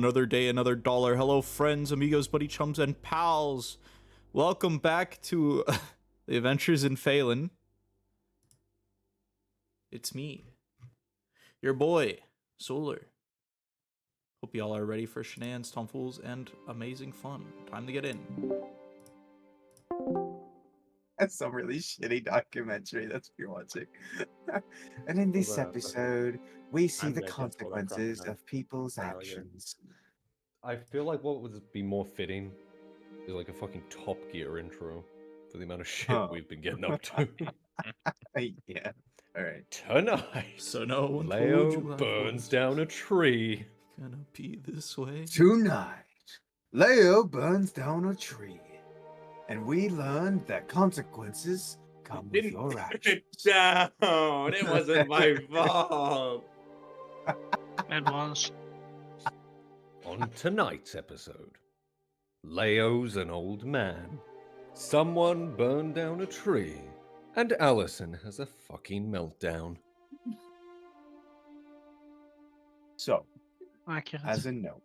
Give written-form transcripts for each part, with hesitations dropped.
Another day, another dollar. Hello, friends, amigos, buddy chums, and pals. Welcome back to the Adventures in Feylin. It's me, your boy, Solar. Hope y'all are ready for shenanigans, tomfools, and amazing fun. Time to get in. That's some really shitty documentary that's you're watching. And in this episode, we see I'm the naked for that crap consequences now. of people's Very alligator. actions. I feel like what would be more fitting is like a fucking Top Gear intro for the amount of shit Huh. we've been getting up to. Yeah. All right. Tonight, So no one told Leo you I burns was down a tree. gonna be this way. Tonight, Leo burns down a tree, and we learned that consequences come with your actions. down. It wasn't my fault. It was. On tonight's episode, Leo's an old man. Someone burned down a tree, and Allison has a fucking meltdown. So, Accurate. as a note,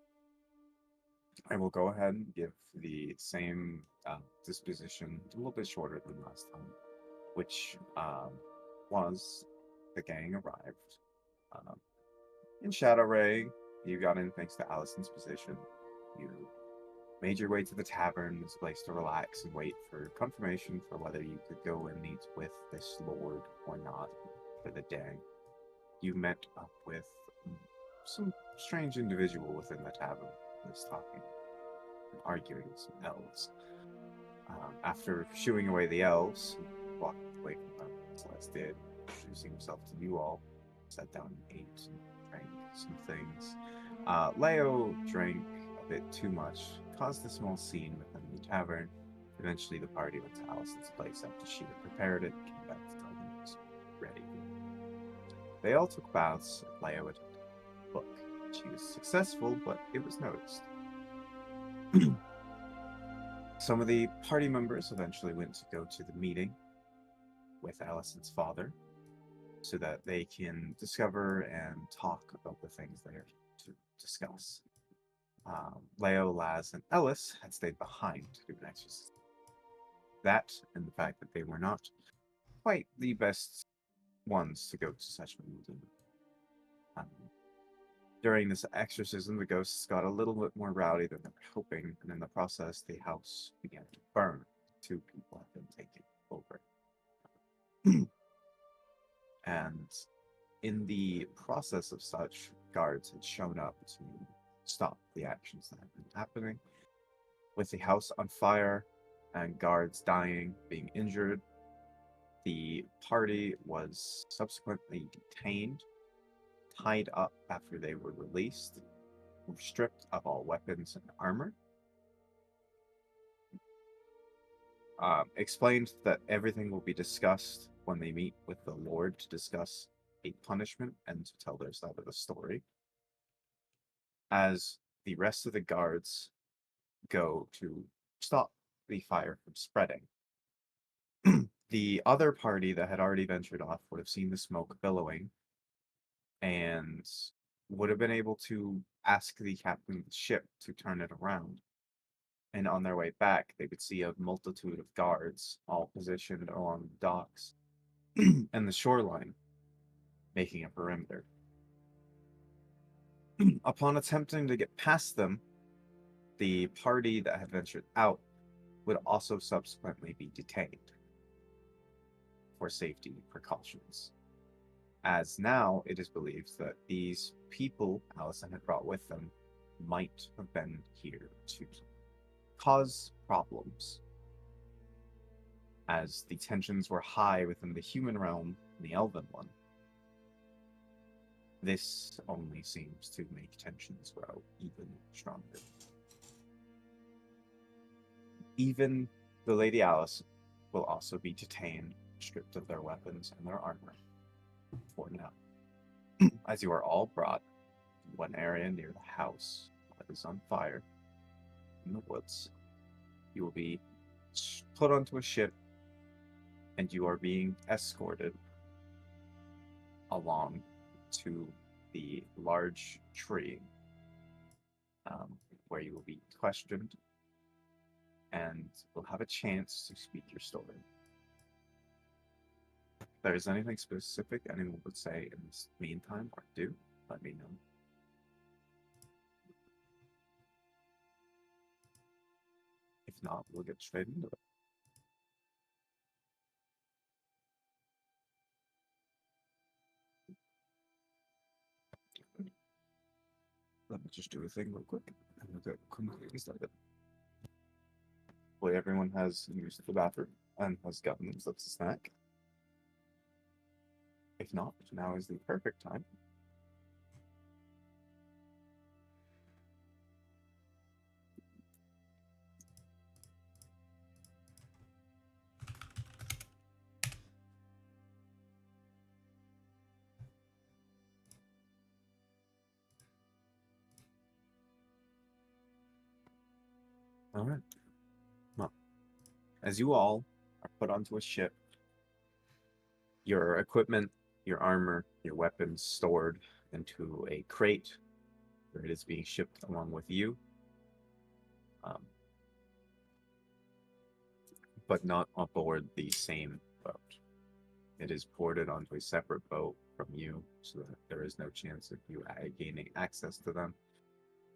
I will go ahead and give the same disposition, a little bit shorter than last time, which was the gang arrived. In Shadow Ray, you got in thanks to Allison's position. You made your way to the tavern as a place to relax and wait for confirmation for whether you could go and meet with this lord or not for the day. You met up with some strange individual within the tavern who was talking and arguing with some elves. After shooing away the elves, he walked away from them, as Les did, introducing himself to you all, sat down and ate and drank some things. Leo drank a bit too much, caused a small scene within the tavern. Eventually, the party went to Allison's place after she had prepared it and came back to tell them it was ready. They all took baths, and Leo had look. She was successful, but it was noticed. Some of the party members eventually went to go to the meeting with Allison's father so that they can discover and talk about the things they are to discuss. Leo, Laz, and Ellis had stayed behind to do an exorcism. That and the fact that they were not quite the best ones to go to such a meeting. During this exorcism, the ghosts got a little bit more rowdy than they were hoping, and in the process, the house began to burn. 2 people had been taken over. And in the process of such, guards had shown up to stop the actions that had been happening. With the house on fire and guards dying, being injured, the party was subsequently detained, tied up after they were released, were stripped of all weapons and armor, explained that everything will be discussed when they meet with the Lord to discuss a punishment and to tell their side of the story. As the rest of the guards go to stop the fire from spreading, the other party that had already ventured off would have seen the smoke billowing and would have been able to ask the captain of the ship to turn it around. And on their way back, they would see a multitude of guards, all positioned along the docks and the shoreline, making a perimeter. Upon attempting to get past them, the party that had ventured out would also subsequently be detained for safety precautions. As now it is believed that these people Allison had brought with them might have been here to cause problems, as the tensions were high within the human realm and the elven one. This only seems to make tensions grow even stronger. Even the Lady Alice will also be detained, stripped of their weapons and their armor for now. As you are all brought to one area near the house that is on fire in the woods, you will be put onto a ship and you are being escorted along to the large tree where you will be questioned and will have a chance to speak your story. If there is anything specific anyone would say in this meantime or do, let me know. If not, we'll get straight into it. Let me just do a thing real quick, and we'll get completely started. Hopefully everyone has used the bathroom and has gotten themselves a snack. If not, now is the perfect time. All right. Well, as you all are put onto a ship, your equipment, your armor, your weapons stored into a crate where it is being shipped along with you, but not aboard the same boat. It is ported onto a separate boat from you, so that there is no chance of you gaining access to them,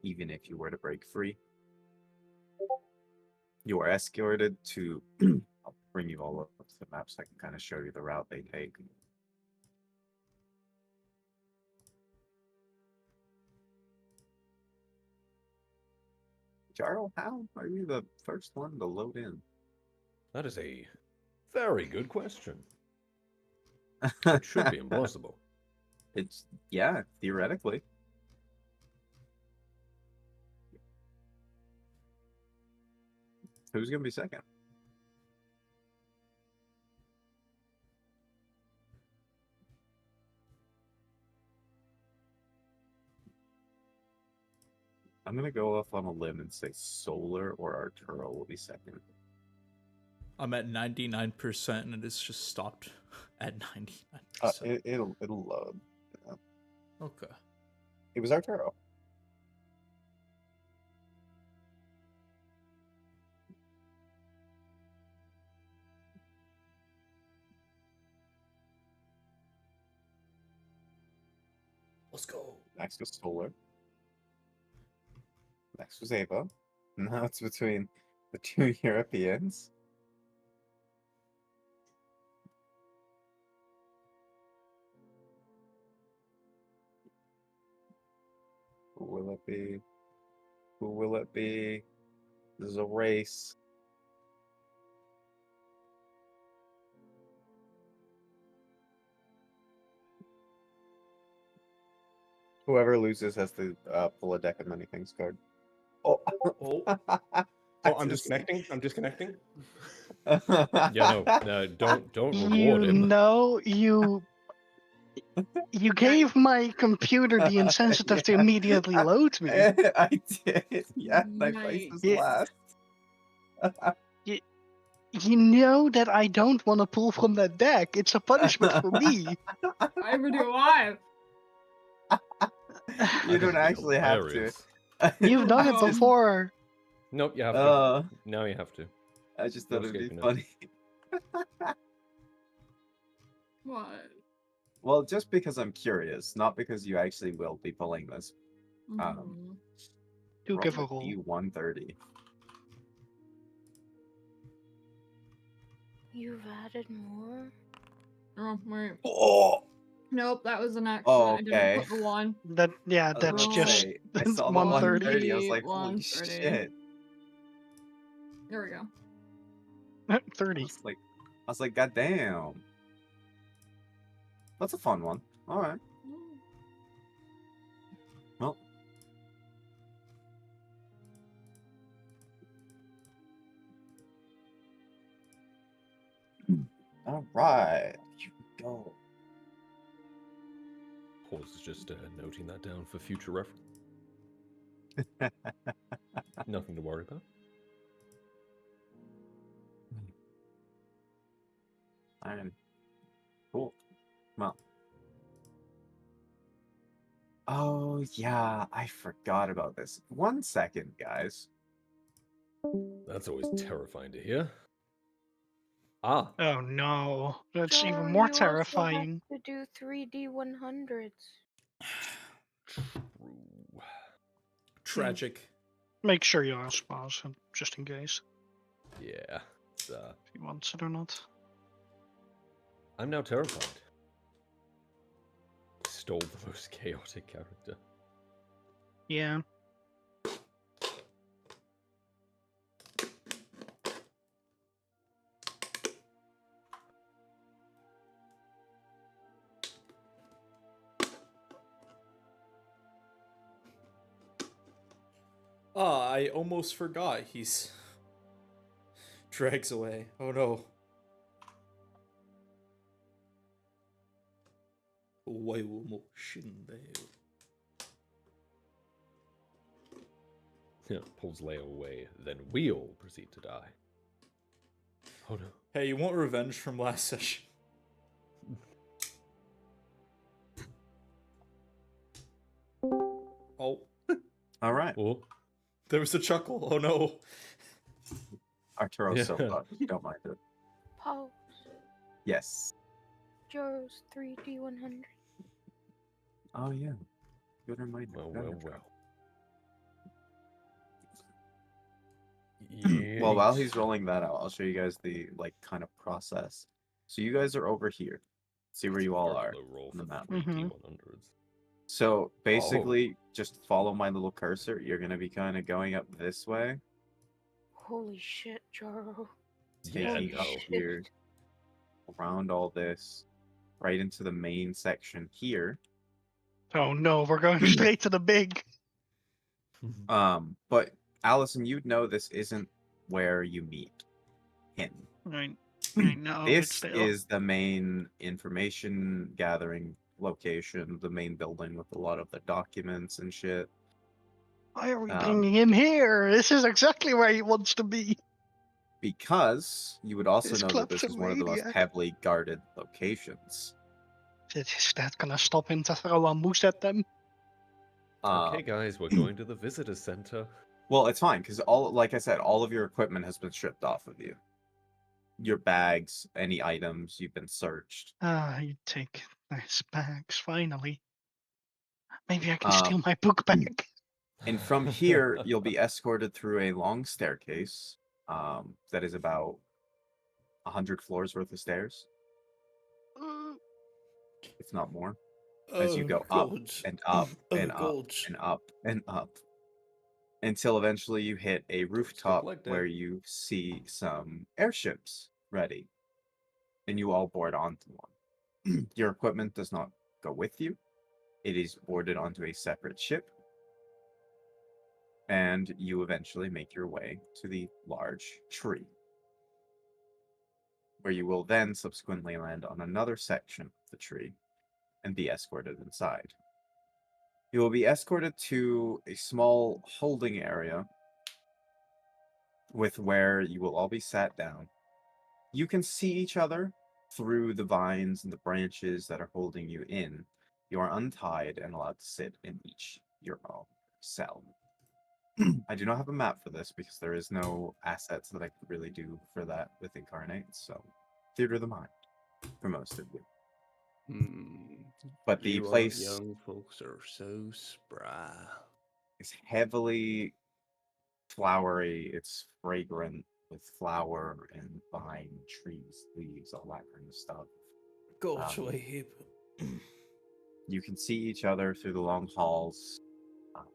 even if you were to break free. You are escorted to. I'll bring you all up to the map so I can kind of show you the route they take. Jarl, how are you the first one to load in? That is a very good question. It should be impossible. It's, yeah, theoretically. Who's gonna be second? I'm gonna go off on a limb and say Solar or Arturo will be second. I'm at 99% and it's just stopped at 99%. It'll load. Yeah. Okay. It was Arturo. Let's go. Next was Solar. Next was Ava. Now it's between the two Europeans. Who will it be? Who will it be? This is a race. Whoever loses has to pull a deck of many things card. Oh, Oh. I Oh, I'm just- disconnecting. I'm disconnecting. yeah, Yeah, no, don't reward You him. know, you gave my computer the insensitive to immediately load me. I did. Yeah, my face was Yeah. last. You know that I don't want to pull from that deck. It's a punishment for me. Neither do I. You That don't would be actually have to. hilarious. You've done I it just- before. Nope, you have to. Uh, Now you have to. I just No thought it'd be escaping it. funny. What? Well, just because I'm curious, not because you actually will be pulling this. Mhm. Do Roll give a a roll. D130. You've added more? Oh, wait. Oh, Nope, that was an accident. Oh, I didn't okay. put the one. That I was that's about to just say, I that's saw the 130. 130. I was like, holy 130. shit. There we go. 30. I was like, god damn. That's a fun one. All right. Well. All right. Here we go. Pause is just noting that down for future reference. Nothing to worry about. All right. Cool. Well. Oh, Oh, yeah, I forgot about this. 1 second, guys. That's always terrifying to hear. Ah, Oh no, that's even Jar, more you also have terrifying. to do 3D 100s. true. Tragic. Make sure you ask Boss, just in case, Yeah. It's, if he wants it or not. I'm now terrified. Stole the most chaotic character. Yeah. Ah, I almost forgot. He's drags away. Oh no. Why will mo shinde? Pulls Leo away, then we all proceed to die. Oh no. Hey, you want revenge from last session? Oh, All right. Oh. there was a chuckle. Oh no. Arturo's so Yeah. fucked. You don't mind it. Pause. Yes. Jar's 3D 100. Oh, yeah. Good reminder. Well, Good well, intro. well. Well, while Yeet. he's rolling that out, I'll show you guys the kind of process. So you guys are over here. See where you all Very are low roll on the for map. 3D Mhm. 100s. So basically, just follow my little cursor. You're gonna be kind of going up this way, Holy shit, Jaro. Yeah, taking up no. here, around all this, right into the main section here. Oh no, we're going straight to the big. But Allison, you'd know this isn't where you meet him. I know, but This still. is the main information gathering location, the main building with a lot of the documents and shit. Why are we Um, bringing him here? This is exactly where he wants to be. Because you would also This know that this is one of the most kleptomaniac. heavily guarded locations. Is that gonna stop him to throw a moose at them? Okay, guys, we're going to the visitor center. Well, it's fine because like I said, all of your equipment has been stripped off of you. Your bags, any items, you've been searched. Ah, you take nice bags, finally. Maybe I can Um, steal my book back. And from here, you'll be escorted through a long staircase that is about 100 floors worth of stairs, if not more, as you go up and up and up and up and up until eventually you hit a rooftop like that. where you see some airships ready and you all board onto one. Your equipment does not go with you. It is boarded onto a separate ship, and you eventually make your way to the large tree, where you will then subsequently land on another section of the tree and be escorted inside. You will be escorted to a small holding area with where you will all be sat down. You can see each other through the vines and the branches that are holding you in. You are untied and allowed to sit in each your own cell. I do not have a map for this because there is no assets that I could really do for that with Incarnate, so theater of the mind for most of you. But the You place young folks are so spry. is heavily flowery. It's fragrant with flower and vine, trees, leaves, all that kind of stuff. Go Um, to a heap. You can see each other through the long halls.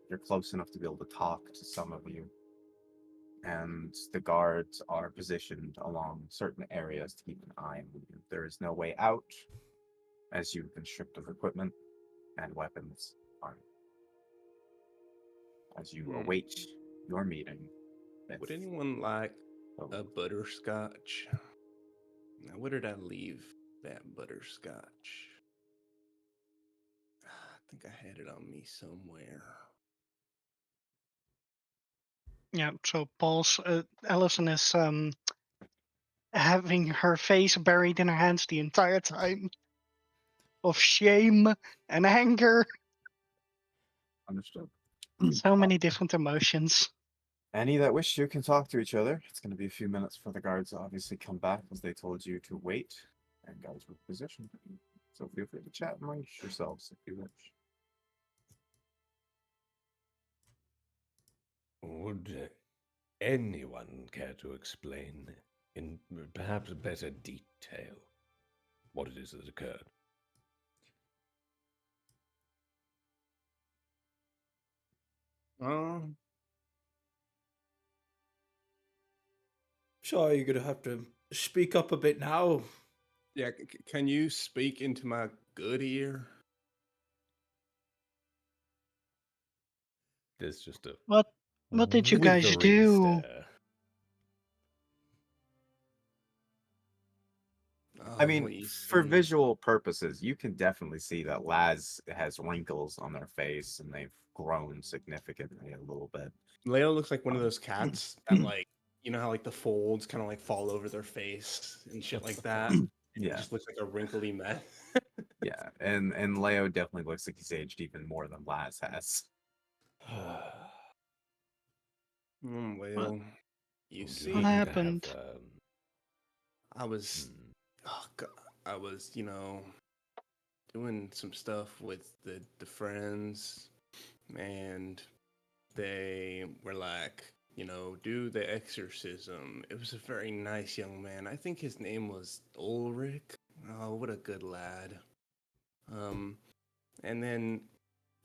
You're close enough to be able to talk to some of you. And the guards are positioned along certain areas to keep an eye on you. There is no way out, as you've been stripped of equipment and weapons. As you await your meeting. Would anyone like Oh, a butterscotch? Now, where did I leave that butterscotch? I think I had it on me somewhere. Yeah, so Allison is having her face buried in her hands the entire time of shame and anger. Understood. So many different emotions. Any that wish to can talk to each other. It's going to be a few minutes for the guards to obviously come back, as they told you to wait, and guards were positioned. So feel free to chat amongst yourselves if you wish. Would anyone care to explain in perhaps better detail what it is that occurred? Um, Sorry, you're gonna have to speak up a bit now. yeah, can you speak into my good ear? There's just a What did you guys withering do? stare. I Oh, mean, what you for see? visual purposes, you can definitely see that Laz has wrinkles on their face, and they've grown significantly a little bit. Leo looks like one of those cats that, like, you know how like the folds kind of like fall over their face and shit like that. And He Yeah, just looks like a wrinkly mess. yeah, and Leo definitely looks like he's aged even more than Laz has. Well, you Do see, you What happen to have, happened? I was, hmm, oh God, I was, doing some stuff with the friends, and they were like, do the exorcism. It was a very nice young man. I think his name was Ulrich. Oh, what a good lad. Um, and then,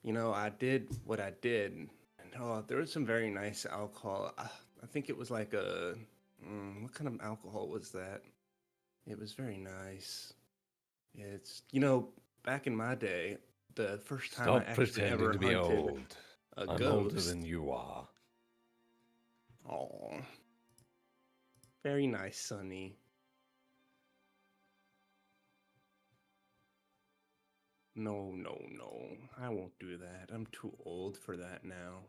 I did what I did. And there was some very nice alcohol. I think it was like what kind of alcohol was that? It was very nice. It's, back in my day, the first time I stop actually pretending ever to be hunted old. a I'm ghost. older than you are. Oh, very nice, Sonny. No, no, no. I won't do that. I'm too old for that now.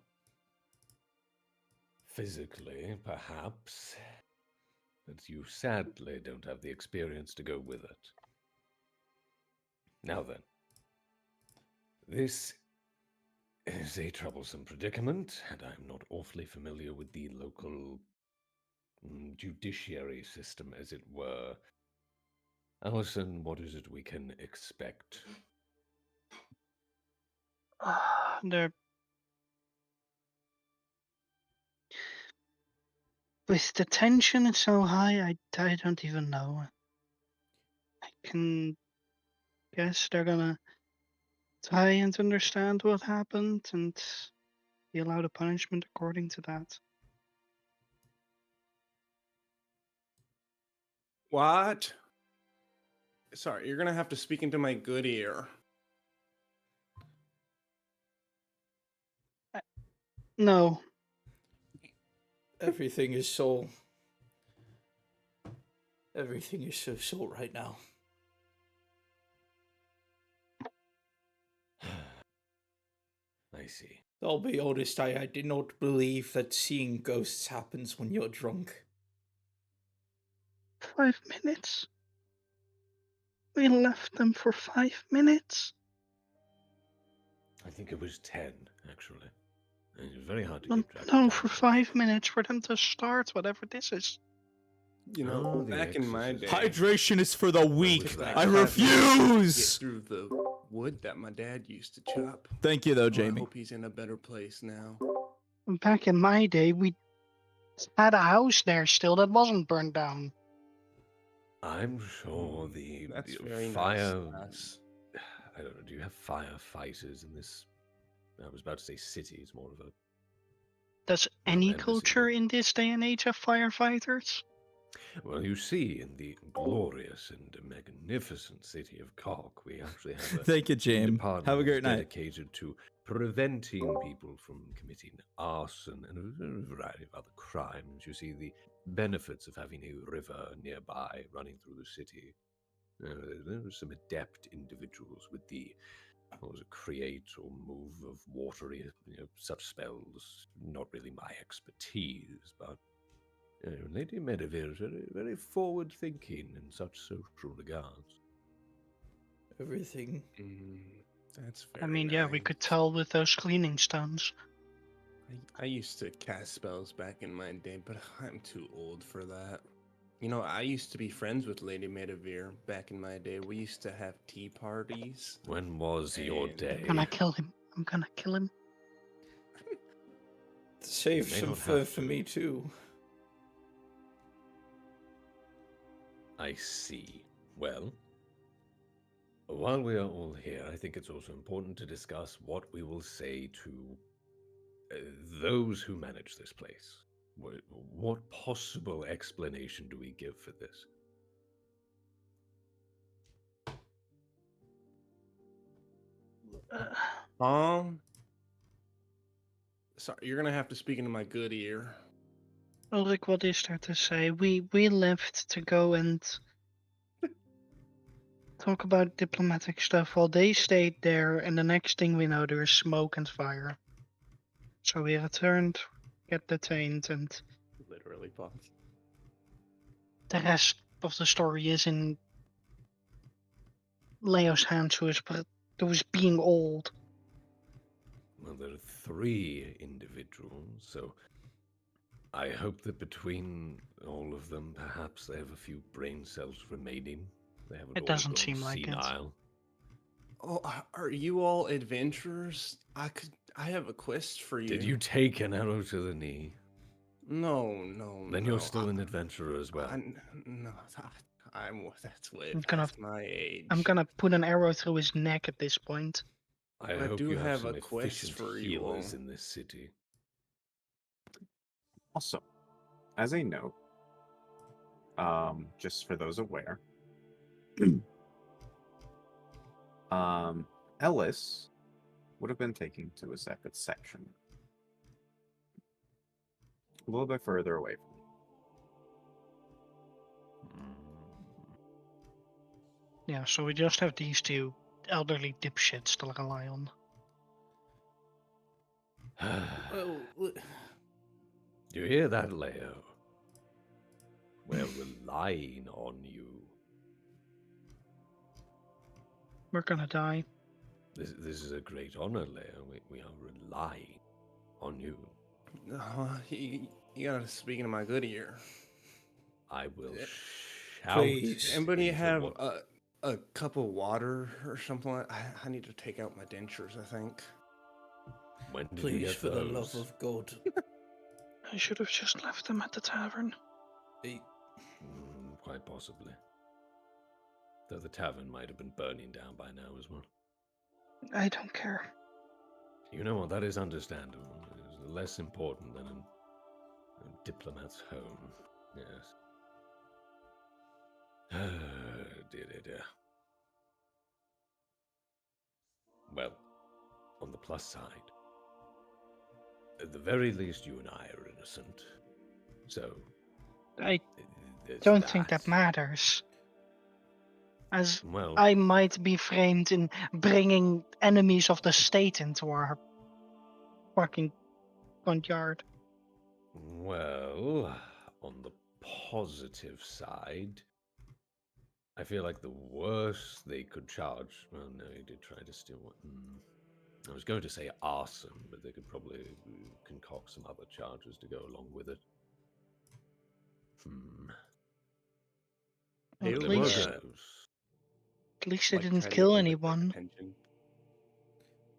Physically, perhaps, but you sadly don't have the experience to go with it. Now then, this is a troublesome predicament, and I'm not awfully familiar with the local judiciary system, as it were. Allison, what is it we can expect? There, with the tension so high, I don't even know. I can guess they're gonna try and understand what happened and be allowed a punishment according to that. What? Sorry, you're gonna have to speak into my good ear. No, Everything is so right now. I see. I'll be honest, I did not believe that seeing ghosts happens when you're drunk. 5 minutes. We left them for 5 minutes. I think it was 10, actually. It's very hard to No, keep track of no, time. for 5 minutes for them to start whatever this is. Oh, the Back in my day, exorcism. Hydration is for the weak. was that? I Get refuse. through the wood that my dad used to chop. Thank you, though, Oh, I Jamie. hope he's in a better place now. Back in my day, we had a house there still that wasn't burned down. I'm sure the That's the very fire. nice. I don't know. Do you have firefighters in this? I was about to say city. It's more of a Does well, any embassy, culture but- in this day and age have firefighters? Well, you see, in the glorious and magnificent city of Cork, we actually have a Thank you, James. department Have a that's great night. dedicated to preventing people from committing arson and a variety of other crimes. You see, the benefits of having a river nearby running through the city. There were some adept individuals with the what was it, create or move of watery, such spells. Not really my expertise, but Lady Medivere is very, very forward-thinking in such social regards. Everything. Mm. That's I very mean, yeah, we could nice. tell with those cleaning stones. I used to cast spells back in my day, but I'm too old for that. You know, I used to be friends with Lady Medivere back in my day. We used to have tea parties. When was your And- day? Gonna kill him. I'm gonna kill him. Save may some not fur have for to. me too. I see. Well, while we are all here, I think it's also important to discuss what we will say to those who manage this place. What possible explanation do we give for this? Sorry, you're gonna have to speak into my good ear. Ulrich, what is there to say? We left to go and talk about diplomatic stuff while they stayed there, and the next thing we know, there is smoke and fire. So we returned, get detained, and Literally, Bob. the rest of the story is in Leo's hands, who is being old. Well, there are 3 individuals, so I hope that between all of them, perhaps they have a few brain cells remaining. They haven't It all doesn't gone seem like it. senile. Oh, are you all adventurers? I have a quest for you. Did you take an arrow to the knee? No. Then no. you're still an adventurer as well. No, that's way I'm gonna- past my age. I'm gonna put an arrow through his neck at this point. I But I hope do you have have some a quest efficient for you healers all. in this city. Also, as a note, just for those aware, Ellis would have been taken to a separate section, a little bit further away from you. Yeah, so we just have these 2 elderly dipshits to rely on. Well, Do you hear that, Leo? We're relying on you. We're gonna die. This is a great honor, Leo. We are relying on you. You gotta speak into my good ear. I will shout. Please. Anybody into have what- a cup of water or something? I need to take out my dentures, I think. When did you Please, get for the love those? of God. I should have just left them at the tavern. Quite possibly. Though the tavern might have been burning down by now as well. I don't care. You know what? That is understandable. It is less important than a diplomat's home. Yes. Dear. Well, on the plus side, at the very least, you and I are innocent. So, I there's don't think that matters. As Well, I might be framed in bringing enemies of the state into our fucking front yard. Well, on the positive side, I feel like the worst they could charge. Well, no, he did try to steal one. I was going to say arson, but they could probably concoct some other charges to go along with it. At There were least, those. at least they Like, didn't try to kill get me, like, anyone. pension.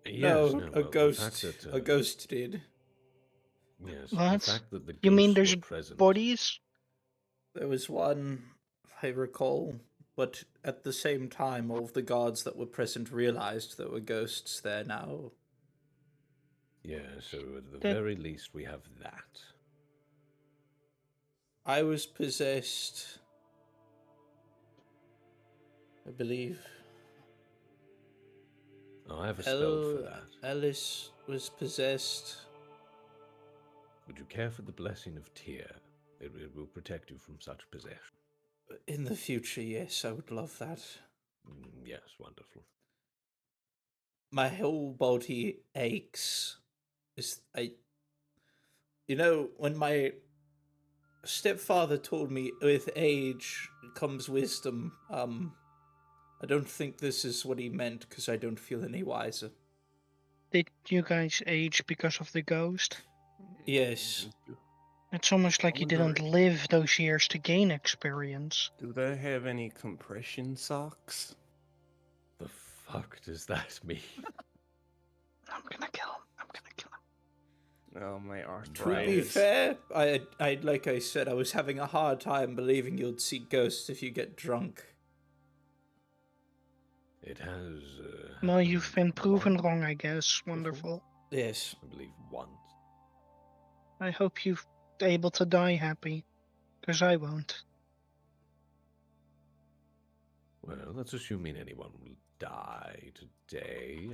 Yes, no, no, a well, the ghost. fact that, A ghost did. Yes, the What? fact that the You mean ghosts there's were present. bodies? There was one, I recall, but at the same time, all of the guards that were present realized there were ghosts there now. Yeah, so at the That- very least, we have that. I was possessed, I believe. Oh, I have a spell for that. Alice was possessed. Would you care for the blessing of Tyr? It will protect you from such possession. In the future, yes, I would love that. Yes, wonderful. My whole body aches. You know, when my stepfather told me with age comes wisdom, I don't think this is what he meant, because I don't feel any wiser. Did you guys age because of the ghost? Yes. It's almost like you wonder- didn't live those years to gain experience. Do they have any compression socks? The fuck does that mean? I'm gonna kill him. I'm gonna kill him. Oh, my To arthritis. be fair, I like I said, I was having a hard time believing you'd see ghosts if you get drunk. It has. Well, you've been happened proven once wrong, I guess. before. Wonderful. Yes. I believe once. I hope you're able to die happy, because I won't. Well, that's assuming anyone will die today.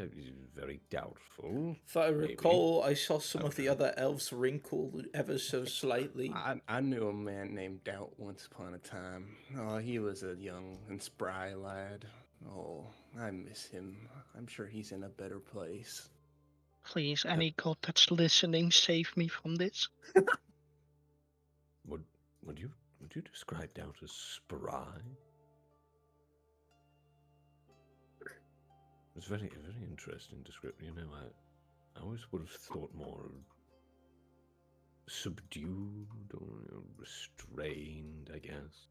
Very doubtful. If I Maybe. recall, I saw some of the Okay. other elves wrinkle ever so slightly. I knew a man named Doubt once upon a time. Oh, he was a young and spry lad. Oh, I miss him. I'm sure he's in a better place. Please, any god that's listening, save me from this. Would you describe Doubt as spry? It's very interesting description. You know, I always would have thought more subdued or restrained, I guess.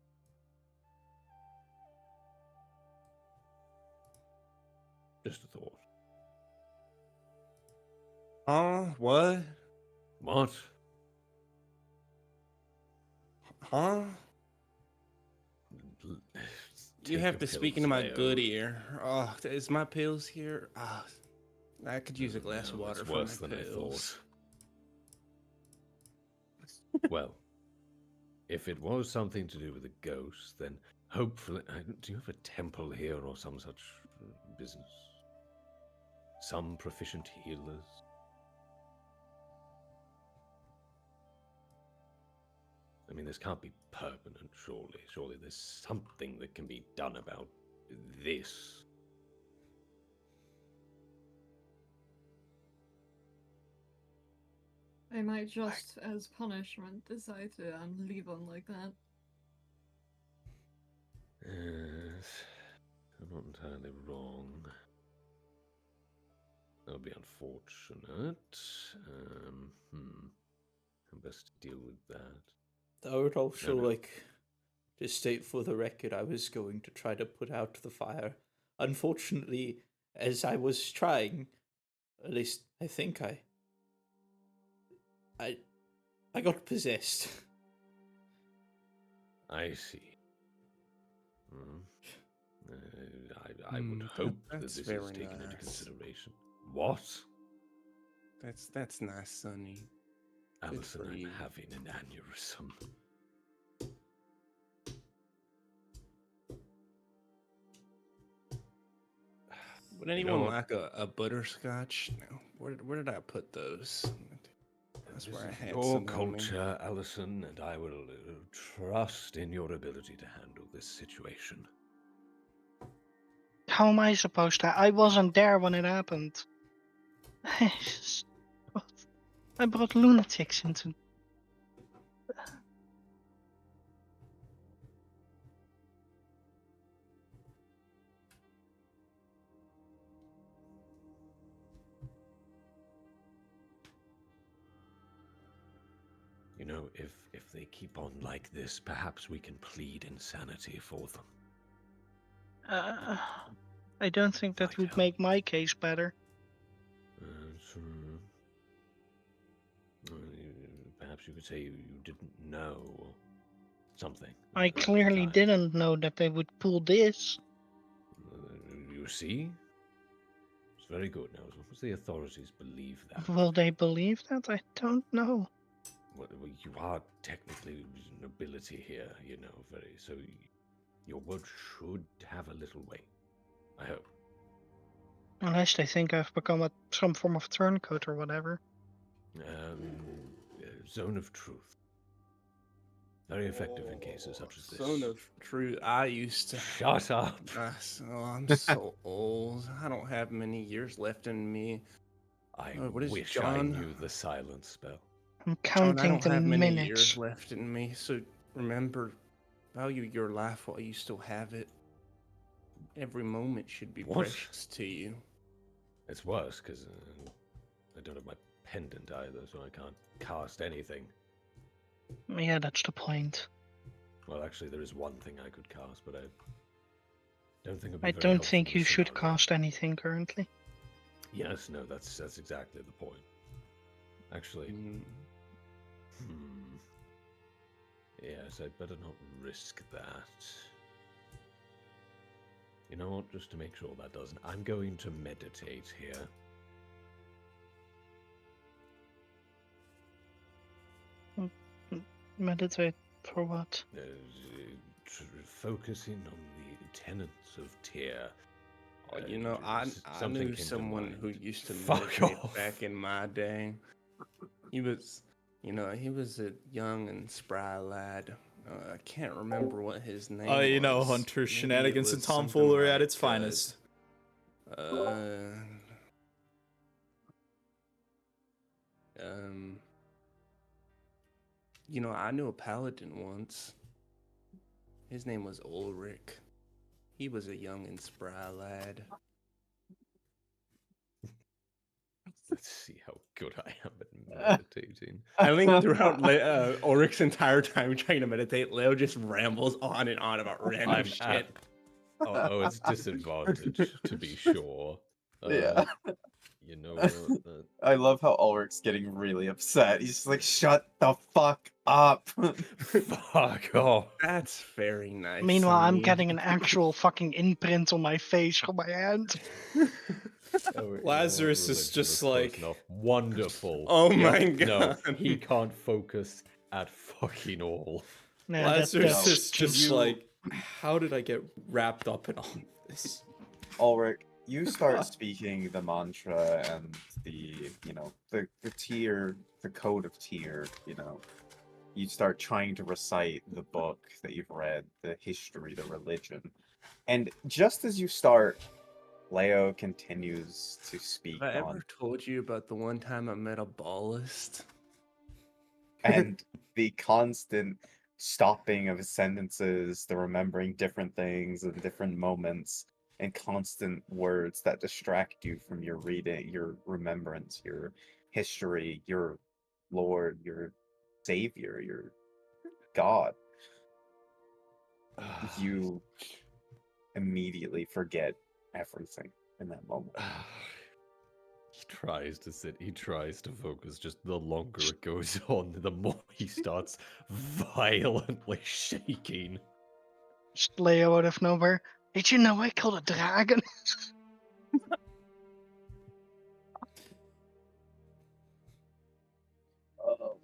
Just a thought. What? What? Huh? L- You take have your to speak pills, into my Leo. good ear. Oh, is my pills here? I could use a glass of No, water it's for worse my than pills. I thought. Well, if it was something to do with a ghost, then hopefully, do you have a temple here or some such business? Some proficient healers? I mean, this can't be permanent, surely. Surely there's something that can be done about this. I might just, as punishment, decide to leave him like that. Yes, I'm not entirely wrong. That would be unfortunate. How best to deal with that? I would also No, no. like to state for the record I was going to try to put out the fire. Unfortunately, as I was trying, at least I think I got possessed. I see. I would hope that that's this is very taken into nice. consideration. What? That's nice, Sonny. Good Allison, for I'm you. having an aneurysm. Would anyone what? like a butterscotch? No. Where did I put those? That's where I had your some on me. culture, Allison, and I will trust in your ability to handle this situation. How am I supposed to? I wasn't there when it happened. I brought lunatics into. You know, if they keep on like this, perhaps we can plead insanity for them. I don't think that Might would help. make my case better. Perhaps you could say you didn't know or something. I at the clearly time. didn't know that they would pull this. You see? It's very good. Now, as long as the authorities believe that, Will they believe that? I don't know. well, you are technically nobility here, you know, so your word should have a little weight. I hope. Unless they think I've become some form of turncoat or whatever. Zone of truth. Very effective in cases such as this. Son of truth. I used to. Shut up. I'm so old. I don't have many years left in me. I What is wish John? I knew the silence spell. I'm John, I counting don't the have many minutes. years left in me. So remember, value your life while you still have it. every moment should be What? precious to you. It's worse because I don't have my pendant either, so I can't cast anything. Yeah, that's the point. Well, actually, there is one thing I could cast, but I don't think it'd be I very don't helpful think in the you should scenario. cast anything currently. Yes, no, that's exactly the point. Actually, Mm, yes, I'd better not risk that. You know what? Just to make sure that doesn't, I'm going to meditate here. Meditate for what? Focusing on the tenets of Tyr. you know, I Something knew came to someone who mind. used to Fuck meditate off. back in my day. He was, he was a young and spry lad. I can't remember what his name was. You know, Hunter, Maybe it shenanigans and was something tomfoolery at like, its finest. I knew a paladin once. His name was Ulrich. He was a young and spry lad. Let's see how good I am at meditating. I think throughout Ulrich's entire time trying to meditate, Leo just rambles on and on about random I'm shit. at. Oh, it's disadvantage to be sure. Yeah. You know what? I love how Ulrich's getting really upset. He's just like, shut the fuck up. Fuck off. That's very nice. Meanwhile, I'm me. getting an actual fucking imprint on my face from my hand. Lazarus is just like- wonderful. Oh Yep, my No, God. he can't focus at fucking all. Yeah, Lazarus that's is just You- like, how did I get wrapped up in all of this? Ulrich, you start speaking the mantra and the tier, the code of tier, you start trying to recite the book that you've read, the history, the religion. And just as you start, Leo continues to speak Have I on, ever told you about the one time I met a ballist? and the constant stopping of sentences, the remembering different things and different moments, and constant words that distract you from your reading, your remembrance, your history, your Lord, your Savior, your God. You immediately forget everything in that moment. He tries to sit, he tries to focus, just the longer it goes on, the more he starts violently shaking. just Leo out of nowhere. Did you know I killed a dragon?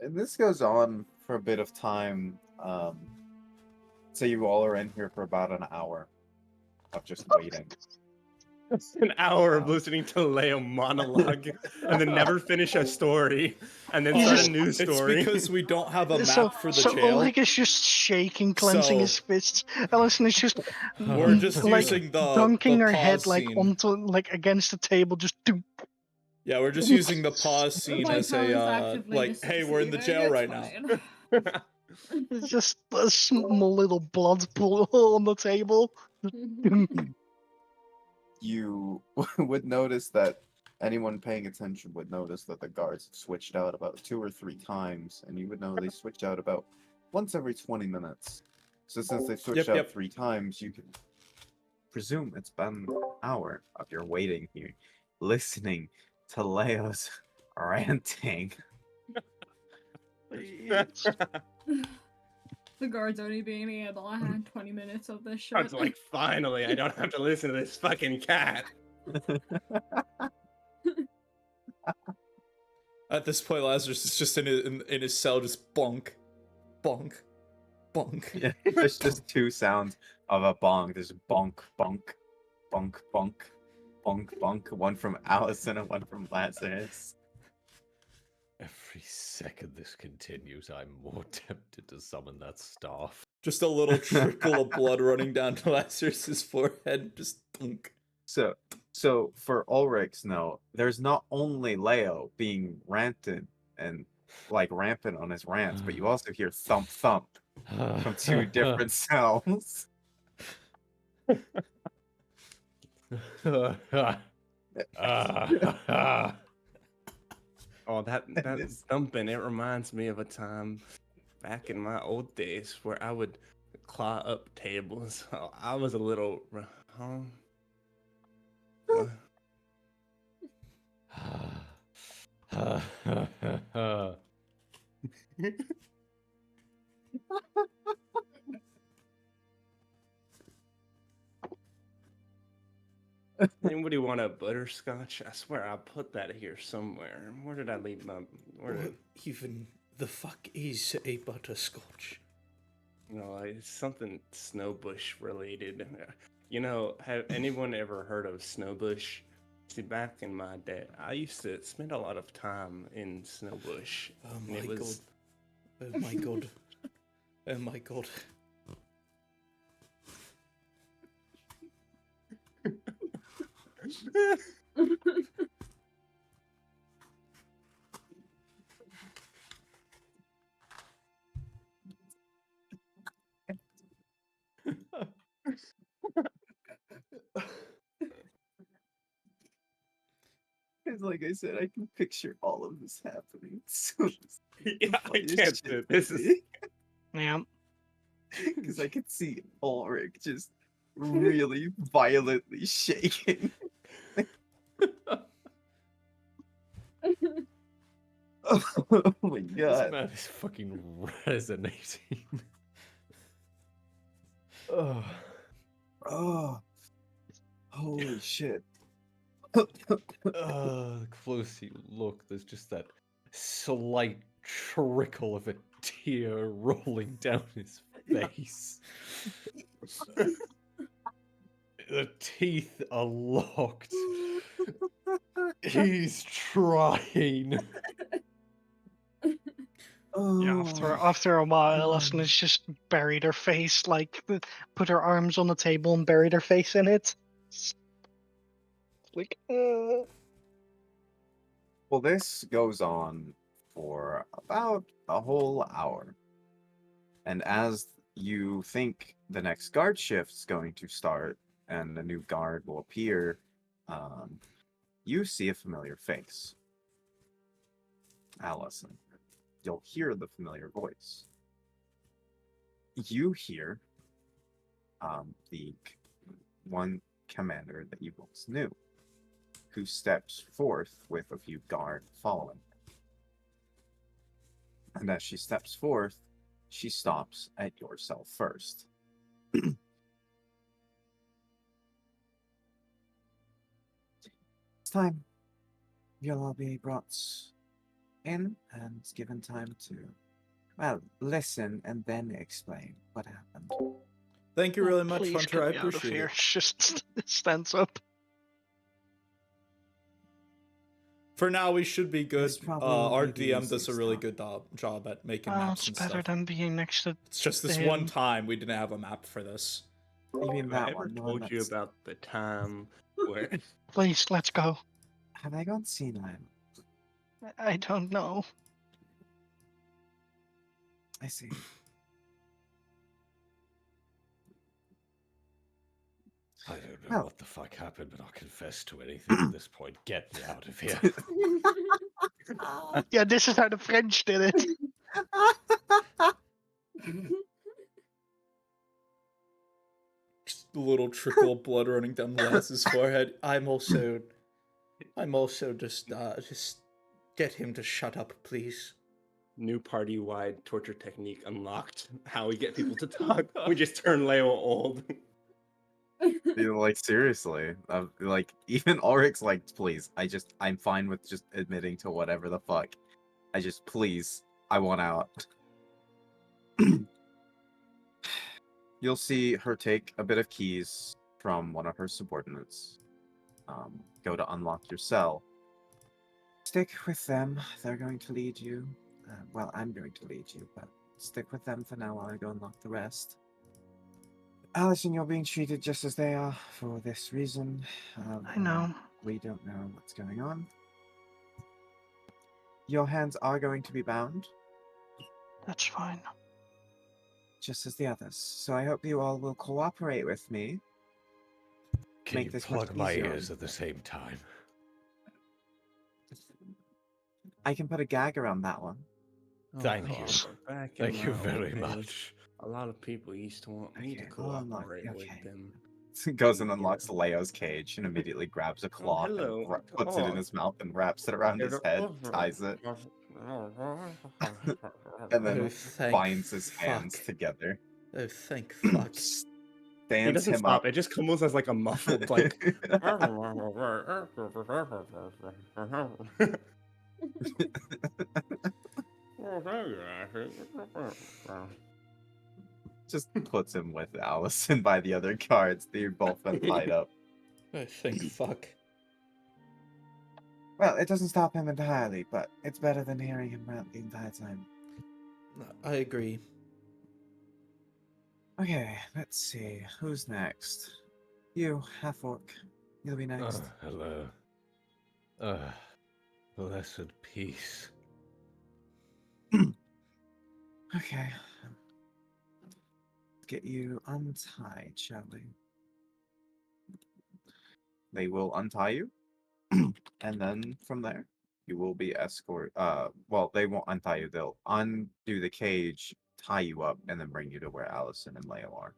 And this goes on for a bit of time. So you all are in here for about an hour of just waiting. An hour of Wow. listening to Leo monologue and then never finish a story and then He's start just- a new story. It's because we don't have a map so, for the so jail. Ulrich is just shaking, clencing his So- fists. Ellison is just We're just like using the dunking her pause head like scene. onto like against the table, just doom. Yeah, we're just using the pause scene My as talent's a actively hey, we're in the dissociating, jail it's right now. fine. It's just a small little blood pool on the table. You would notice that anyone paying attention would notice that the guards have switched out about 2 or 3 times, and you would know they switch out about once every 20 minutes. So since they've switched out Yep. 3 times, you can presume it's been an hour of your waiting here, listening to Leo's ranting. The guards only being able to handle 20 minutes of this shit. I was like, finally, I don't have to listen to this fucking cat. At this point, Lazarus is just in his cell, just bonk, bonk, bonk. Yeah, there's just 2 sounds of a bong. There's bonk, bonk, bonk, bonk, bonk, bonk. One from Allison and one from Lazarus. Every second this continues, I'm more tempted to summon that staff. Just a little trickle of blood running down to Lazarus's forehead, just thunk. So for Ulrich's note, there's not only Leo being ranted and like rampant on his rants, but you also hear thump thump from 2 different cells. Oh, that This- thumping, it reminds me of a time back in my old days where I would claw up tables. Oh, I was a little, huh? What? Anybody want a butterscotch? I swear I put that here somewhere. Where did I leave my? Where What did? even the fuck is a butterscotch? You know, it's something snowbush related. You know, have anyone ever heard of snowbush? See, back in my day, I used to spend a lot of time in snowbush, Oh and my it god. was Oh my god. Oh my god. Because, like I said, I can picture all of this happening. So yeah, I can't do it. This is Yeah. because I could see Ulrich just really violently shaking. Oh my This god! man is fucking resonating. Oh. Oh, holy shit! The closer you look, there's just that slight trickle of a tear rolling down his face. The teeth are locked. He's trying. Yeah, after a while, Alison has just buried her face, like put her arms on the table and buried her face in it. It's like, Well, this goes on for about a whole hour. And as you think the next guard shift's going to start and a new guard will appear, you see a familiar face. Allison. You'll hear the familiar voice. You hear the one commander that you once knew, who steps forth with a few guard following. And as she steps forth, she stops at your cell first. It's time. You'll all be brought in and given time to, well, listen and then explain what happened. Thank you really much, please Hunter. get I me out of appreciate here. it. Just stands up. For now, we should be good. This probably Our won't be the DM does a really easiest good job at making Well, maps it's and better stuff. than being next to It's just this him. one time we didn't have a map for this. You mean Have I that ever one? The one told you that's... about the time where Please, let's go. Have I gone senile? I don't know. I see. I don't know Well- what the fuck happened, but I'll confess to anything at this point. Get me out of here. Yeah, this is how the French did it. Just a little trickle of blood running down Laz's forehead. I'm also just get him to shut up, please. new party-wide torture technique unlocked? How we get people to talk? We just turn Leo old. Like, seriously. Like, even Ulrich's like, please, I'm fine with just admitting to whatever the fuck. Please, I want out. You'll see her take a bit of keys from one of her subordinates. Go to unlock your cell. Stick with them. They're going to lead you. Well, I'm going to lead you, but stick with them for now while I go unlock the rest. Allison, you're being treated just as they are for this reason. I know. We don't know what's going on. Your hands are going to be bound, That's fine. just as the others. So I hope you all will cooperate with me. Can make you this much plug my easier ears on at the same time? I can put a gag around that one. Thank Oh, you. back in Thank you my very old days, much. a lot of people used to want me to Okay, I'll unlock- cooperate with okay. them. Goes and unlocks Leo's cage and immediately grabs a cloth and hello. puts it in Oh. his mouth and wraps it around his head, ties it, and then Oh, thank binds his hands fuck. together. Oh, thank fuck. He Stands doesn't him stop. up. It just comes as like a muffled like. Just puts him with Allison by the other guards. They're both been tied up. Oh, thank fuck. Well, it doesn't stop him entirely, but it's better than hearing him rant the entire time. I agree. Okay, let's see. Who's next? You, half-orc. You'll be next. Hello. Blessed peace. Okay. Get you untied, shall we? They will untie you, and then from there, you will be well, they won't untie you. They'll undo the cage, tie you up, and then bring you to where Allison and Leo are.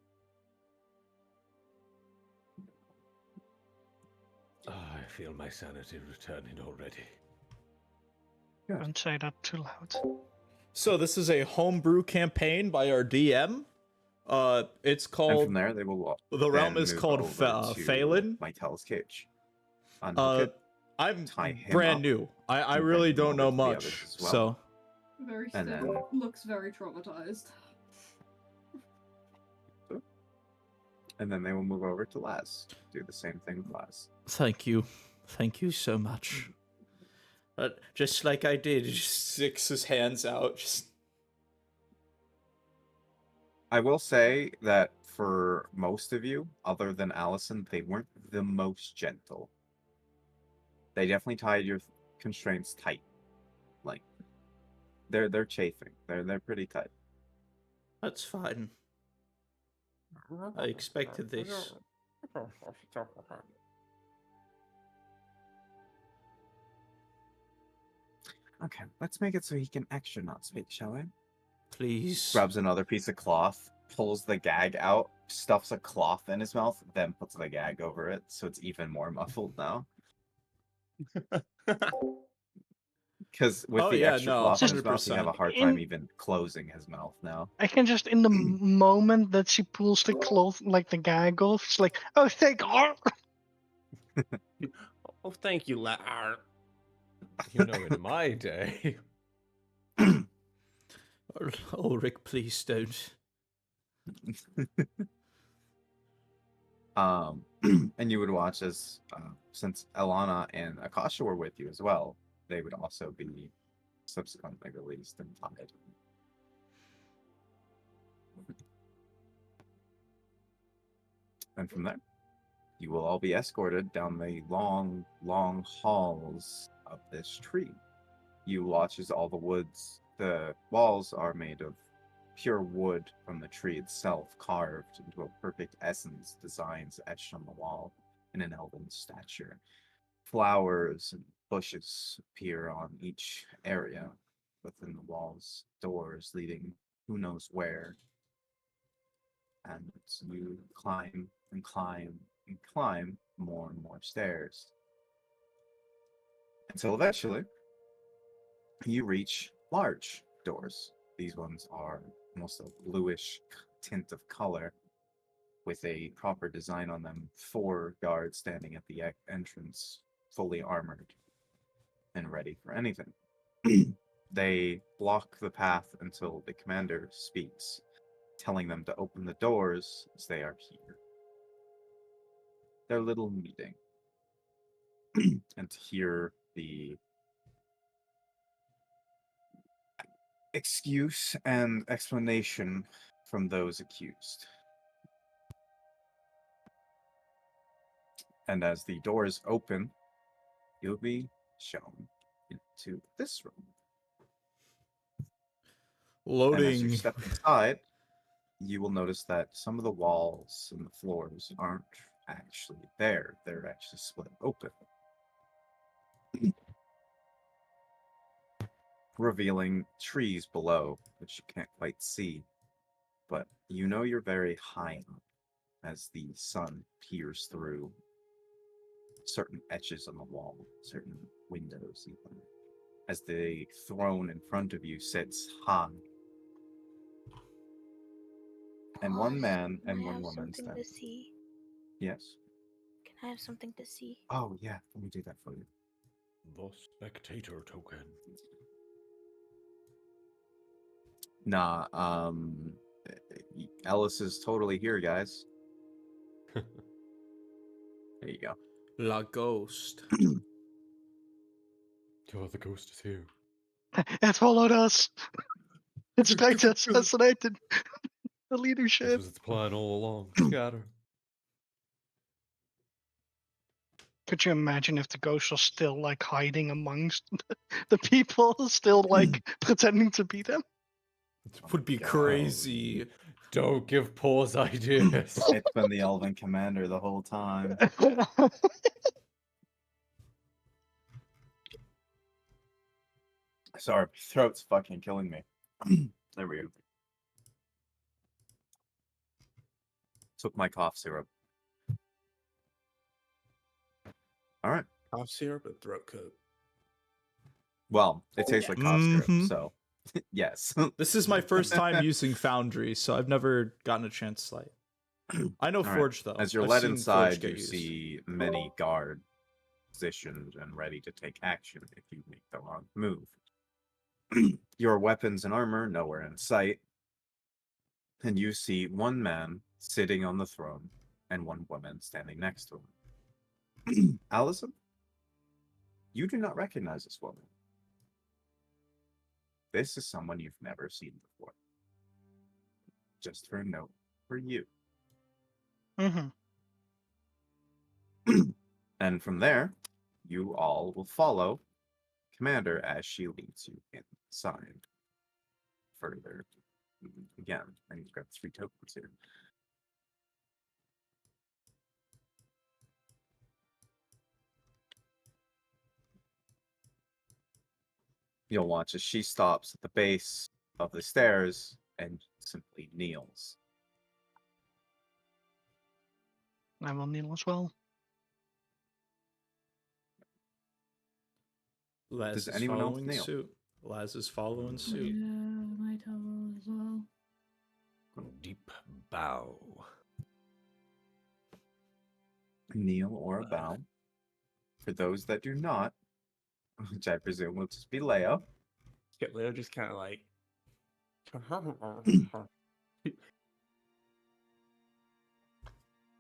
I feel my sanity returning already. Don't say that too loud. So this is a homebrew campaign by our DM. It's And called from there, they will the realm then is move called over to Feylin. Mytel's cage. Unhook it, I'm tie him brand up, new. I and really bring him don't know over to the much. others as well. So Very And stiff. then- Looks very traumatized. and then they will move over to Laz. Do the same thing with Laz. thank you. Thank you so much. Just like I did, he just sticks his hands out. Just I will say that for most of you, other than Allison, they weren't the most gentle. They definitely tied your constraints tight. Like they're chafing. They're pretty tight. that's fine. I expected this. Okay, let's make it so he can extra not speak, shall we? Please. Grabs another piece of cloth, pulls the gag out, stuffs a cloth in his mouth, then puts the gag over it, so it's even more muffled now. Because with Oh, the yeah, extra no, cloth in his mouth, he'd have a 100%. hard time even closing his mouth now. I can just, in the moment that she pulls the cloth, like the gag off, it's like, oh, thank God. Oh, thank you, You know, in my day. Ulrich, please don't. And you would watch as, since Elana and Akasha were with you as well, they would also be subsequently released and tied. And from there, you will all be escorted down the long, long halls of this tree. You watch as all the walls are made of pure wood from the tree itself, carved into a perfect essence, designs etched on the wall in an elven stature. Flowers and bushes appear on each area within the walls, doors leading who knows where. And you climb and climb and climb more and more stairs. Until eventually, you reach large doors. These ones are almost a bluish tint of color with a proper design on them. 4 guards standing at the entrance, fully armored and ready for anything. They block the path until the commander speaks, telling them to open the doors as they are here. Their little meeting. And to hear the excuse and explanation from those accused. And as the doors open, you'll be shown into this room. And as you Loading. step inside, you will notice that some of the walls and the floors aren't actually there. They're actually split open, revealing trees below, which you can't quite see. But you know you're very high up as the sun peers through certain etches on the wall, certain windows, even. As the throne in front of you sits high, and one Pause. man Can and I one have woman something stand. to see? Yes. Can I have something to see? Oh yeah, let me do that for you. The spectator token. Nah, Ellis is totally here, guys. There you go. La Ghost. Oh, the ghost is here. It followed us. It's trying to assassinate the This leadership. was its plan all along. Scatter. Could you imagine if the ghost was still like hiding amongst the people, still like pretending to be them? Would be God. crazy. Don't give pause ideas. It's been the Elven Commander the whole time. Sorry, my throat's fucking killing me. There we go. Took my cough syrup. All right. Cough syrup and throat coat. Well, it tastes like cough syrup, Mhm. so yes. This is my first time using Foundry, so I've never gotten a chance to like. I know All right. Forge though. As you're I've led seen inside, Forge get you used. see many guard positioned and ready to take action if you make the wrong move. Your weapons and armor nowhere in sight, and you see one man sitting on the throne and one woman standing next to him. Allison, you do not recognize this woman. This is someone you've never seen before. Just for a note for you. Hmm. And from there, you all will follow Commander as she leads you inside. Further, again, I need to grab 3 tokens here. You'll watch as she stops at the base of the stairs and simply kneels. I will kneel as well. Laz Does is anyone else following kneel? suit. Laz is following Yeah, suit. my towel as well. Deep bow. Kneel or a bow. For those that do not, which I presume will just be Leo. Yeah, Leo just kind of like.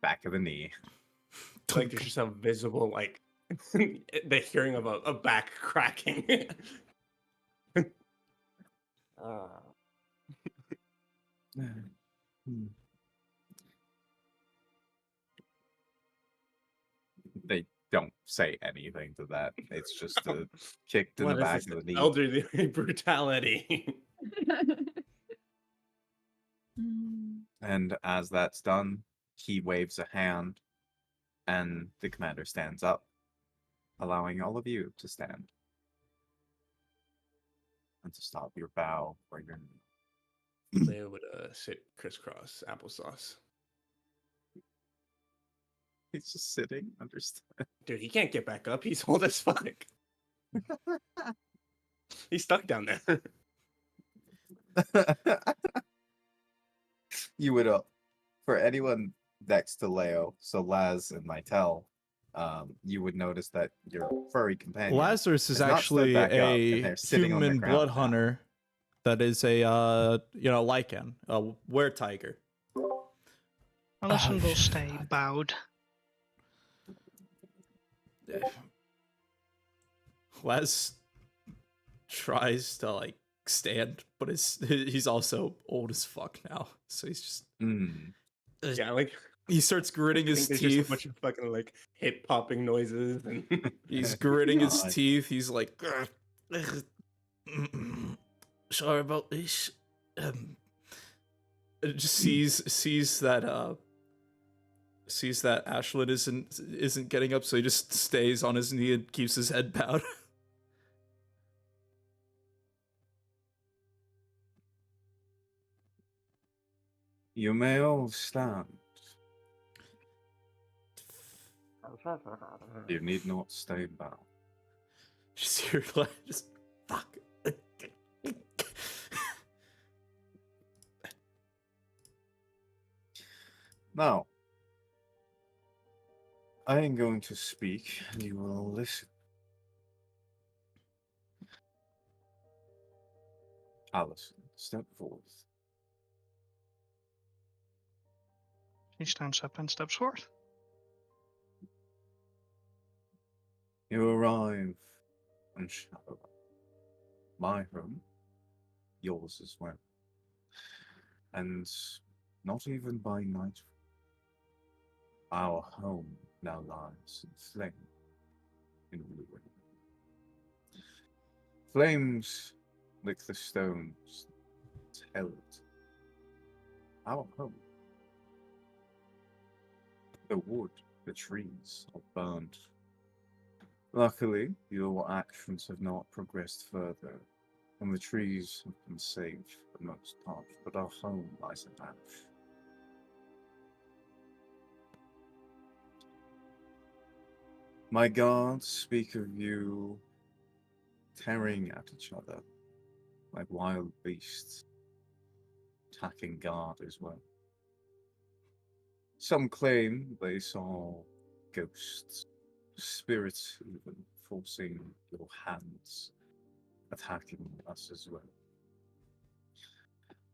Back of the knee. Like there's just a visible like the hearing of a back cracking. They don't say anything to that. It's just a kicked in the What is back this? of the knee. Elderly brutality. And as that's done, he waves a hand, and the commander stands up, allowing all of you to stand. And to stop your bow or your knee. Leo would sit crisscross applesauce. He's just sitting, understand. Dude, he can't get back up. He's old as fuck. He's stuck down there. You would, for anyone next to Leo, so Laz and Mytel, you would notice that your furry companion Lazarus is has not stood actually back up, and a they're sitting on the human ground blood now. hunter that is a lichen, a were-tiger. Allison will stay bowed. Laz tries to like stand, but he's also old as fuck now, so he's just Yeah, like he starts gritting I his think there's just a teeth. bunch of fucking like hip popping noises and He's gritting his God. teeth. He's like, sorry about this. It just sees that sees that Ashlyn isn't getting up, so he just stays on his knee and keeps his head bowed. You may all stand. You need not stay bound. Just hear like just fuck. Now, I am going to speak, and you will listen. Allison, step forth. She stands up and steps forth. You arrive in Shadow. My home, yours as well. And not even by night, our home now lies in flame, in ruin. Flames lick the stones that held our home. The wood, the trees are burned. Luckily, your actions have not progressed further, and the trees have been saved for the most part, but our home lies in ash. My guards speak of you tearing at each other like wild beasts, attacking guard as well. Some claim they saw ghosts, spirits even, forcing your hands, attacking us as well.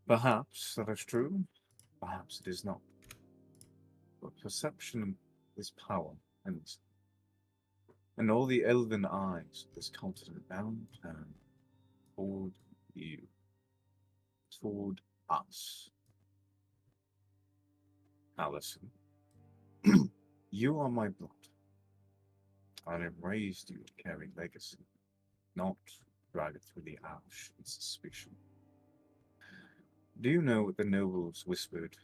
Perhaps that is true, perhaps it is not. But perception is power, and all the elven eyes of this continent now turn toward you, toward us. Allison, you are my blood. I have raised you to carry legacy, not drag it through the ash and suspicion. Do you know what the nobles whispered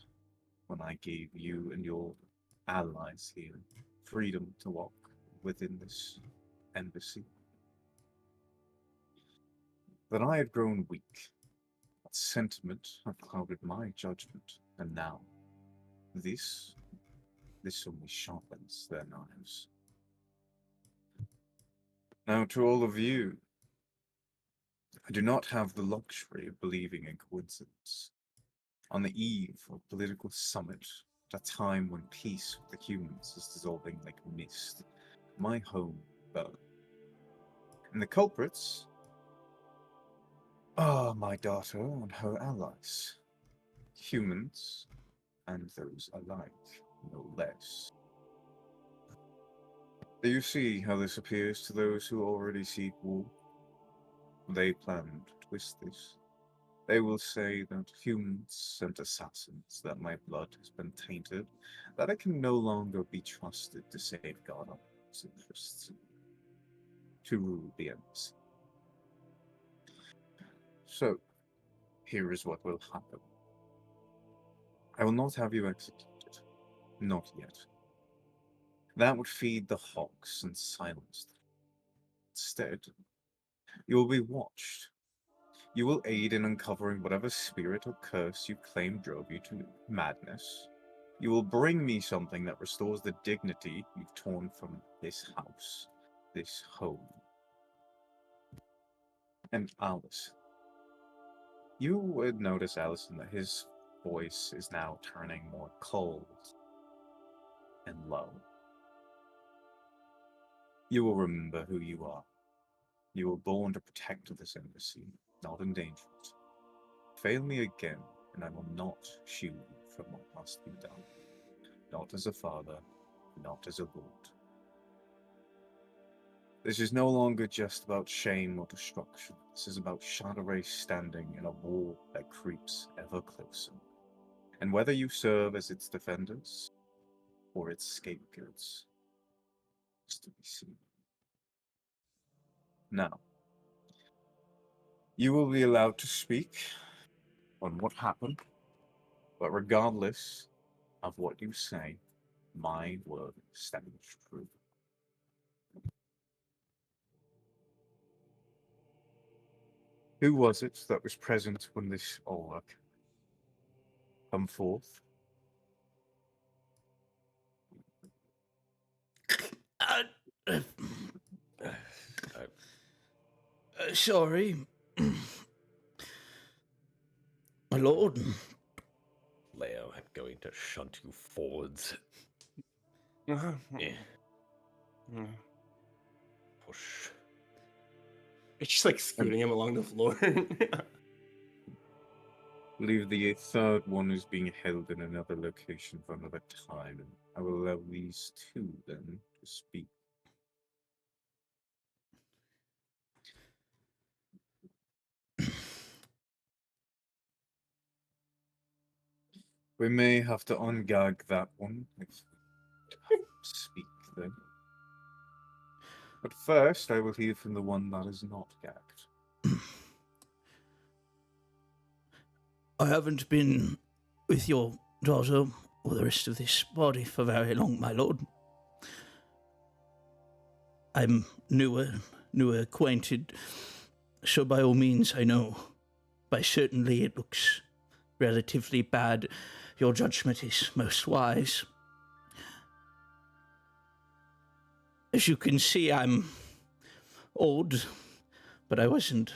when I gave you and your allies here freedom to walk within this embassy? That I had grown weak. That sentiment had clouded my judgment, and now this only sharpens their knives. Now, to all of you, I do not have the luxury of believing in coincidence. On the eve of a political summit, at a time when peace with the humans is dissolving like mist, my home burned. And the culprits are my daughter and her allies. Humans and those alike, no less. Do you see how this appears to those who already seek war? They plan to twist this. They will say that humans sent assassins, that my blood has been tainted, that I can no longer be trusted to safeguard our interests, to rule the embassy. So, here is what will happen. I will not have you executed. Not yet. That would feed the hawks and silence them. Instead, you will be watched. You will aid in uncovering whatever spirit or curse you claim drove you to madness. You will bring me something that restores the dignity you've torn from this house, this home. And Alice. You would notice, Allison, that his voice is now turning more cold and low. You will remember who you are. You were born to protect this embassy, not endanger it. Fail me again, and I will not shield you from what must be done. Not as a father, not as a lord. This is no longer just about shame or destruction. This is about Shadowray standing in a war that creeps ever closer. And whether you serve as its defenders or its scapegoats is to be seen. Now, you will be allowed to speak on what happened, but regardless of what you say, my word stands true. Who was it that was present when this all come forth? Uh, sorry, my lord. Leo, I'm going to shunt you forwards. Uh-huh. Eh, Mm. push. It's just like scooting him along the floor. I believe the third one is being held in another location for another time. And I will allow these two then to speak. We may have to ungag that one if we speak then. But first, I will hear from the one that is not gagged. I haven't been with your daughter or the rest of this body for very long, my lord. I'm newer acquainted, so by all means I know. By certainly it looks relatively bad. Your judgment is most wise. As you can see, I'm old, but I wasn't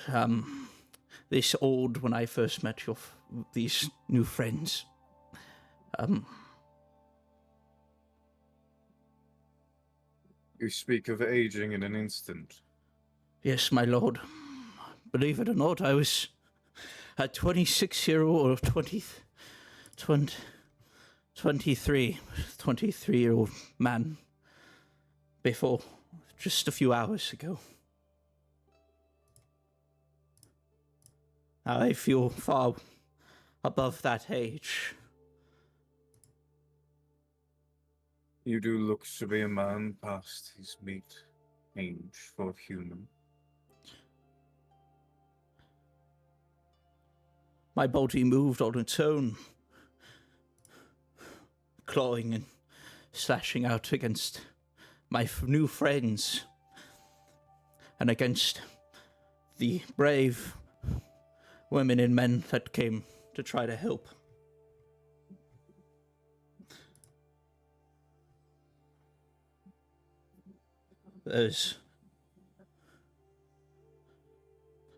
this old when I first met these new friends. You speak of aging in an instant. Yes, my lord. Believe it or not, I was a 26-year-old or 23-year-old man before just a few hours ago. I feel far above that age. You do look to be a man past his meat age for a human. My body moved on its own, clawing and slashing out against my new friends and against the brave women and men that came to try to help. There's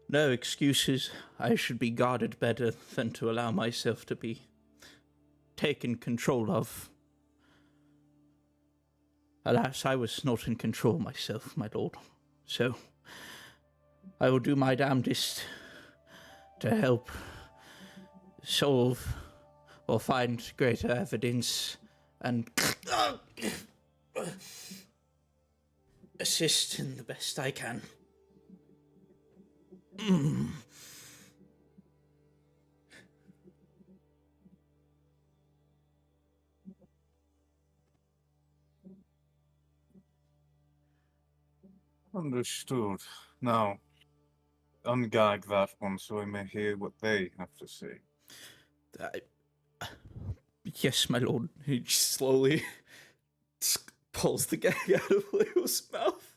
no excuses. I should be guarded better than to allow myself to be taken control of. Alas, I was not in control myself, my lord. So, I will do my damnedest to help solve or find greater evidence and assist in the best I can. Understood. Now, ungag that one so I may hear what they have to say. Yes, my lord. He slowly pulls the gag out of Leo's mouth.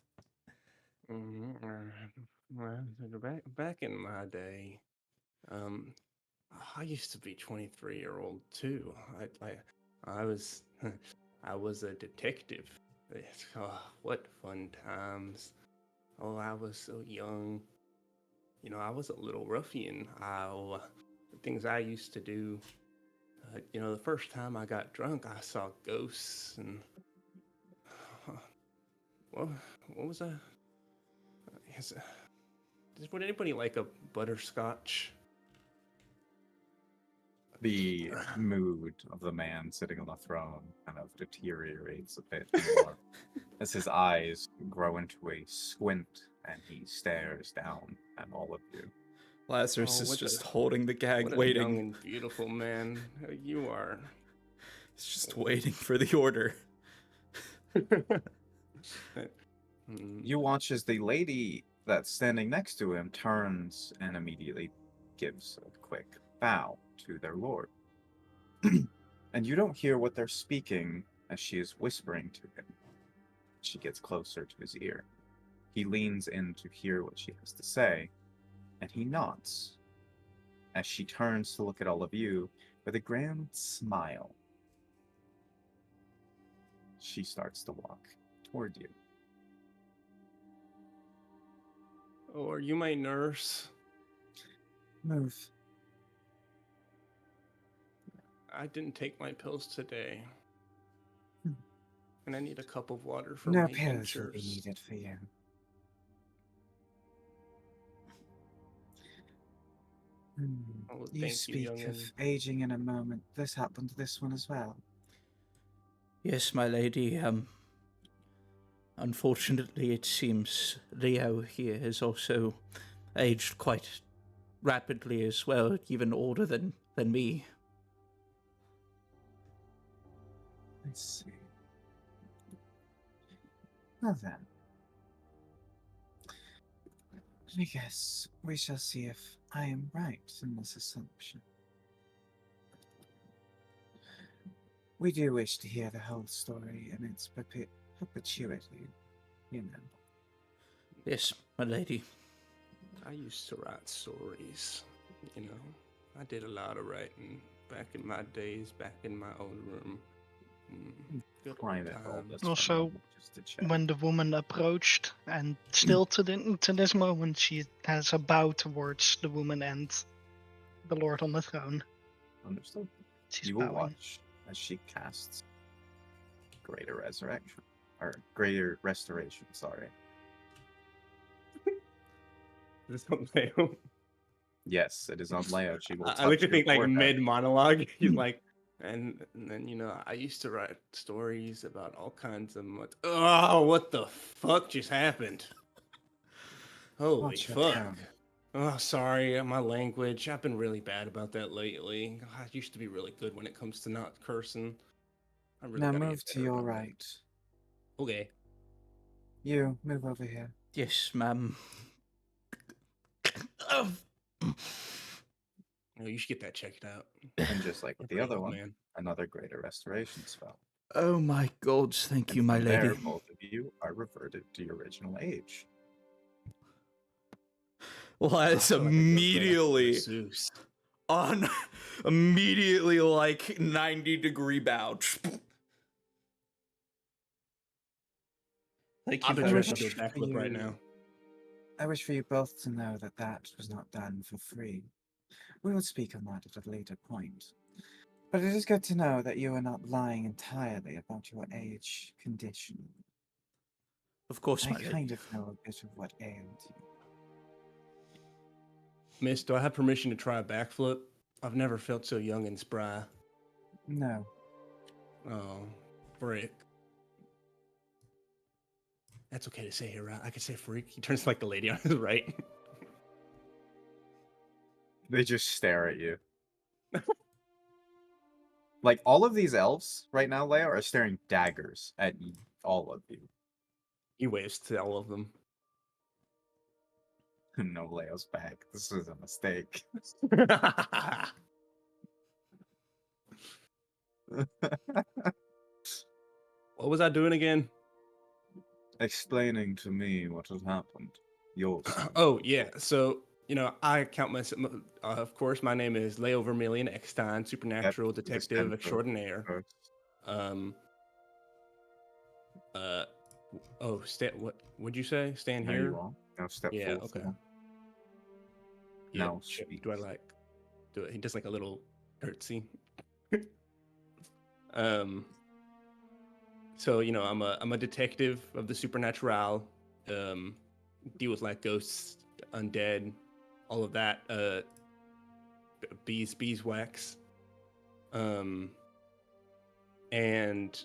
Back in my day, I used to be 23-year-old too. I was I was a detective. Oh, what fun times! Oh, I was so young. You know, I was a little ruffian. The things I used to do. You know, the first time I got drunk, I saw ghosts and. Well, what was that? Would anybody like a butterscotch? The mood of the man sitting on the throne kind of deteriorates a bit more as his eyes grow into a squint and he stares down at all of you. Lazarus Oh, is what just a- holding the gag, What a waiting. young and beautiful man you are. He's just waiting for the order. You watch as the lady that's standing next to him turns and immediately gives a quick bow to their lord. And you don't hear what they're speaking as she is whispering to him. She gets closer to his ear. He leans in to hear what she has to say, and he nods as she turns to look at all of you with a grand smile. She starts to walk toward you. Oh, are you my nurse? Move. I didn't take my pills today. Hmm. And I need a cup of water for No my pills will be dentures. needed for you. Oh, You thank you, speak of youngin. aging in a moment. This happened to this one as well. Yes, my lady. Unfortunately, it seems Leo here has also aged quite rapidly as well, even older than me. I see. Well then. I guess we shall see if I am right in this assumption. We do wish to hear the whole story in its perpetuity, you know. Yes, my lady. I used to write stories, you know. I did a lot of writing back in my days, back in my old room. Good old Private all times. this for a Also, moment, just to check. when the woman approached, and still to this moment, she has a bow towards the woman and the Lord on the throne. Understood. She's You will bowing. watch as she casts Greater Resurrection. Or Greater Restoration, sorry. This one, Leo. Yes, it is on Leo. She will I like touch to your think like forehead. mid monologue. He's like, and then I used to write stories about all kinds of. Oh, what the fuck just happened? Holy Watch your fuck! tone. Oh, sorry, my language. I've been really bad about that lately. I used to be really good when it comes to not cursing. I really Now gotta move get to better your about that. right. Okay. You, move over here. Yes, ma'am. Oh. Oh, you should get that checked out. And just like with You're the other pretty old, one, man. another Greater Restoration spell. Oh my gods, thank And you, my from there, lady. both of you are reverted to your original age. Well, I it's feel like I go straight after immediately masseuse. on, immediately like 90-degree bow. Thank you I've been very trying to do a much. backflip right now. I wish for you both to know that that was not done for free. We will speak on that at a later point. But it is good to know that you are not lying entirely about your age condition. Of course, I my lady. kind of know a bit of what ailed you. Miss, do I have permission to try a backflip? I've never felt so young and spry. No. Oh, frick. That's okay to say here, right? I could say freak. He turns like the lady on his right. They just stare at you. Like, all of these elves right now, Leo, are staring daggers at all of you. He waves to all of them. No, Leo's back. This was a mistake. What was I doing again? Explaining to me what had happened. Your side. Oh, yeah. So, I count myself. Of course, my name is Leo Vermilion Eckstein, supernatural Yep, detective stand extraordinaire. first. Um. Oh, what? Would you say? Stand There here? you are. Now step Yeah. forward. Okay. Now. Yeah. Now Chip, speak. do I do it? He does like a little curtsy. um. So I'm a detective of the supernatural. Deal with like ghosts, undead, all of that. Beeswax. And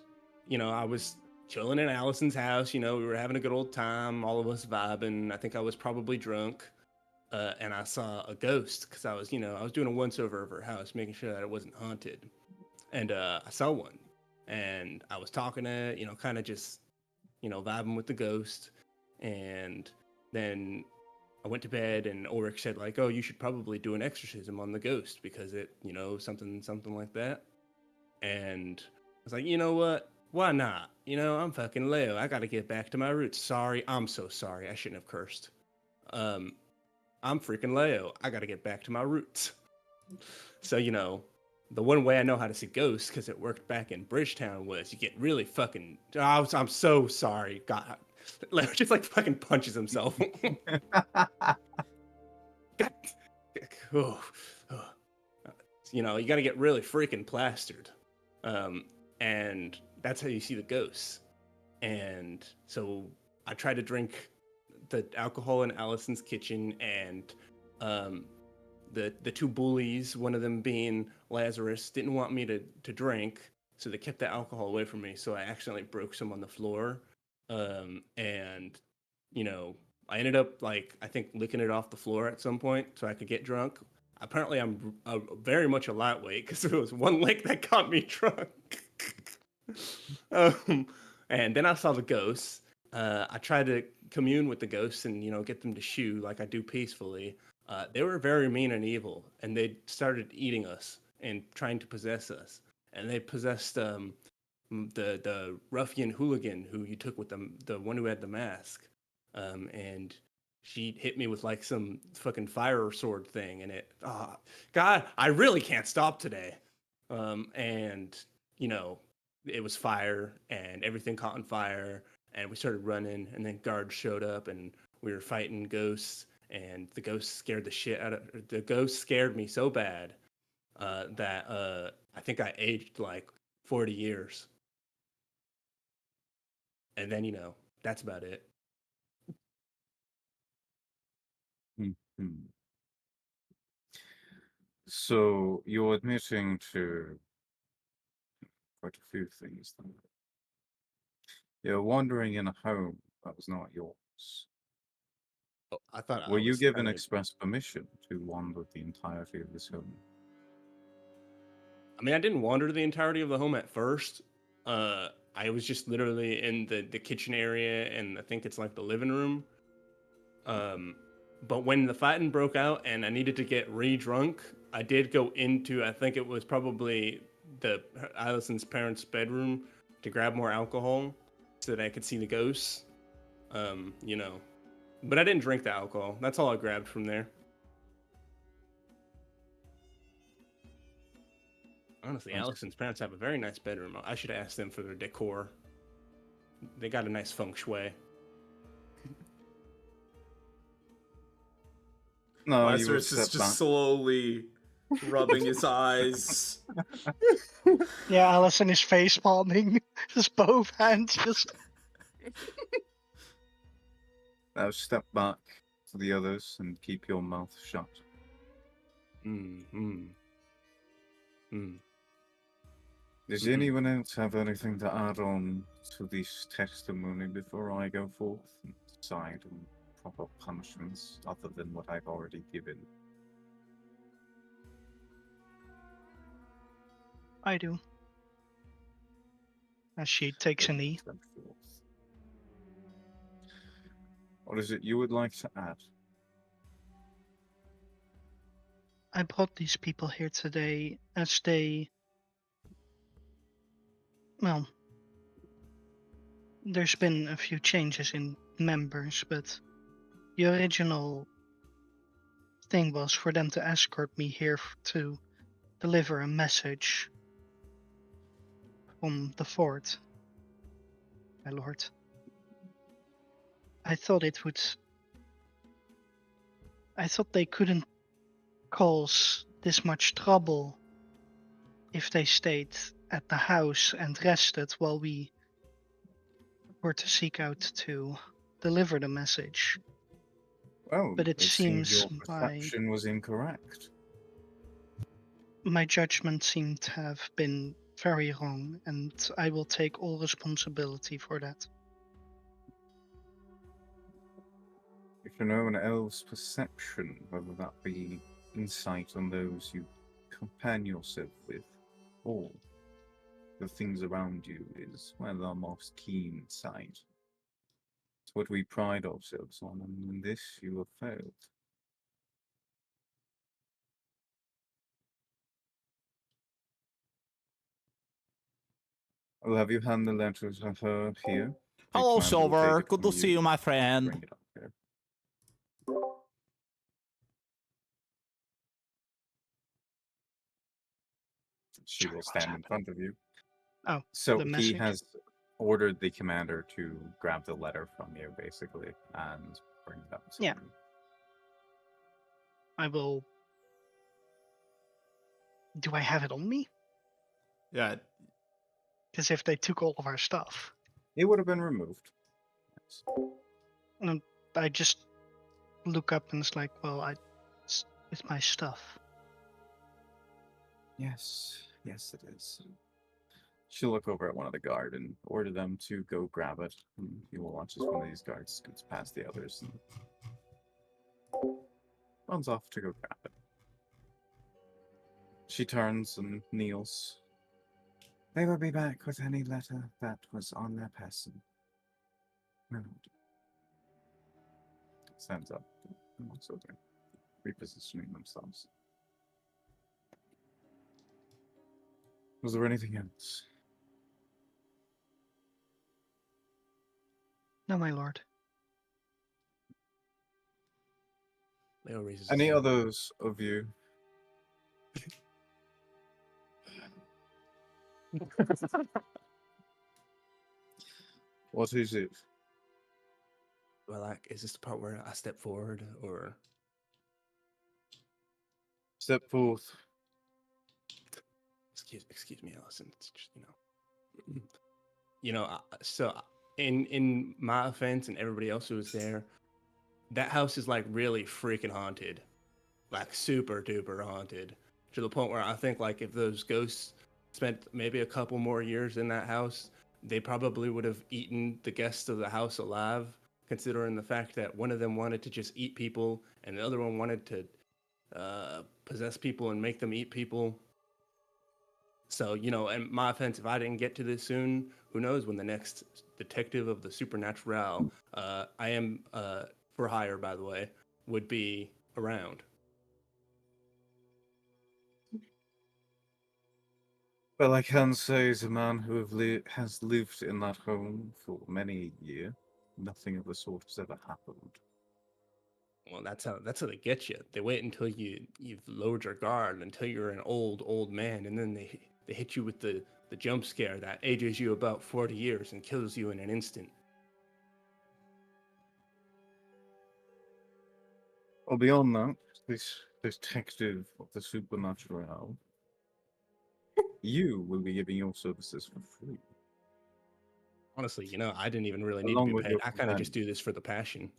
I was chilling in Allison's house. We were having a good old time, all of us vibing. I think I was probably drunk, and I saw a ghost because I was doing a once over of her house, making sure that it wasn't haunted. And I saw one, and I was talking to it, kind of just vibing with the ghost, and then I went to bed, and Ulrich said like, "Oh, you should probably do an exorcism on the ghost because it, something like that." And I was like, you know what? Why not? You know, I'm fucking Leo. I gotta get back to my roots. Sorry, I'm so sorry. I shouldn't have cursed. Um, I'm freaking Leo. I gotta get back to my roots. So, you know, the one way I know how to see ghosts, because it worked back in Bridgetown, was you get really fucking. I'm so sorry. God. Leo just like fucking punches himself. God. Oh, oh. You know, you gotta get really freaking plastered. Um, and that's how you see the ghosts. And so I tried to drink the alcohol in Allison's kitchen, and um, the two bullies, one of them being Lazarus, didn't want me to drink, so they kept the alcohol away from me. So I accidentally broke some on the floor, and you know I ended up like I think licking it off the floor at some point so I could get drunk. Apparently, I'm very much a lightweight because it was one lick that got me drunk. um, and then I saw the ghosts. I tried to commune with the ghosts and get them to shoo like I do peacefully. They were very mean and evil, and they started eating us and trying to possess us. And they possessed the ruffian hooligan who you took with them, the one who had the mask. And she hit me with like some fucking fire sword thing, and God, I really can't stop today. And you know, it was fire, and everything caught on fire, and we started running, and then guards showed up, and we were fighting ghosts, and the ghosts scared the shit out of the ghosts scared me so bad that I think I aged like 40 years. And then, that's about it. Mhm. So you're admitting to quite a few things then. You're wandering in a home that was not yours. Oh, I thought Were I you was given telling. express permission to wander the entirety of this home? I mean, I didn't wander the entirety of the home at first. I was just literally in the kitchen area, and I think it's like the living room. Um, but when the fighting broke out and I needed to get re-drunk, I did go into, I think it was probably the Allison's parents' bedroom to grab more alcohol so that I could see the ghosts. You know, but I didn't drink the alcohol. That's all I grabbed from there. Honestly, I Allison's parents have a very nice bedroom. I should ask them for their decor. They got a nice feng shui. No, you would Lazarus is step just back. slowly rubbing his eyes. Yeah, Allison is face palming, just both hands, just. Now step back to the others and keep your mouth shut. Mm, mm, mm. Does Mhm. anyone else have anything to add on to this testimony before I go forth and decide on proper punishments other than what I've already given? I do. As she takes a knee. Step forth. What is it you would like to add? I brought these people here today as they. Well, there's been a few changes in members, but the original thing was for them to escort me here to deliver a message from the fort, my lord. I thought it would. I thought they couldn't cause this much trouble if they stayed at the house and rested while we were to seek out to deliver the message. Well, But it it seems seems your perception was incorrect. my judgment seemed to have been very wrong, and I will take all responsibility for that. If you know an elf's perception, whether that be insight on those you companion yourself with, or the things around you, is well our most keen sight. It's what we pride ourselves on, and in this you have failed. We'll have you hand the letter to her here. The Hello, commander will take Silver. it Good from to see you, my friend. Bring it up here. She Sorry, will what's stand in happening? front of you. Oh, So the he message? has ordered the commander to grab the letter from you, basically, and bring it up to Yeah. you. I will. Do I have it on me? Yeah. Because if they took all of our stuff, It would have been removed. Yes. and I just look up and it's like, well, it's my stuff. Yes, yes, it is. She'll look over at one of the guard and order them to go grab it. And you will watch as one of these guards scoots past the others and runs off to go grab it. She turns and kneels. They will be back with any letter that was on their person. No. Stands up and walks over, repositioning themselves. Was there anything else? No, my lord. Leo raises his Any hand. others of you? What is it? Well, like, is this the part where I step forward, or Step forth. excuse me, Allison? It's just, so in my offense and everybody else who was there, that house is like really freaking haunted, like super duper haunted, to the point where I think like if those ghosts spent maybe a couple more years in that house, they probably would have eaten the guests of the house alive, considering the fact that one of them wanted to just eat people and the other one wanted to possess people and make them eat people. So, and my offense, if I didn't get to this soon, who knows when the next detective of the supernatural, I am for hire, by the way, would be around. Well, I can say as a man who has lived in that home for many years, nothing of the sort has ever happened. Well, that's how they get you. They wait until you've lowered your guard, until you're an old man, and then they hit you with the jump scare that ages you about 40 years and kills you in an instant. Well, beyond that, this detective of the supernatural, you will be giving your services for free, Honestly, I didn't even really need to along be with paid. your I kind of just companion. do this for the passion.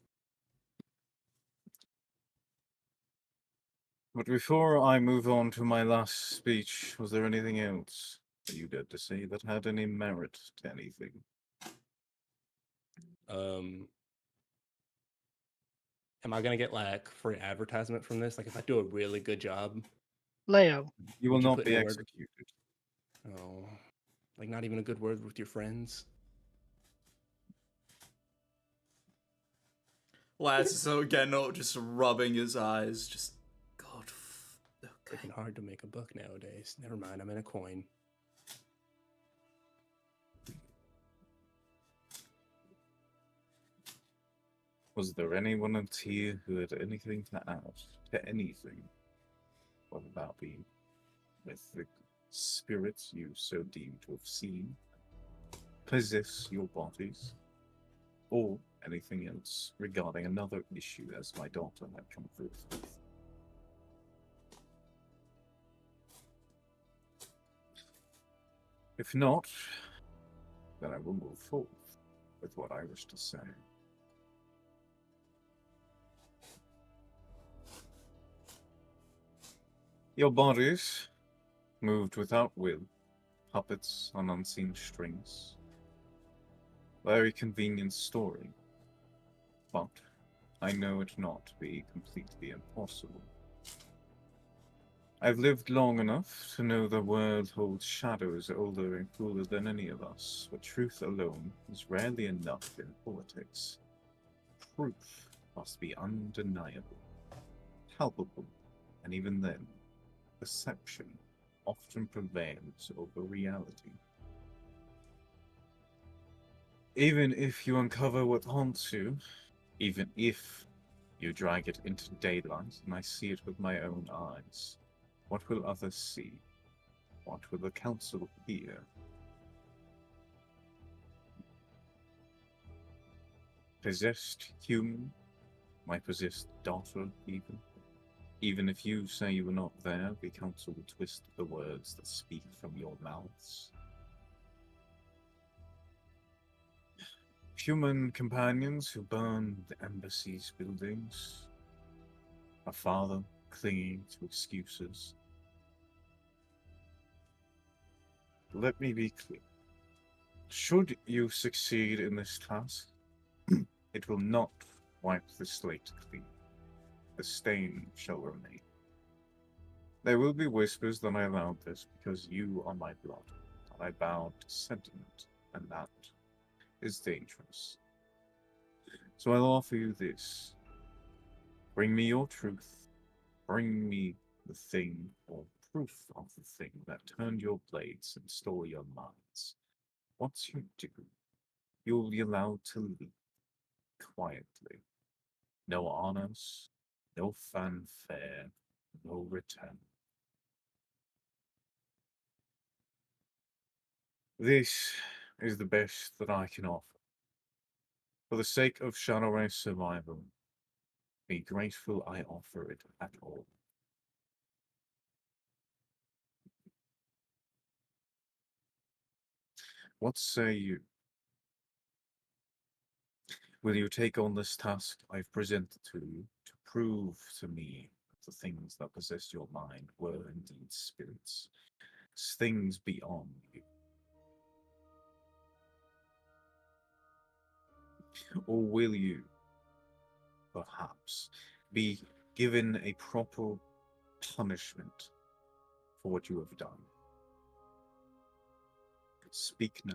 But before I move on to my last speech, was there anything else that you dared to say that had any merit to anything? Am I gonna get like free advertisement from this? Like if I do a really good job, Leo, You will would you not put be in a word? executed. Oh, like not even a good word with your friends? Laz is so getting up, just rubbing his eyes. Just, God. Okay. Freaking hard to make a buck nowadays. Never mind, I'm in a coin. Was there anyone else here who had anything to add to anything? What about the with the spirits you so deem to have seen possess your bodies? Or anything else regarding another issue as my daughter had come forth with? If not, then I will move forth with what I wish to say. Your bodies moved without will, puppets on unseen strings. Very convenient story, but I know it not to be completely impossible. I've lived long enough to know the world holds shadows older and cooler than any of us, but truth alone is rarely enough in politics. Proof must be undeniable, palpable, and even then, perception often prevails over reality. Even if you uncover what haunts you, even if you drag it into daylight and I see it with my own eyes, what will others see? What will the council hear? Possessed human? My possessed daughter, even? Even if you say you were not there, the council will twist the words that speak from your mouths. Human companions who burn the embassy's buildings. A father clinging to excuses. Let me be clear. Should you succeed in this task, it will not wipe the slate clean. The stain shall remain. There will be whispers that I allowed this because you are my blood, that I bowed to sentiment, and that is dangerous. So I'll offer you this. Bring me your truth. Bring me the thing or proof of the thing that turned your blades and stole your minds. Once you do, you'll be allowed to leave quietly. No honors, no fanfare, no return. This is the best that I can offer. For the sake of Shadowray's survival, be grateful I offer it at all. What say you? Will you take on this task I've presented to you to prove to me that the things that possessed your mind were indeed spirits, things beyond you? Or will you, perhaps, be given a proper punishment for what you have done? Speak now.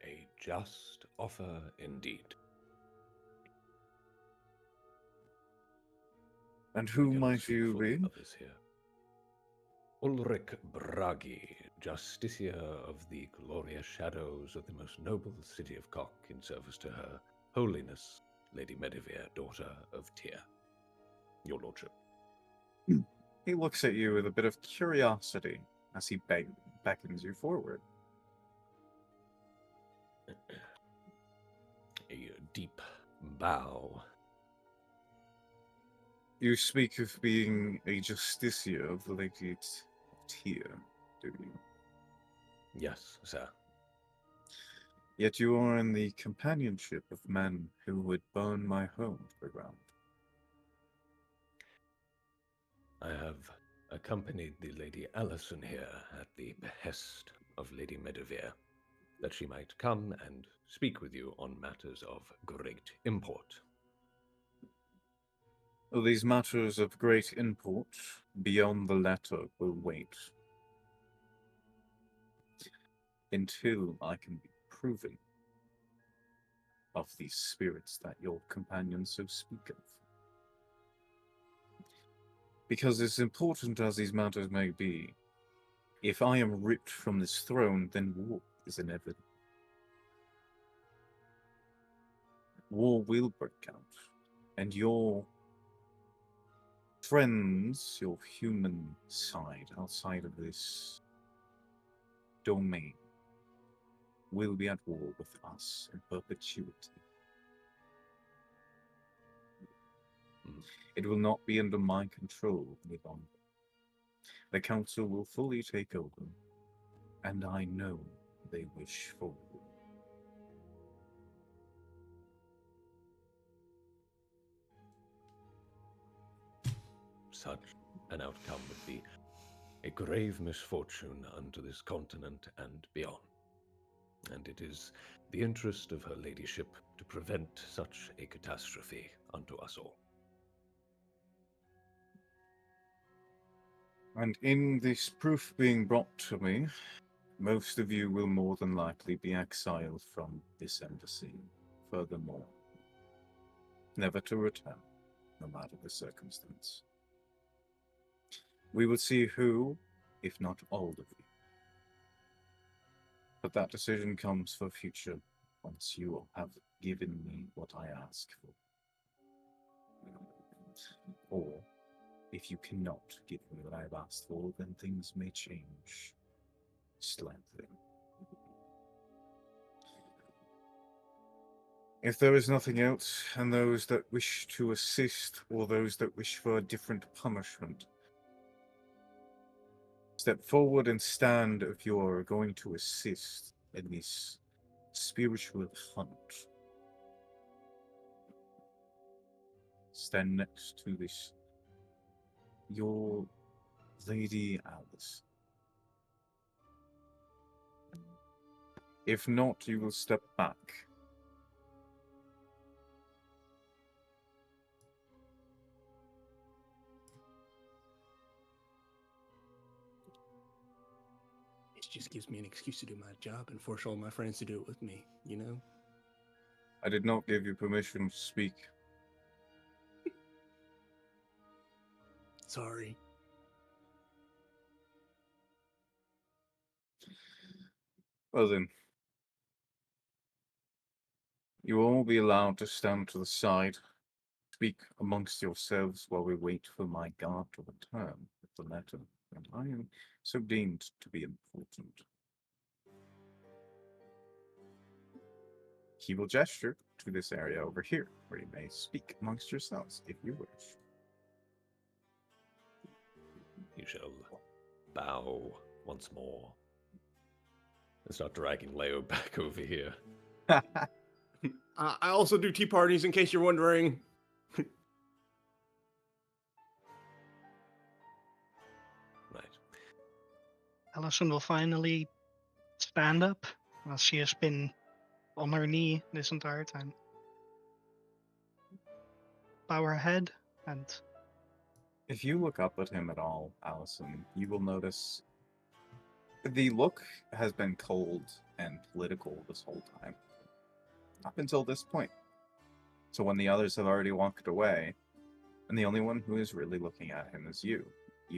A just offer indeed. And I who cannot might speak you for be? the others here. Ulrich Bragi, Justiciar of the glorious shadows of the most noble city of Cock in service to her Holiness, Lady Medivere, daughter of Tyr. Your lordship. He looks at you with a bit of curiosity as he beckons you forward. A deep bow. You speak of being a justiciar of the Lady Tyr, do you? Yes, sir. Yet you are in the companionship of men who would burn my home to the ground. I have accompanied the Lady Allison here at the behest of Lady Medivere, that she might come and speak with you on matters of great import. Well, these matters of great import beyond the letter will wait until I can be proven of these spirits that your companions so speak of. Because as important as these matters may be, if I am ripped from this throne, then war is inevitable. War will break out, and your friends, your human side outside of this domain, will be at war with us in perpetuity. It will not be under my control any longer. The council will fully take over, and I know they wish for war. Such an outcome would be a grave misfortune unto this continent and beyond. And it is the interest of her ladyship to prevent such a catastrophe unto us all. And in this proof being brought to me, most of you will more than likely be exiled from this embassy. Furthermore, never to return, no matter the circumstance. We will see who if not all of you. But that decision comes for future, once you have given me what I ask for. Or, if you cannot give me what I have asked for, then things may change slightly. If there is nothing else, and those that wish to assist, or those that wish for a different punishment, step forward and stand if you are going to assist in this spiritual hunt. Stand next to this, your Lady Alice. If not, you will step back. It just gives me an excuse to do my job and force all my friends to do it with me, you know? I did not give you permission to speak. Sorry. Well then, you will all be allowed to stand to the side, speak amongst yourselves while we wait for my guard to return with the letter, and I am so deemed to be important. He will gesture to this area over here, where you may speak amongst yourselves if you wish. You shall bow once more. And start dragging Leo back over here. I also do tea parties, in case you're wondering. Right. Allison will finally stand up, as she has been on her knee this entire time. Bow her head, and If you look up at him at all, Allison, you will notice the look has been cold and political this whole time. Up until this point. So when the others have already walked away, and the only one who is really looking at him is you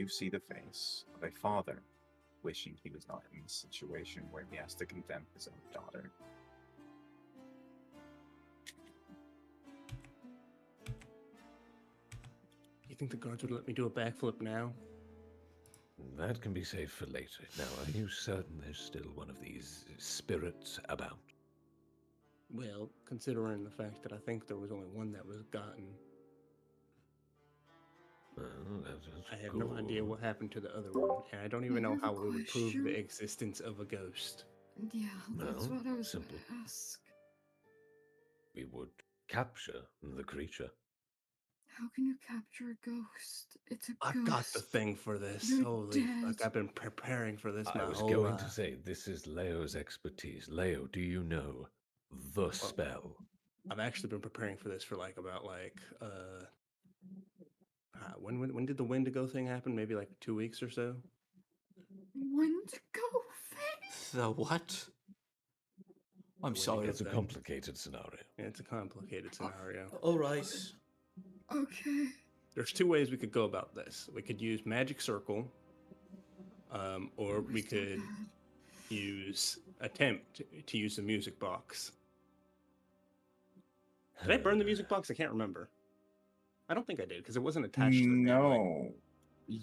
see the face of a father wishing he was not in this situation where he has to condemn his own daughter. You think the guards would let me do a backflip now? That can be saved for later. Now, are you certain there's still one of these spirits about? Well, considering the fact that I think there was only one that was gotten, Well, that is I have no idea cool. what happened to the other one, and I don't even know have a how we would prove the question. existence of a ghost. Yeah, that's Well, what I was simple. gonna ask. We would capture the creature. How can you capture a ghost? It's a I've ghost. got the thing for this. You're Holy fuck, dead. I've been preparing for this I my was whole going life. to say, this is Leo's expertise. Leo, do you know the spell? I've actually been preparing for this for when did the Wendigo thing happen? Maybe like 2 weeks or so? Wendigo face? The what? I'm The sorry. Wendigo It's a thing. complicated scenario. Yeah, it's a complicated scenario. All right. Okay. There's two ways we could go about this. We could use Magic Circle, or we Still could bad. attempt to use the music box. Did I burn the music box? I can't remember. I don't think I did, because it wasn't attached to the damn thing. No.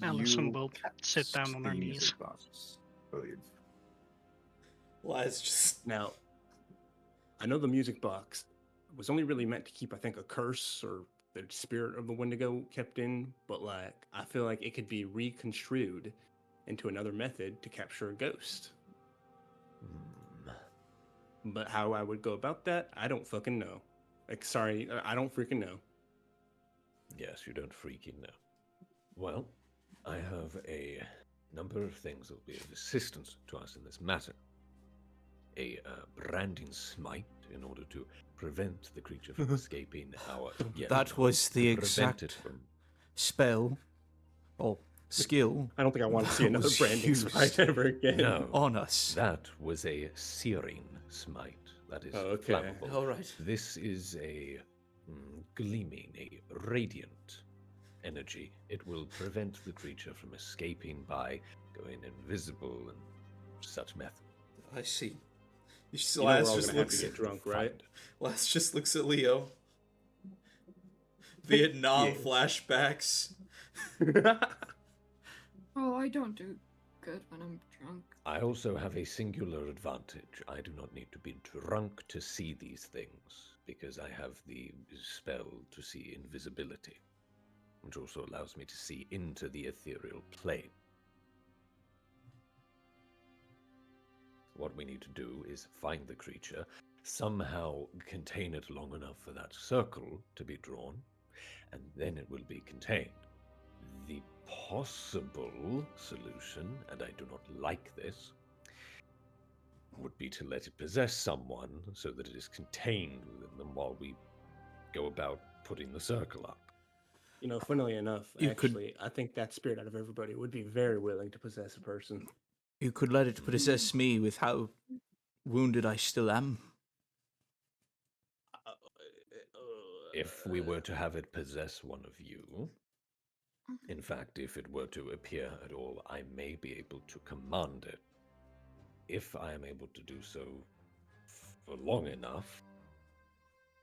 Allison You will kept sit down on her the knees. music box, I believe. Well, it's just. Now, I know the music box was only really meant to keep, I think, a curse or the spirit of the Wendigo kept in, but I feel like it could be reconstrued into another method to capture a ghost. But how I would go about that, I don't fucking know. Sorry, I don't freaking know. Yes, you don't freaking know. Well, I have a number of things that will be of assistance to us in this matter. A branding smite in order to prevent the creature from escaping our... Yes, That was the to prevent it exact from... spell or skill I don't think I want to see that another was branding used smite ever again. No, on us. that was a searing smite. That is Oh, okay. flammable. All right. This is a gleaming, a radiant energy. It will prevent the creature from escaping by going invisible and such methods. I see. You know we're all gonna have to get drunk, right? Last just looks at Leo. Vietnam Yes. flashbacks. Oh, I don't do good when I'm drunk. I also have a singular advantage. I do not need to be drunk to see these things, because I have the spell to see invisibility, which also allows me to see into the ethereal plane. What we need to do is find the creature, somehow contain it long enough for that circle to be drawn, and then it will be contained. The possible solution, and I do not like this, would be to let it possess someone so that it is contained within them while we go about putting the circle up. You know, funnily enough, You could- actually, I think that spirit out of everybody would be very willing to possess a person. You could let it possess me with how wounded I still am. If we were to have it possess one of you, in fact, if it were to appear at all, I may be able to command it. If I am able to do so for long enough,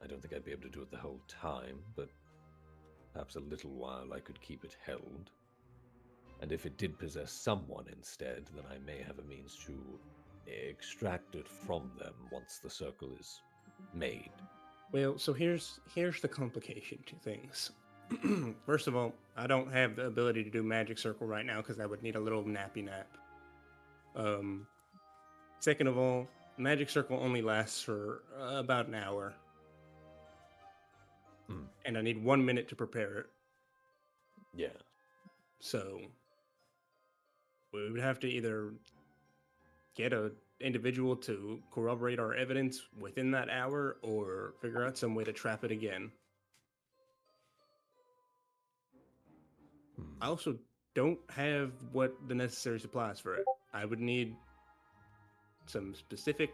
I don't think I'd be able to do it the whole time, but perhaps a little while I could keep it held. And if it did possess someone instead, then I may have a means to extract it from them once the circle is made. Well, so here's the complication to things. First of all, I don't have the ability to do magic circle right now because I would need a little nappy nap. Second of all, magic circle only lasts for about an hour, and I need 1 minute to prepare it. Yeah. So we would have to either get a individual to corroborate our evidence within that hour, or figure out some way to trap it again. I also don't have what the necessary supplies for it. I would need some specific,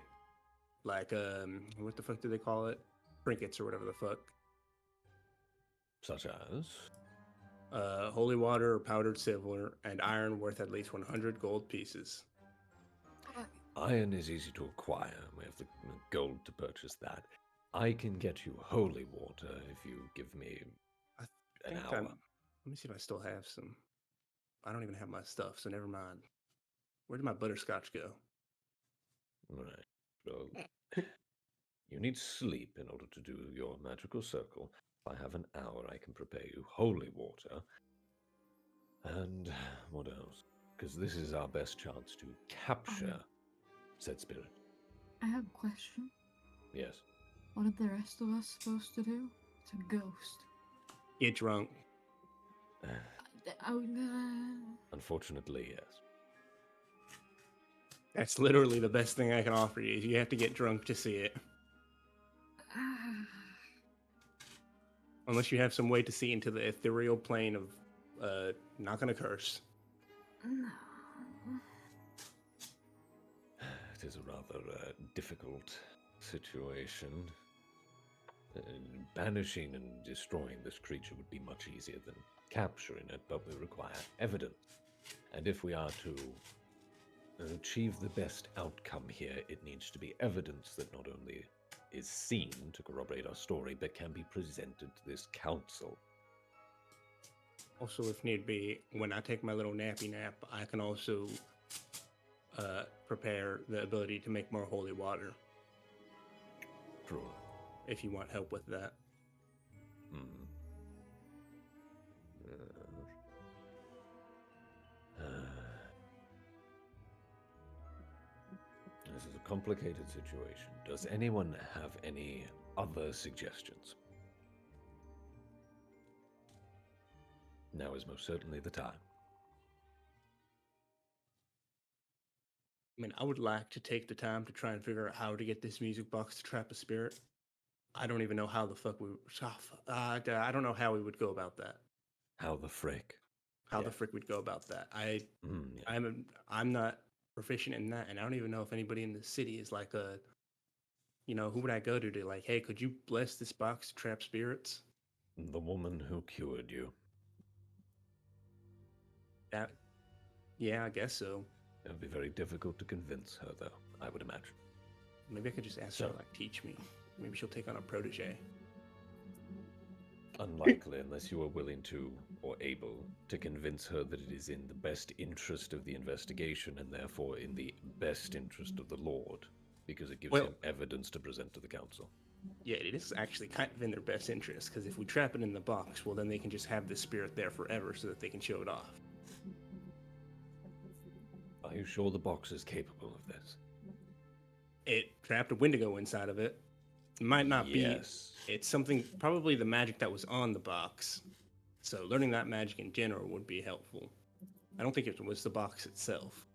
like, what the fuck do they call it? Trinkets or whatever the fuck. Such as? Holy water or powdered silver, and iron worth at least 100 gold pieces. Iron is easy to acquire. We have the gold to purchase that. I can get you holy water if you give me an hour. Let me see if I still have some. I don't even have my stuff, so never mind. Where did my butterscotch go? Right. Well, you need sleep in order to do your magical circle. If I have an hour, I can prepare you holy water. And what else? Because this is our best chance to capture said spirit. I have a question. Yes. What are the rest of us supposed to do? It's a ghost. Get drunk. Unfortunately, yes. That's literally the best thing I can offer you. Is you have to get drunk to see it. Unless you have some way to see into the ethereal plane of not gonna curse. No. It is a rather difficult situation. Banishing and destroying this creature would be much easier than capturing it, but we require evidence. And if we are to achieve the best outcome here, it needs to be evidence that not only is seen to corroborate our story, but can be presented to this council. Also, if need be, when I take my little nappy nap, I can also prepare the ability to make more holy water. True. If you want help with that. This is a complicated situation. Does anyone have any other suggestions? Now is most certainly the time. I mean, I would like to take the time to try and figure out how to get this music box to trap a spirit. I don't even know how the fuck we. I don't know how we would go about that. How the frick? How the frick we'd go about that? Yeah. I'm not proficient in that, and I don't even know if anybody in the city is like a. You know, who would I go to like, hey, could you bless this box to trap spirits? The woman who cured you. Yeah, I guess so. It would be very difficult to convince her, though, I would imagine. Maybe I could just ask her to like teach me. Maybe she'll take on a protege. Unlikely, unless you are willing to, or able, to convince her that it is in the best interest of the investigation and therefore in the best interest of the Lord, because it gives Well- him evidence to present to the council. Yeah, it is actually kind of in their best interest, because if we trap it in the box, well, then they can just have the spirit there forever so that they can show it off. Are you sure the box is capable of this? It trapped a Wendigo inside of it. It might not Yes. be. It's something, probably the magic that was on the box. So learning that magic in general would be helpful. I don't think it was the box itself.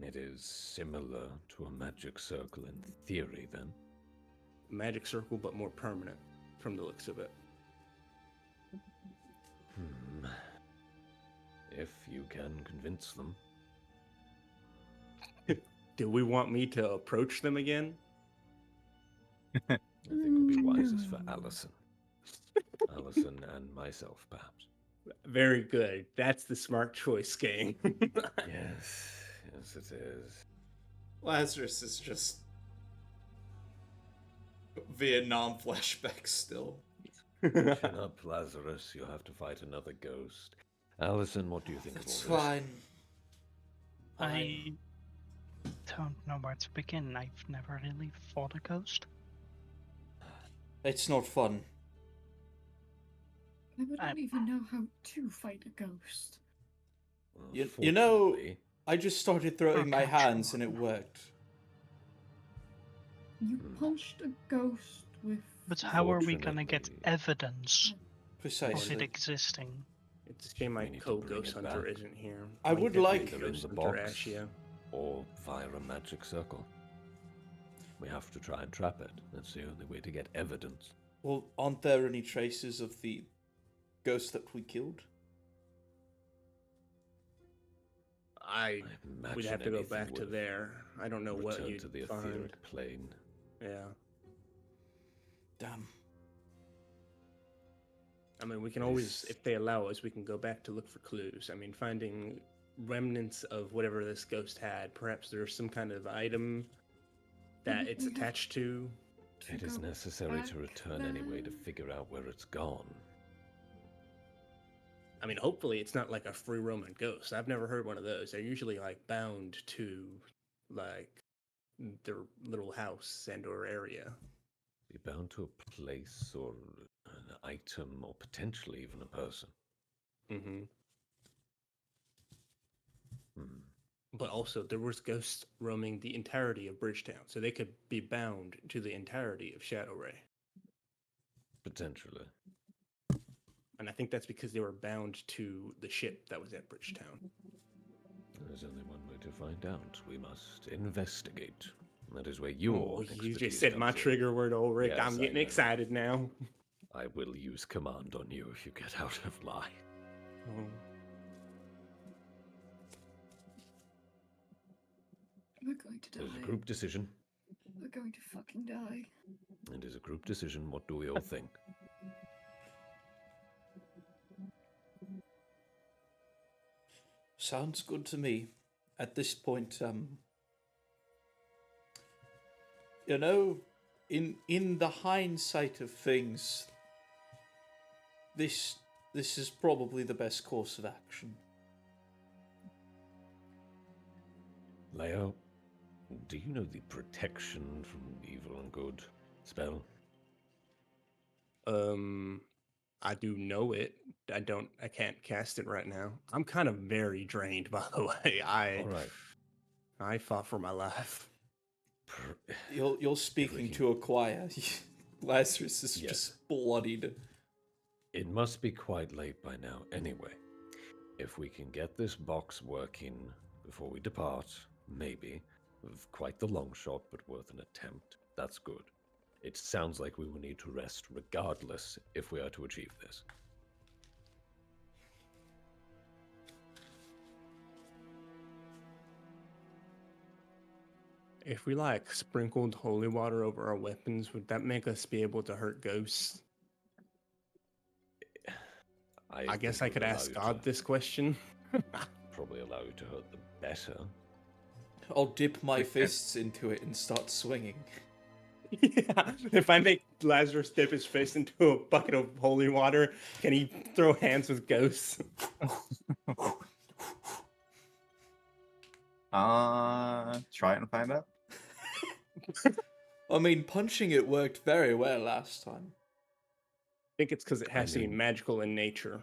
It is similar to a magic circle in theory, then. Magic circle, but more permanent, from the looks of it. If you can convince them. Do we want me to approach them again? I think it would be wisest for Allison. Allison and myself, perhaps. Very good. That's the smart choice, gang. Yes, yes it is. Lazarus is just Vietnam flashbacks still. Chin up, Lazarus. You'll have to fight another ghost. Allison, what do you think That's of all this? fine. I don't know where to begin. I've never really fought a ghost. It's not fun. I wouldn't even know how to fight a ghost. Well, You know, fortunately, I just started throwing my Okay, hands sure. and it worked. You punched a ghost with. But how are we gonna get Fortunately- evidence of Precisely. it existing? It's a shame my We need to co-ghost bring it hunter back. isn't here. I would like- either in Ghost the hunter box Ashia. or via a magic circle. We have to try and trap it. That's the only way to get evidence. Well, aren't there any traces of the ghost that we killed? I imagine we'd have to go anything back to would there. I don't know what return you'd to the find. etheric plane. Yeah. Damn. I mean, we can always, if they allow us, we can go back to look for clues. I mean, finding remnants of whatever this ghost had. Perhaps there's some kind of item that Maybe it's we have attached to. It is go necessary to back return anyway to then. figure out where it's gone. I mean, hopefully it's not like a free roaming ghost. I've never heard one of those. They're usually like bound to like their little house and or area. Be bound to a place or an item or potentially even a person. Mm-hmm. Hmm. But also, there was ghosts roaming the entirety of Bridgetown, so they could be bound to the entirety of Shadow Ray. Potentially. And I think that's because they were bound to the ship that was at Bridgetown. There's only one way to find out. We must investigate. That is where your Oh, you expertise just said my comes in. trigger word, Ulrich. Yes, I'm I getting know. excited now. I will use command on you if you get out of line. We're going to It is a die. group decision. We're going to fucking die. It is a group decision. What do we all think? Sounds good to me. At this point, you know, in the hindsight of things, this is probably the best course of action. Leo, do you know the protection from evil and good spell? I do know it. I can't cast it right now. I'm kind of very drained, by the way. All right. I fought for my life. You're speaking to a choir. Lazarus is Yes. just bloodied. It must be quite late by now anyway. If we can get this box working before we depart, maybe, with quite the long shot but worth an attempt, that's good. It sounds like we will need to rest regardless if we are to achieve this. If we like sprinkled holy water over our weapons, would that make us be able to hurt ghosts? I guess think I it could would allow ask you God to- this question. Probably allow you to hurt them better. I'll dip my fists into it and start swinging. Yeah. If I make Lazarus dip his fist into a bucket of holy water, can he throw hands with ghosts? Try it and find out. I mean, punching it worked very well last time. I think it's because it has to be mean- magical in nature.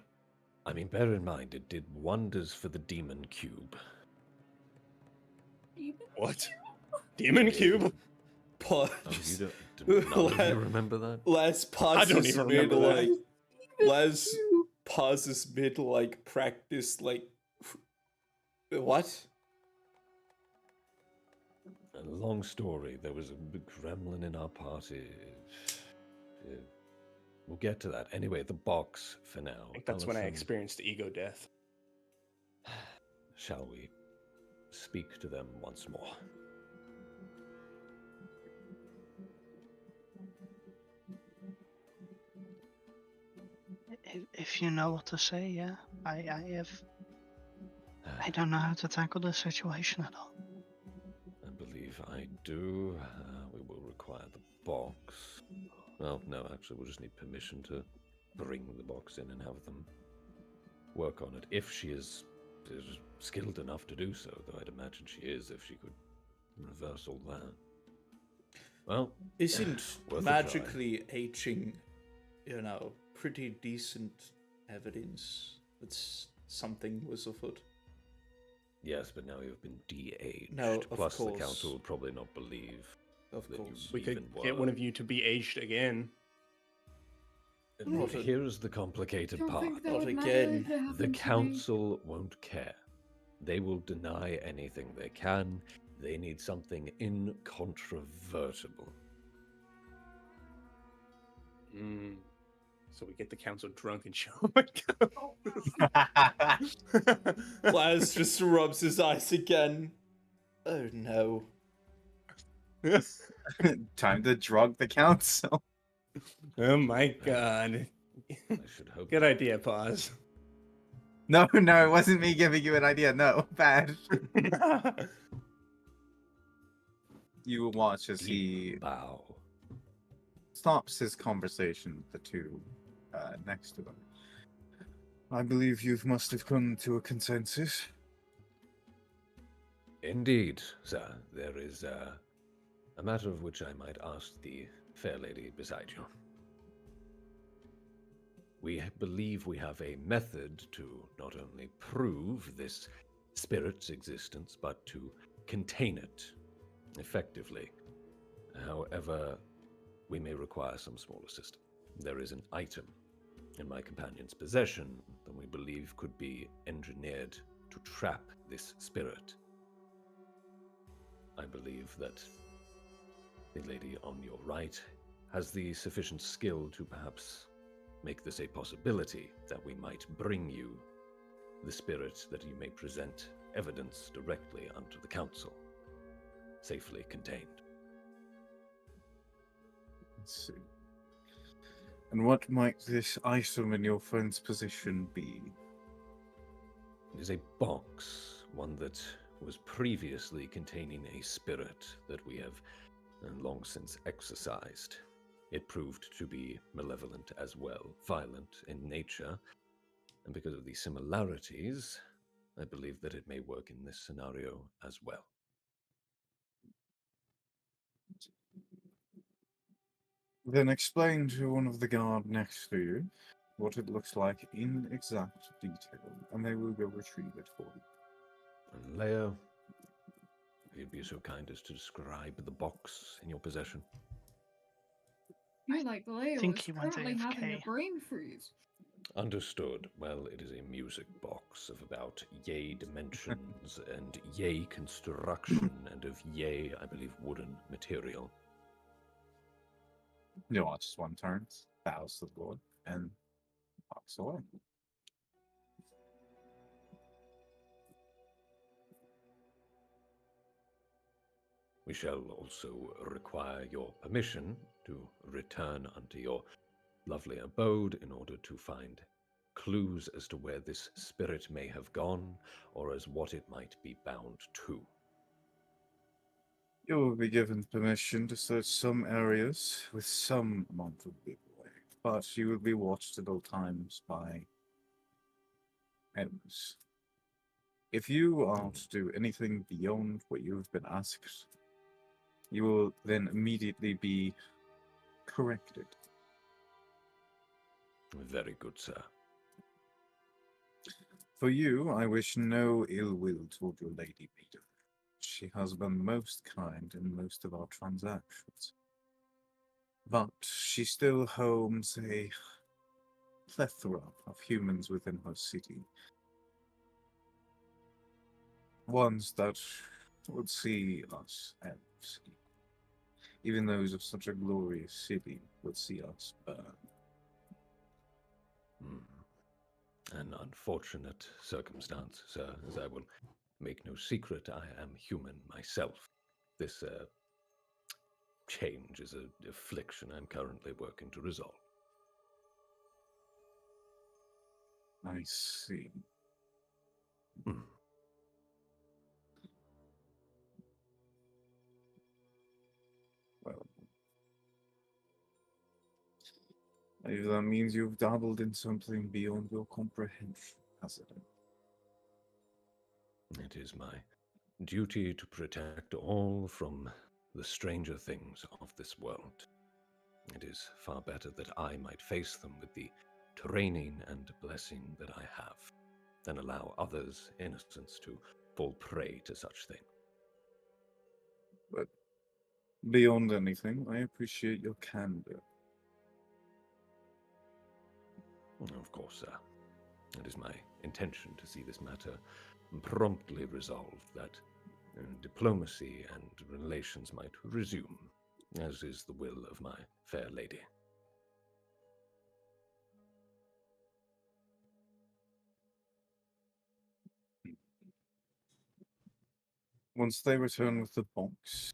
I mean, bear in mind, it did wonders for the demon cube. What? Demon cube? Punch. Oh, you don't, none of you remember that? Les pauses I don't even mid remember that. like Les pauses mid like practice like what? A long story. There was a big gremlin in our party. We'll get to that. Anyway, the box for now. I think that's when I Allison, experienced ego death. Shall we speak to them once more? If you know what to say, yeah. I don't know how to tackle this situation at all. I believe I do. We will require the box. Well, no, actually, we'll just need permission to bring the box in and have them work on it. If she is skilled enough to do so, though I'd imagine she is if she could reverse all that. Well, Isn't worth a magically aging, pretty decent evidence that something was afoot? yes, but now you've been de-aged. No, of Plus, course. the council will probably not believe Of that course. We could even get were. one of you to be aged again. Not a- Here's the complicated Don't part. think that Not would again. matter if it The happened to me. council won't care. They will deny anything they can. They need something incontrovertible. So we get the council drunk and show them a Les just rubs his eyes again. Oh no. ghost. Time to drug the council. Oh my god. I should hope. Good idea, pause. No, it wasn't me giving you an idea. No, bad. You will watch as he Bow. stops his conversation with the two next to him. I believe you must have come to a consensus. Indeed, sir. There is a matter of which I might ask the fair lady beside you. We believe we have a method to not only prove this spirit's existence, but to contain it effectively. However, we may require some small assistance. There is an item in my companion's possession that we believe could be engineered to trap this spirit. I believe that the lady on your right has the sufficient skill to perhaps make this a possibility that we might bring you the spirit that you may present evidence directly unto the council, safely contained. Let's see. And what might this item in your friend's possession be? It is a box, one that was previously containing a spirit that we have long since exorcised. It proved to be malevolent as well, violent in nature, and because of the similarities, I believe that it may work in this scenario as well. Then explain to one of the guard next to you what it looks like in exact detail, and they will go retrieve it for you. And Leo, if you'd be so kind as to describe the box in your possession. You're like Leo think is he went currently having a AFK. brain freeze. Understood. Well, it is a music box of about yay dimensions and yay construction and of yay, I believe, wooden material. You watch as one turns, bows to the Lord, and walks away. We shall also require your permission to return unto your lovely abode in order to find clues as to where this spirit may have gone, or as what it might be bound to. You will be given permission to search some areas with some amount of leeway, but you will be watched at all times by enemies. If you are to do anything beyond what you have been asked, you will then immediately be corrected. Very good, sir. For you, I wish no ill will toward your lady Peter. She has been most kind in most of our transactions. But she still homes a plethora of humans within her city. Ones that would see us elves. Even those of such a glorious city would see us burn. An unfortunate circumstance, sir, as I will make no secret, I am human myself. This change is an affliction I'm currently working to resolve. I see. Hmm. Well, maybe that means you've dabbled in something beyond your comprehension, hasn't it? It is my duty to protect all from the stranger things of this world. It is far better that I might face them with the training and blessing that I have, than allow others' innocence to fall prey to such things. But beyond anything, I appreciate your candor. Of course, sir. It is my intention to see this matter promptly resolved, that diplomacy and relations might resume, as is the will of my fair lady. Once they return with the box,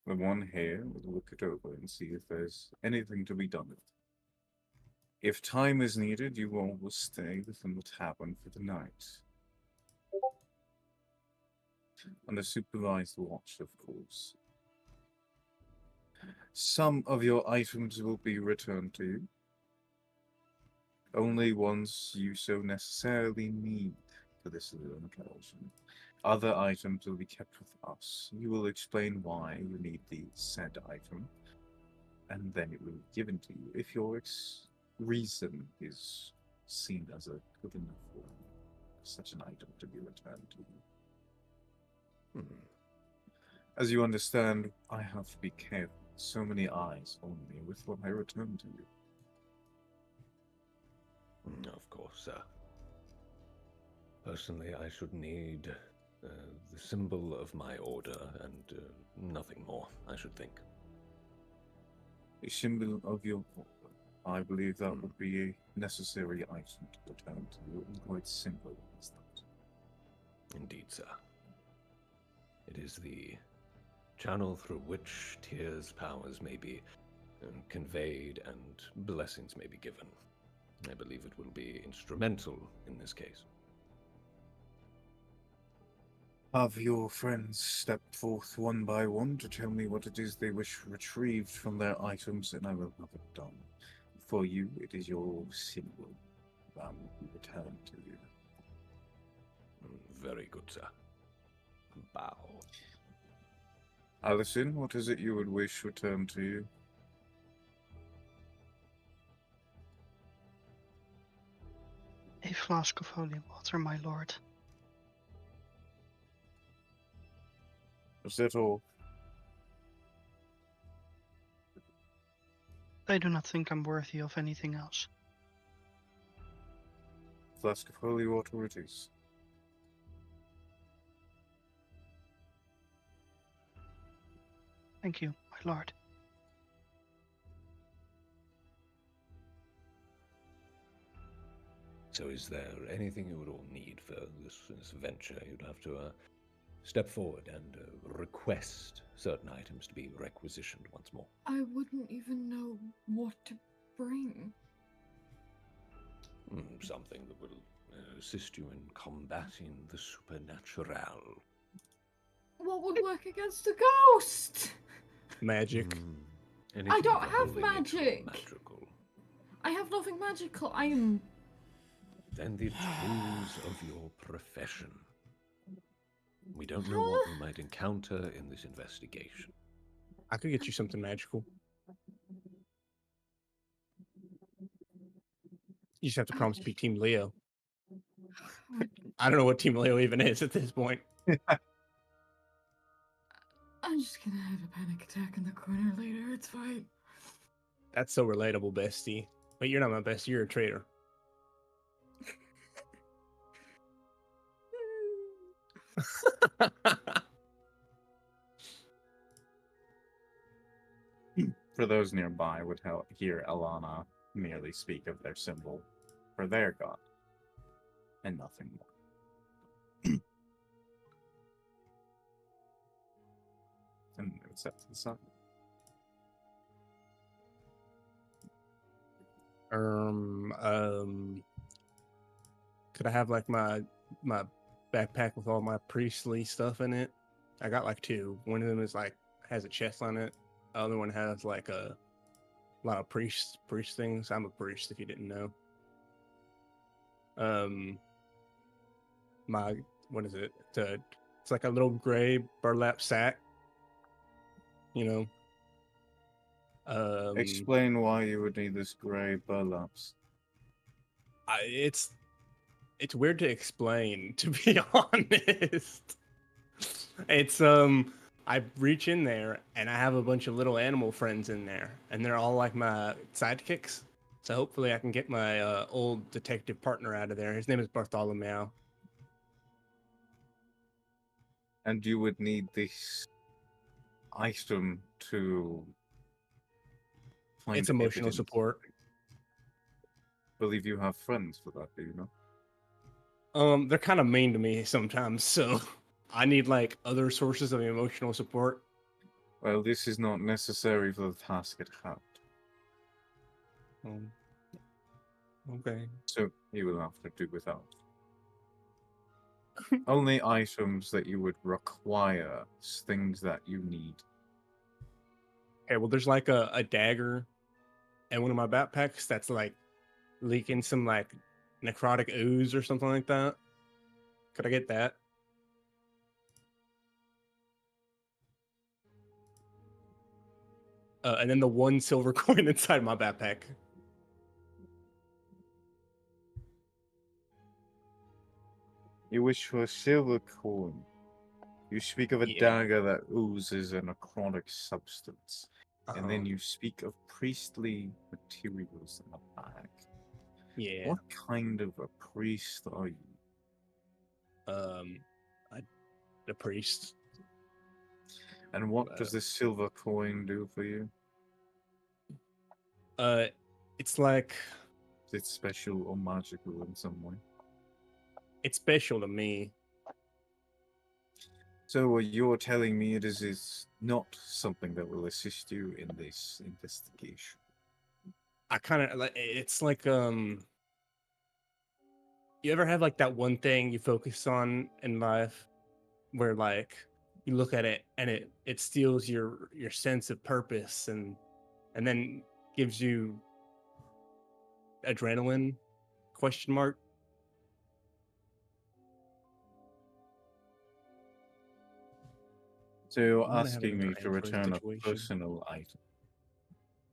the one here will look it over and see if there's anything to be done with it. If time is needed, you all will stay within the tavern for the night. Under supervised watch, of course. Some of your items will be returned to you. Only ones you so necessarily need for this little occasion. Other items will be kept with us. You will explain why you need the said item, and then it will be given to you if your reason is seen as a good enough for such an item to be returned to you. As you understand, I have to be careful. So many eyes on me with what I return to you. Of course, sir. Personally, I should need the symbol of my order and nothing more, I should think. A symbol of your order. I believe that would be a necessary item to return to you, and quite simple as that. Indeed, sir. It is the channel through which Tyr's powers may be conveyed and blessings may be given. I believe it will be instrumental in this case. Have your friends stepped forth one by one to tell me what it is they wish retrieved from their items, and I will have it done. For you, it is your symbol that will be returned to you. Very good, sir. Bow. Allison, what is it you would wish returned to you? A flask of holy water, my lord. Is that all? I do not think I'm worthy of anything else. Flask of holy water it is. Thank you, my lord. So is there anything you would all need for this venture? You'd have to step forward and request certain items to be requisitioned once more. I wouldn't even know what to bring. Something that will assist you in combating the supernatural. What would work against a ghost? Magic. Anything don't with a have holy nature magic. magical. I have nothing magical. I am. Then the tools of your profession. We don't know what we might encounter in this investigation. I could get you something magical. You just have to promise to be Team Leo. I don't know what Team Leo even is at this point. I'm just gonna have a panic attack in the corner later. It's fine. That's so relatable, bestie. But you're not my bestie. You're a traitor. For those nearby would hear Alana merely speak of their symbol for their god, and nothing more. And they would step to the side. Could I have like my backpack with all my priestly stuff in it? I got like two. One of them is like has a chest on it. The other one has like a lot of priest things. I'm a priest if you didn't know. My what is it? It's like a little gray burlap sack. You know. Explain why you would need this grey burlaps. It's weird to explain, to be honest. It's I reach in there and I have a bunch of little animal friends in there, and they're all like my sidekicks. So hopefully I can get my old detective partner out of there. His name is Bartholomew. And you would need this item to find It's emotional evidence. support. Believe you have friends for that, do you know? They're kind of mean to me sometimes, so I need like other sources of emotional support. Well, this is not necessary for the task at hand. Okay. So you will have to do without. Only items that you would require, things that you need. Okay, well, there's like a dagger and one of my backpacks that's like leaking some like necrotic ooze or something like that. Could I get that? And then the one silver coin inside my backpack. You wish for a silver coin. You speak of a Yeah. dagger that oozes a necrotic substance. And then Uh-huh. you speak of priestly materials in the bag. Yeah. What kind of a priest are you? The priest. And what does this silver coin do for you? It's like Is it special or magical in some way? it's special to me. So what you're telling me is not something that will assist you in this investigation. I kind of like it's like you ever have like that one thing you focus on in life where like you look at it and it steals your sense of purpose and then gives you adrenaline question mark. So you're I'm gonna have asking another me to Android return a situation. personal item.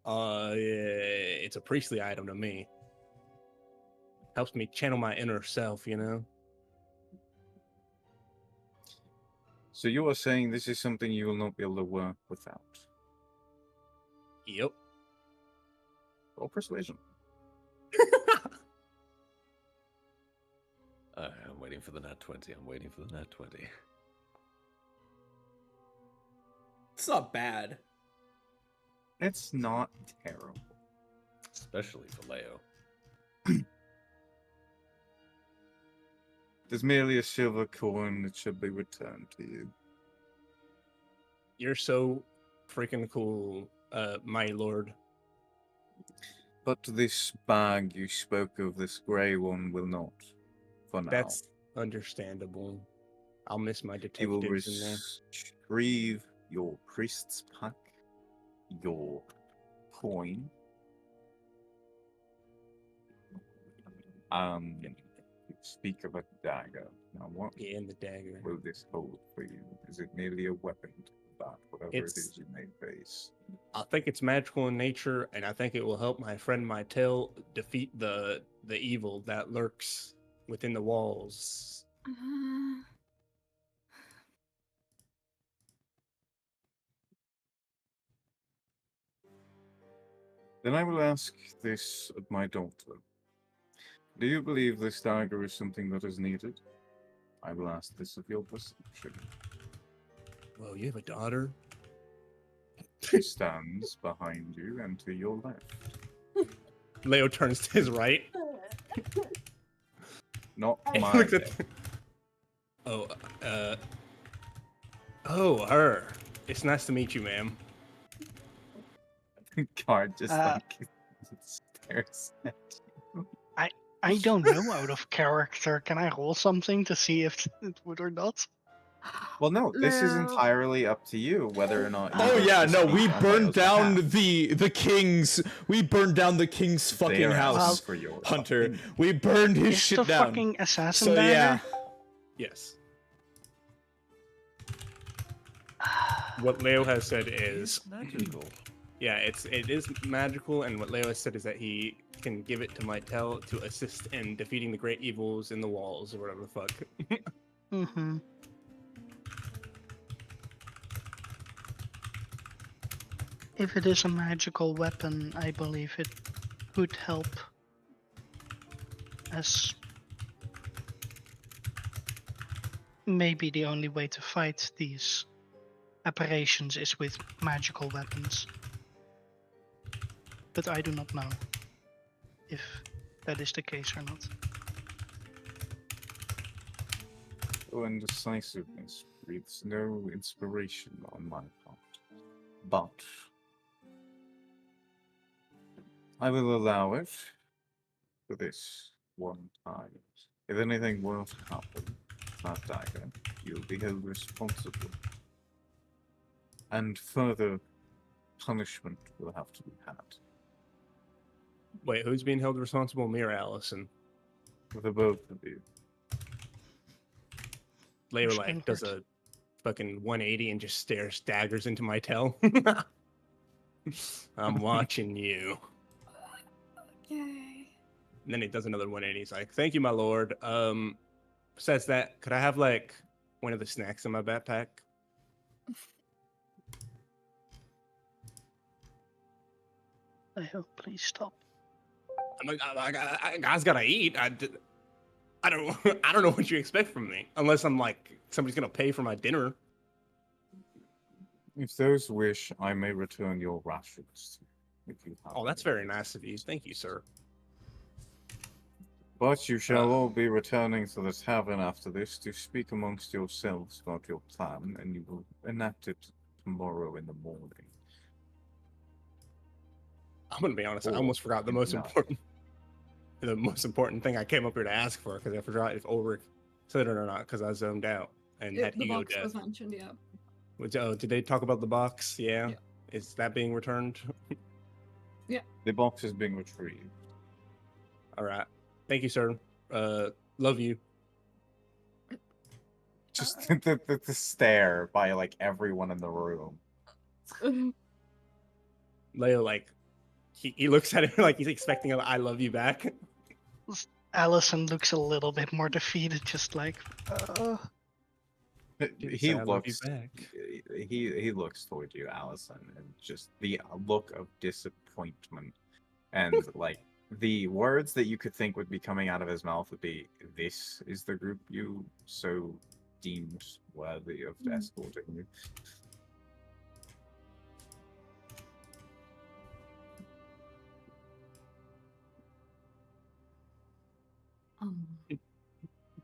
Yeah, it's a priestly item to me. Helps me channel my inner self, you know. So you are saying this is something you will not be able to work without. Yep. Or persuasion. I'm waiting for the nat 20. I'm waiting for the nat 20. It's not bad. It's not terrible. Especially for Leo. There's merely a silver coin that should be returned to you. You're so freaking cool, my lord. But this bag you spoke of, this grey one, will not. For now. That's understandable. I'll miss my He will detectives in there. retrieve your priest's pack, your coin, you speak of a dagger. Now, what Yeah, and the dagger. will this hold for you? Is it merely a weapon to combat whatever it It's- is you may face? I think it's magical in nature, and I think it will help my friend Mytel defeat the evil that lurks within the walls. Then I will ask this of my daughter. Do you believe this dagger is something that is needed? I will ask this of your perception. Well, you have a daughter. She stands behind you and to your left. Leo turns to his right. Not He my looks at. left. Oh, her. It's nice to meet you, ma'am. Guard just Uh, stares at you. I don't know out of character. Can I roll something to see if it would or not? Well, no, this is Leo. entirely up to you whether or not you Oh wish yeah, to no, speak we on burned Leo's down behalf. the king's. We burned down the king's They fucking are asking house, for your Hunter. opinion. We burned his Is shit the down. fucking assassin So yeah, dagger? Yes. What Leo has said is magical. yeah, it is magical, and what Leo has said is that he can give it to Mytel to assist in defeating the great evils in the walls or whatever the fuck. Mm-hmm. If it is a magical weapon, I believe it would help. As maybe the only way to fight these apparitions is with magical weapons. But I do not know if that is the case or not. Your indecisiveness breathes no inspiration on my part. But I will allow it for this one time. If anything were to happen with that dagger, you'll be held responsible. And further punishment will have to be had. Wait, who's being held responsible, me or Allison? For the both of you. Leo Which like one does hurt? a fucking 180 and just stares daggers into Mytel. I'm watching you. Yay. And then he does another 180. He's like, "Thank you, my lord. Besides that, could I have like one of the snacks in my backpack?" I hope, please stop. I'm like, guys gotta eat. I don't I don't know what you expect from me unless I'm like somebody's gonna pay for my dinner. If those wish, I may return your rations. If you have Oh, that's any. very nice of you. Thank you, sir. But you shall all be returning to the tavern after this to speak amongst yourselves about your plan, and you will enact it tomorrow in the morning. I'm gonna be honest. I Or almost forgot the most not. important thing I came up here to ask for because I forgot if Ulrich said it or not because I zoned out and had The ego box death. was mentioned, yeah. Did they talk about the box? Yeah. Yeah. Is that being returned? The box is being retrieved. All right. Thank you, sir. Love you. Just the stare by like everyone in the room. Leo, like, he looks at it like he's expecting a "I love you" back. Allison looks a little bit more defeated, just like, Didn't He say I love you looks. back. He looks toward you, Allison, and just the look of disappointment, and like the words that you could think would be coming out of his mouth would be, "This is the group you so deemed worthy of escorting you."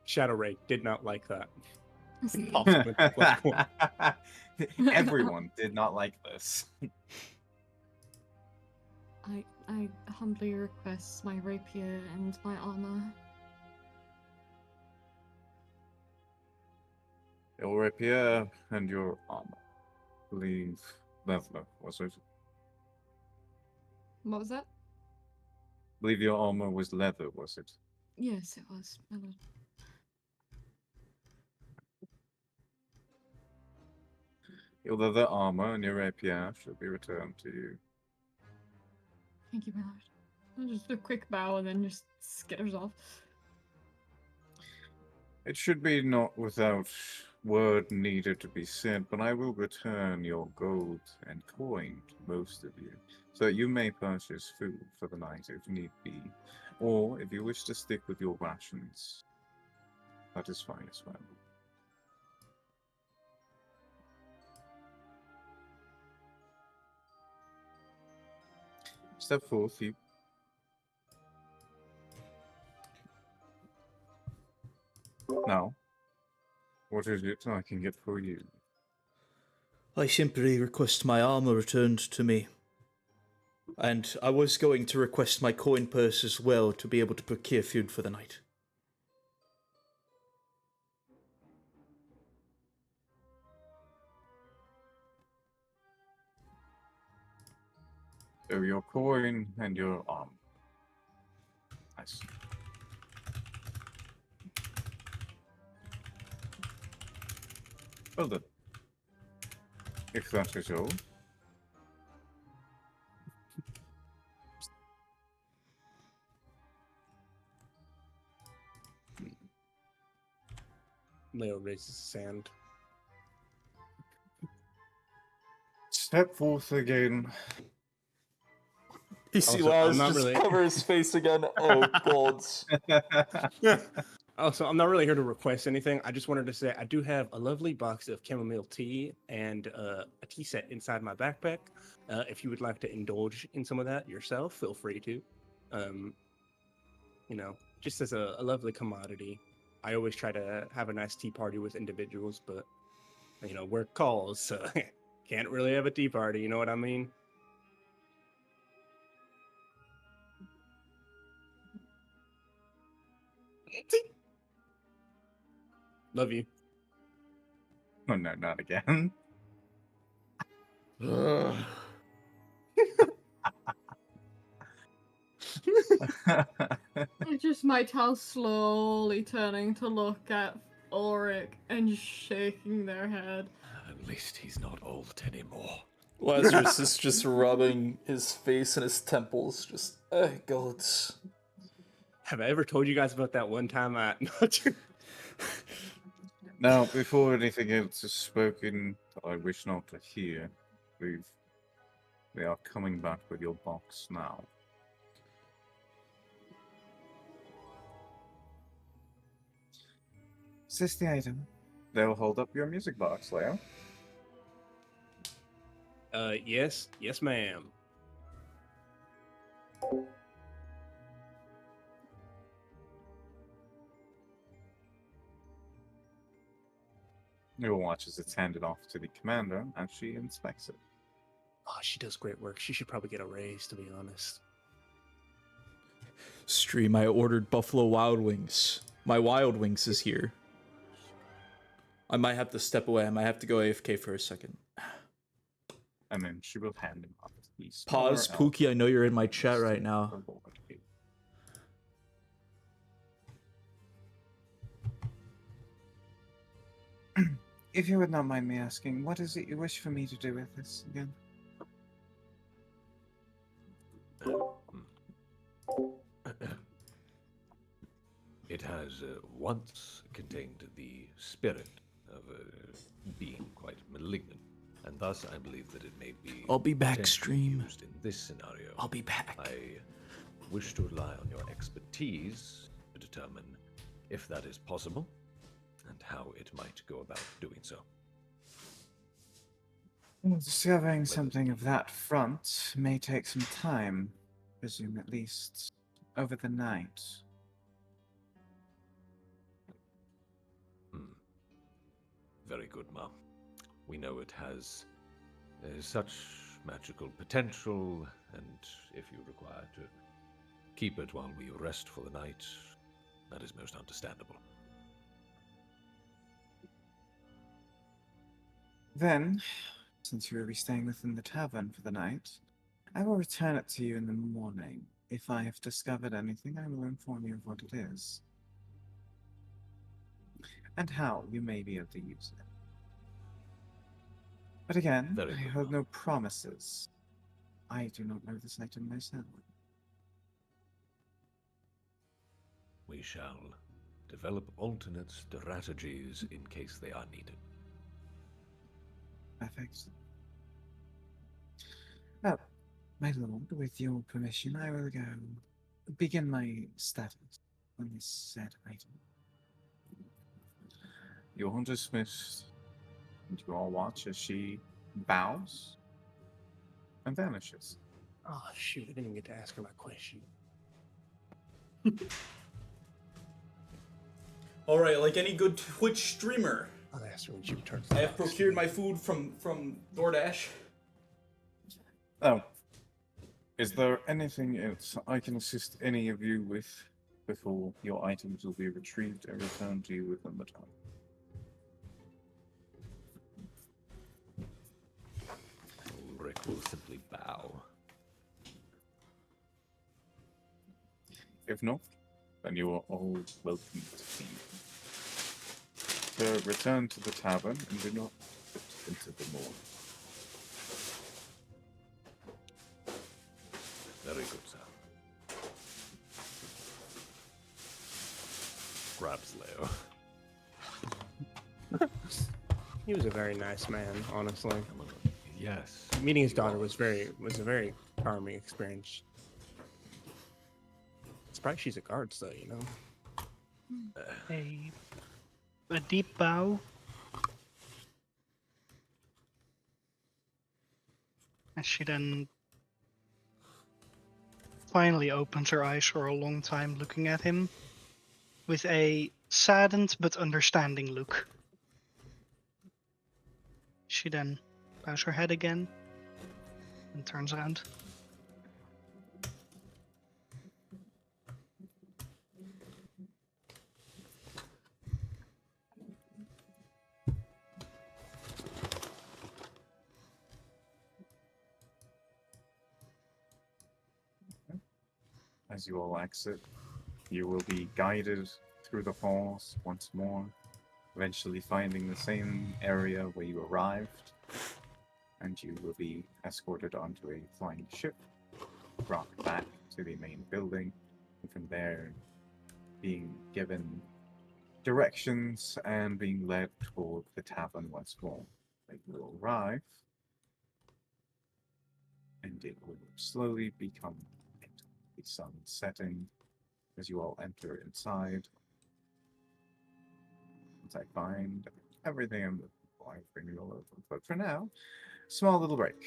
Shadow Ray did not like that. Possibly. That's cool. Everyone did not like this. I humbly request my rapier and my armor. Your rapier and your armor. I believe leather, was it? What was that? I believe your armor was leather, was it? Yes, it was. Your leather armor and your rapier should be returned to you. Thank you, my lord. Just a quick bow and then just skitters off. It should be not without word needed to be sent, but I will return your gold and coin to most of you, so that you may purchase food for the night if need be, or if you wish to stick with your rations, that is fine as well. Step forth, you. Now, what is it I can get for you? I simply request my armor returned to me. And I was going to request my coin purse as well to be able to procure food for the night. So your coin and your armor. Nice. Well then, if that is all, Leo raises his hand. step forth again. You see Also, I'm Laz not just really- cover his face again. Oh, gods. Also, I'm not really here to request anything. I just wanted to say I do have a lovely box of chamomile tea and a tea set inside my backpack. If you would like to indulge in some of that yourself, feel free to. Just as a lovely commodity. I always try to have a nice tea party with individuals, but work calls, so can't really have a tea party. You know what I mean? Love you. Oh no, not again. Just my child slowly turning to look at Ulrich and just shaking their head. At least he's not old anymore. Lazarus is just rubbing his face and his temples. Just, oh, gods. Have I ever told you guys about that one time I... Now, before anything else is spoken that I wish not to hear, we are coming back with your box now. Is this the item? They'll hold up your music box, Leo. Yes, ma'am. You'll watch as it's handed off to the commander as she inspects it. Oh, she does great work. She should probably get a raise, to be honest. Stream, I ordered Buffalo Wild Wings. My Wild Wings is here. I might have to step away. I might have to go AFK for a second. And then she will hand him off. Pause, Pookie, I know you're in my chat right now. If you would not mind me asking, what is it you wish for me to do with this again? It has once contained the spirit of a being quite malignant, and thus I believe that it may be. I'll be back, potentially stream. Used in this scenario. I'll be back. I wish to rely on your expertise to determine if that is possible and how it might go about doing so. Well, discovering something of that front may take some time, presume at least over the night. Very good, Mom. We know it has such magical potential, and if you require to keep it while we rest for the night, that is most understandable. Then, since you will be staying within the tavern for the night, I will return it to you in the morning. If I have discovered anything, I will inform you of what it is. And how you may be able to use it. But again, Very I good. hold no promises. I do not know this item myself. We shall develop alternate strategies in case they are needed. Perfect. Well, my lord, with your permission, I will go begin my status on this said item. You are dismissed, and you all watch as she bows and vanishes. Oh shoot! I didn't even get to ask her my question. All right, like any good Twitch streamer, I'll ask her when she returns. I have procured my food from DoorDash. Oh, is there anything else I can assist any of you with before your items will be retrieved and returned to you within the time? Ulrich will simply bow. If not, then you are all welcome to leave. So return to the tavern and do not put into the morning. Very good, sir. Grabs Leo. He was a very nice man, honestly. Come on. Yes. Meeting his daughter was a very charming experience. Surprised she's a guard still, you know. A deep bow. As she then finally opens her eyes for a long time, looking at him with a saddened but understanding look. She then bows her head again and turns around. As you all exit, you will be guided through the halls once more, eventually finding the same area where you arrived, and you will be escorted onto a flying ship, brought back to the main building, and from there being given directions and being led toward the tavern once more. They will arrive, and it will slowly become the sun setting as you all enter inside. Once I find everything I'm looking for, I bring you all over. But for now, small little break.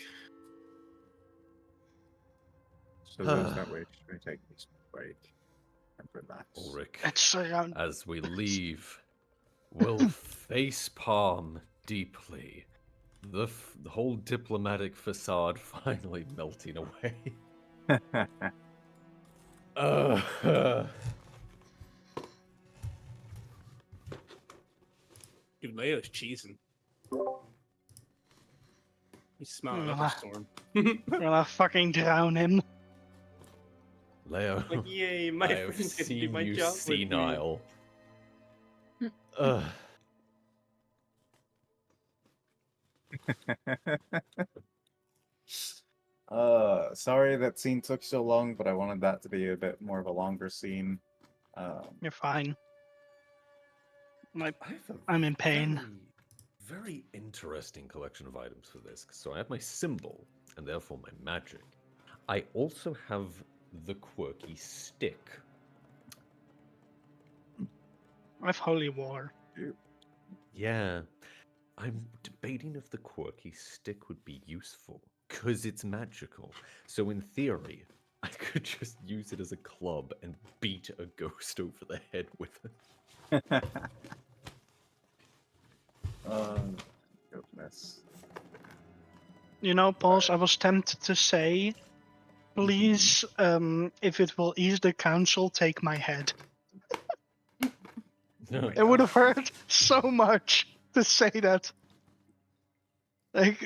So those that wish may take a small break and relax. Ulrich, It's around. as we leave, will face palm deeply. The whole diplomatic facade finally melting away. Dude, Leo's cheesing. He's smiling up a storm. Gonna fucking drown him. Leo, Like, yay, my I have friend can do seen my you job with me. senile. Ugh. Sorry that scene took so long, but I wanted that to be a bit more of a longer scene. You're fine. I have a I'm in pain. Very, very interesting collection of items for this. So I have my symbol, and therefore my magic. I also have the quirky stick. I have holy water. Yeah. I'm debating if the quirky stick would be useful, because it's magical. So in theory, I could just use it as a club and beat a ghost over the head with it. Goodness. You know, Pauls, I was tempted to say, please, if it will ease the council, take my head. my It would have God. hurt so much to say that. Like,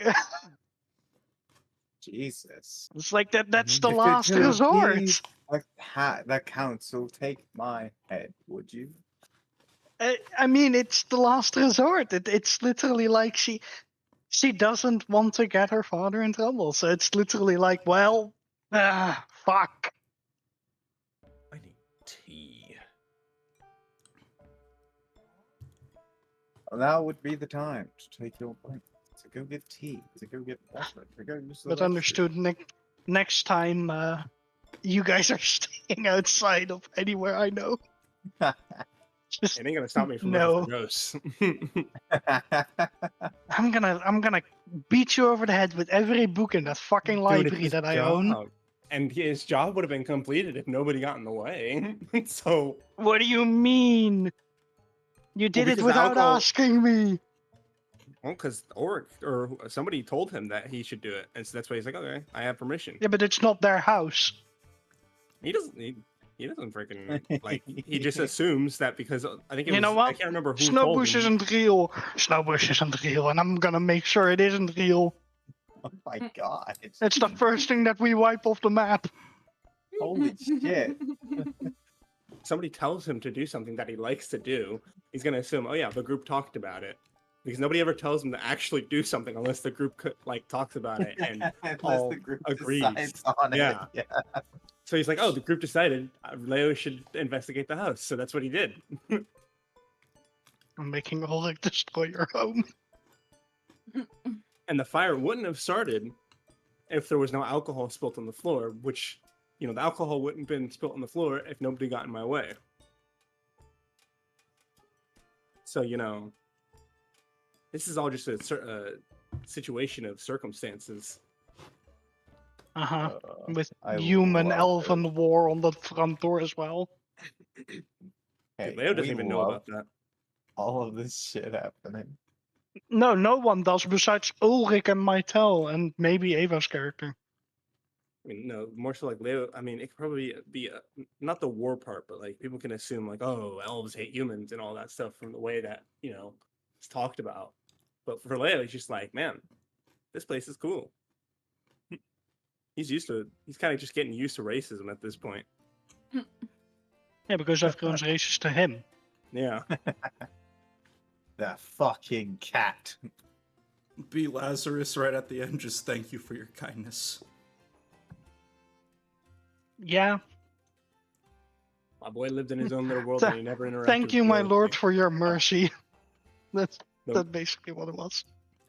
Jesus. it's like that's the If it last could resort. appease the council, take my head, would you? I mean, it's the last resort. It's literally like she doesn't want to get her father in trouble. So it's literally like, well, fuck. I need tea. Well, now would be the time to take your break, to go get tea, to go get water, to go use the But restroom. understood. Next time, you guys are staying outside of anywhere I know. Just It ain't gonna stop me from no. looking for ghosts. I'm gonna beat you over the head with every book in that fucking Dude, it's library his that I own. job. And his job would have been completed if nobody got in the way. So, What do you mean? You did it because without alcohol- asking me. well, because or somebody told him that he should do it, and so that's why he's like, okay, I have permission. Yeah, but it's not their house. He doesn't. He doesn't freaking like. He just assumes that because I think it You was. know what? I can't remember who told Snowbush him. isn't real. Snowbush isn't real, and I'm gonna make sure it isn't real. Oh my god. It's the first thing that we wipe off the map. Holy shit. Somebody tells him to do something that he likes to do, he's gonna assume, oh yeah, the group talked about it, because nobody ever tells him to actually do something unless the group like talks about it and Unless all the group agrees. decides on Yeah. it. Yeah. So he's like, oh, the group decided Leo should investigate the house, so that's what he did. I'm making Ulrich destroy your home. And the fire wouldn't have started if there was no alcohol spilt on the floor, which, you know, the alcohol wouldn't have been spilt on the floor if nobody got in my way. So, you know, this is all just a situation of circumstances. Uh-huh. With I human love elven war on the front door as well. Hey, Leo doesn't we even know love about that. all of this shit happening. No, no one does besides Ulrich and Mytel and maybe Ava's character. I mean, no, more so like Leo. I mean, it could probably be not the war part, but like people can assume like, oh, elves hate humans and all that stuff from the way that, you know, it's talked about. But for Leo, he's just like, man, this place is cool. He's used to it. He's kind of just getting used to racism at this point. Yeah, because everyone's racist to him. Yeah. That fucking cat. Be Lazarus right at the end. Just thank you for your kindness. Yeah. My boy lived in his own little world and he never interacted Thank with you, my royalty. lord, for your mercy. That's The- basically what it was.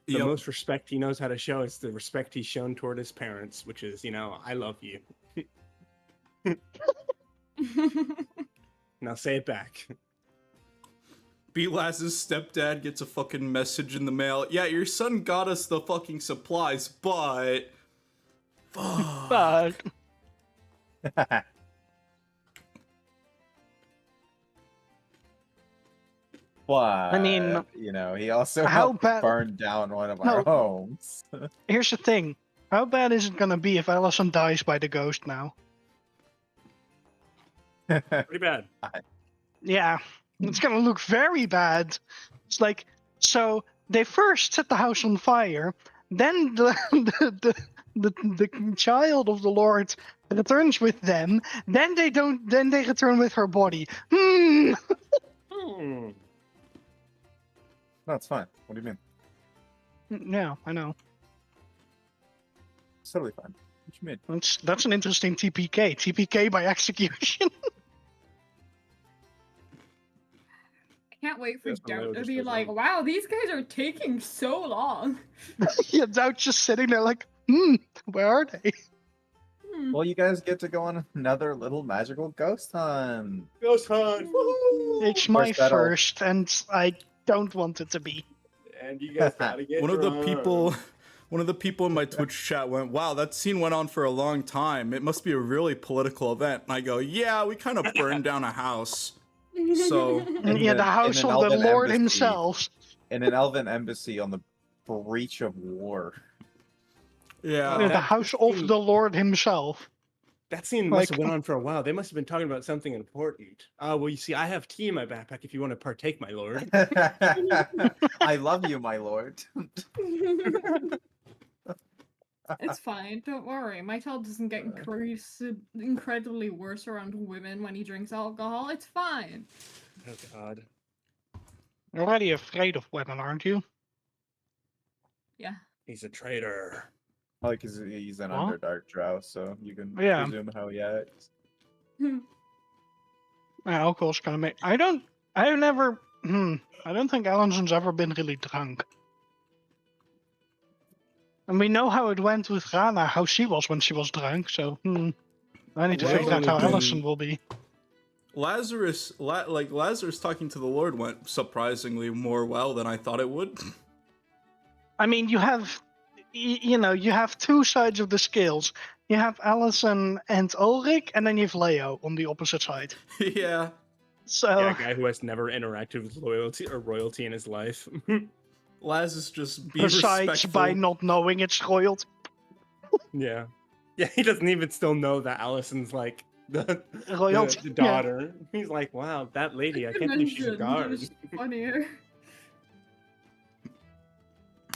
The Yep. most respect he knows how to show is the respect he's shown toward his parents, which is, you know, I love you. Now say it back. B Laz's stepdad gets a fucking message in the mail. Yeah, your son got us the fucking supplies, but fuck. But But, mean, you know, he also how helped bad- burn down one of No. our homes. here's the thing. How bad is it gonna be if Allison dies by the ghost now? Pretty bad. Yeah, it's gonna look very bad. It's like, so they first set the house on fire, then the child of the Lord returns with them, then they return with her body. Hmm. No, it's fine. What do you mean? Yeah, I know. It's totally fine. What you mean? That's an interesting TPK. TPK by execution. I can't wait for Yes, and Leo Doubt to just be goes like, on. wow, these guys are taking so long. Yeah, Doubt just sitting there like, where are they? Hmm. Well, you guys get to go on another little magical ghost hunt. Ghost hunt! Woohoo! It's my course, that'll- first, and I don't want it to be. And you guys gotta get One of the drunk. people in my Twitch chat went, "Wow, that scene went on for a long time. It must be a really political event." And I go, "Yeah, we kind of burned down a house." So Yeah, the house in an of the elven Lord embassy. himself. In an elven embassy on the breach of war. Yeah. the house of seemed- the Lord himself. That scene must have Like- went on for a while. They must have been talking about something important. Well, you see, I have tea in my backpack if you want to partake, my lord. I love you, my lord. It's fine, don't worry. My child doesn't get incredibly worse around women when he drinks alcohol. It's fine. Oh God. You're already afraid of women, aren't you? Yeah. He's a traitor. Like he's an What? Underdark drow, so you can Yeah. presume how he acts. Alcohol's gonna make. I don't think Allison's ever been really drunk. And we know how it went with Rana, how she was when she was drunk, so I need to Well, figure out how only been- Allison will be. Lazarus talking to the Lord went surprisingly more well than I thought it would. I mean, you have you have two sides of the scales. You have Allison and Ulrich, and then you have Leo on the opposite side. Yeah. So Yeah, a guy who has never interacted with loyalty or royalty in his life. Laz is just be besides respectful. by not knowing it's royalty. Yeah. Yeah, he doesn't even still know that Allison's like the Royalty, yeah. daughter. He's like, wow, that lady, I can't believe she's a guard. It's funnier.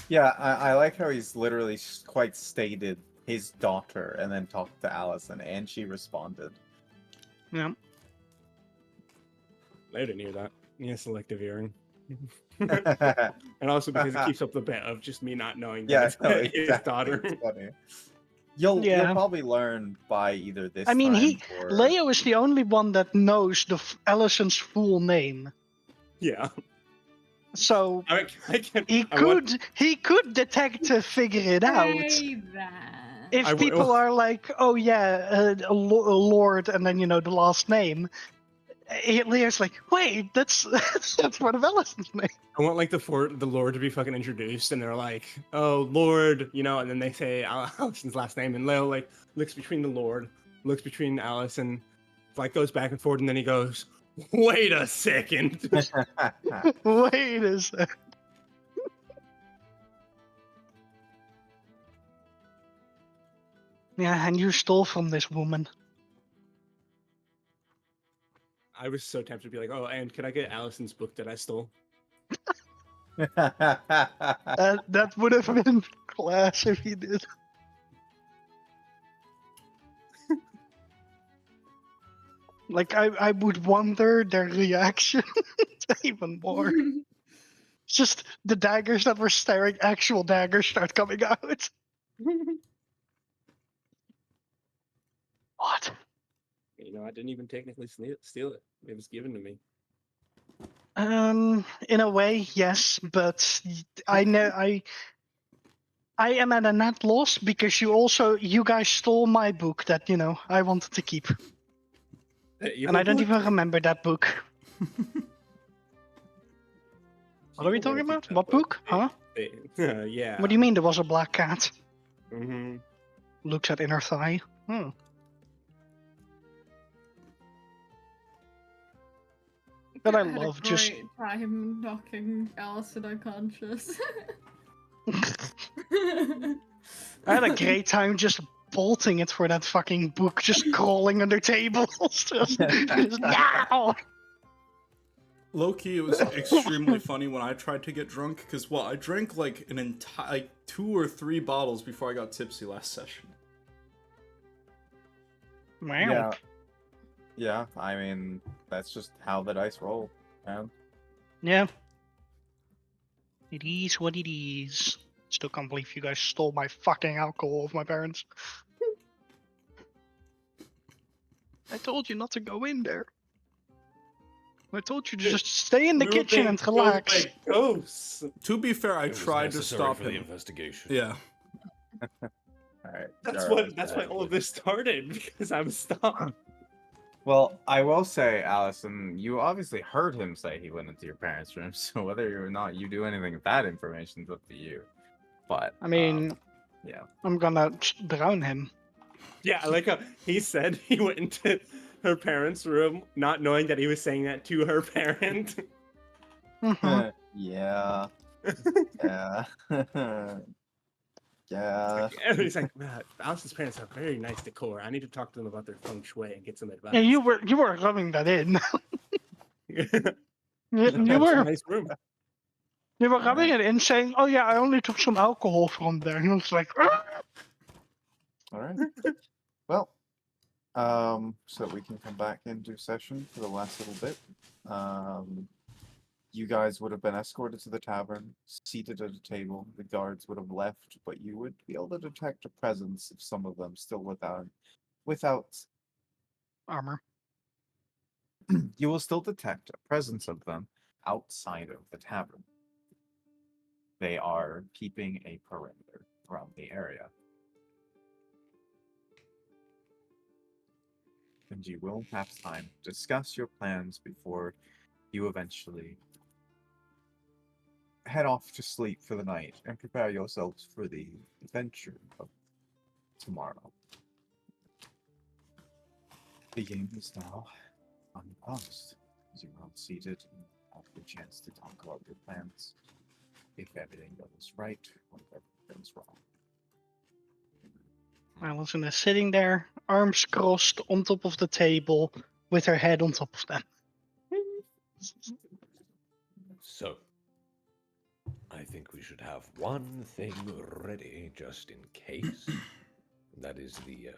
Yeah, I like how he's literally quite stated his daughter and then talked to Allison, and she responded. Yeah. I didn't hear that. He has selective hearing. Yeah, And also because it keeps up the bit of just me not knowing no, that it's his exactly. daughter. It's funny. You'll Yeah. probably learn by either this I mean, time or Leo is the only one that knows Allison's full name. Yeah. So I can, he I want- could detect to figure it out. Say that. If I will- people are like, oh yeah, a lord, and then the last name, Leo's like, wait, that's that's one of Allison's name. I want like the Lord to be fucking introduced, and they're like, "Oh, Lord," and then they say Allison's last name, and Leo like looks between the Lord, looks between Allison, like goes back and forth, and then he goes, "Wait a second." Wait a sec. Yeah, and you stole from this woman. I was so tempted to be like, "Oh, and can I get Allison's book that I stole?" That would have been class if he did. Like, I would wonder their reaction even more. Just the daggers that were staring, actual daggers start coming out. What? I didn't even technically steal it. It was given to me. In a way, yes, but I know I am at a net loss because you guys stole my book that I wanted to keep, and I don't even remember that book. What are we talking about? What book? Huh? Yeah. What do you mean there was a black cat? Mm-hmm. Looks at inner thigh. Hmm. But I had love a just. great time knocking Allison unconscious. I had a great time just bolting it for that fucking book, just crawling under tables. just no! Low-key, it was extremely funny when I tried to get drunk, because, I drank, like, an entire, 2 or 3 bottles before I got tipsy last session. Wow. Yeah. Yeah, I mean, that's just how the dice roll, man. Yeah. It is what it is. Still can't believe you guys stole my fucking alcohol of my parents. I told you not to go in there. I told you to just stay in the kitchen and relax. Ghosts. To be fair, I It was tried to necessary stop for the him. investigation. Yeah. Alright. That's why all of this started, because I was stopped. Well, I will say, Allison, you obviously heard him say he went into your parents' room, so whether or not you do anything with that information is up to you. But I mean, yeah. I'm gonna drown him. Yeah, I like how he said he went into her parents' room, not knowing that he was saying that to her parent. Mhm. Yeah. Yeah. Yeah. It's like, Alice's parents have very nice decor. I need to talk to them about their feng shui and get some advice. Yeah, you were rubbing that in. you, you That's a were nice room. you were rubbing Alright. it in, saying, "Oh yeah, I only took some alcohol from there." And I was like, "Ah!" All right. Well, so we can come back into session for the last little bit. You guys would have been escorted to the tavern, seated at a table. The guards would have left, but you would be able to detect a presence of some of them still without. armor. You will still detect a presence of them outside of the tavern. They are keeping a perimeter around the area. And you will have time to discuss your plans before you eventually head off to sleep for the night and prepare yourselves for the adventure of tomorrow. The game is now unpaused. As you're all seated and have the chance to talk about your plans. If everything goes right or if everything goes wrong. Alison is sitting there, arms crossed on top of the table, with her head on top of them. So, I think we should have one thing ready just in case. That is the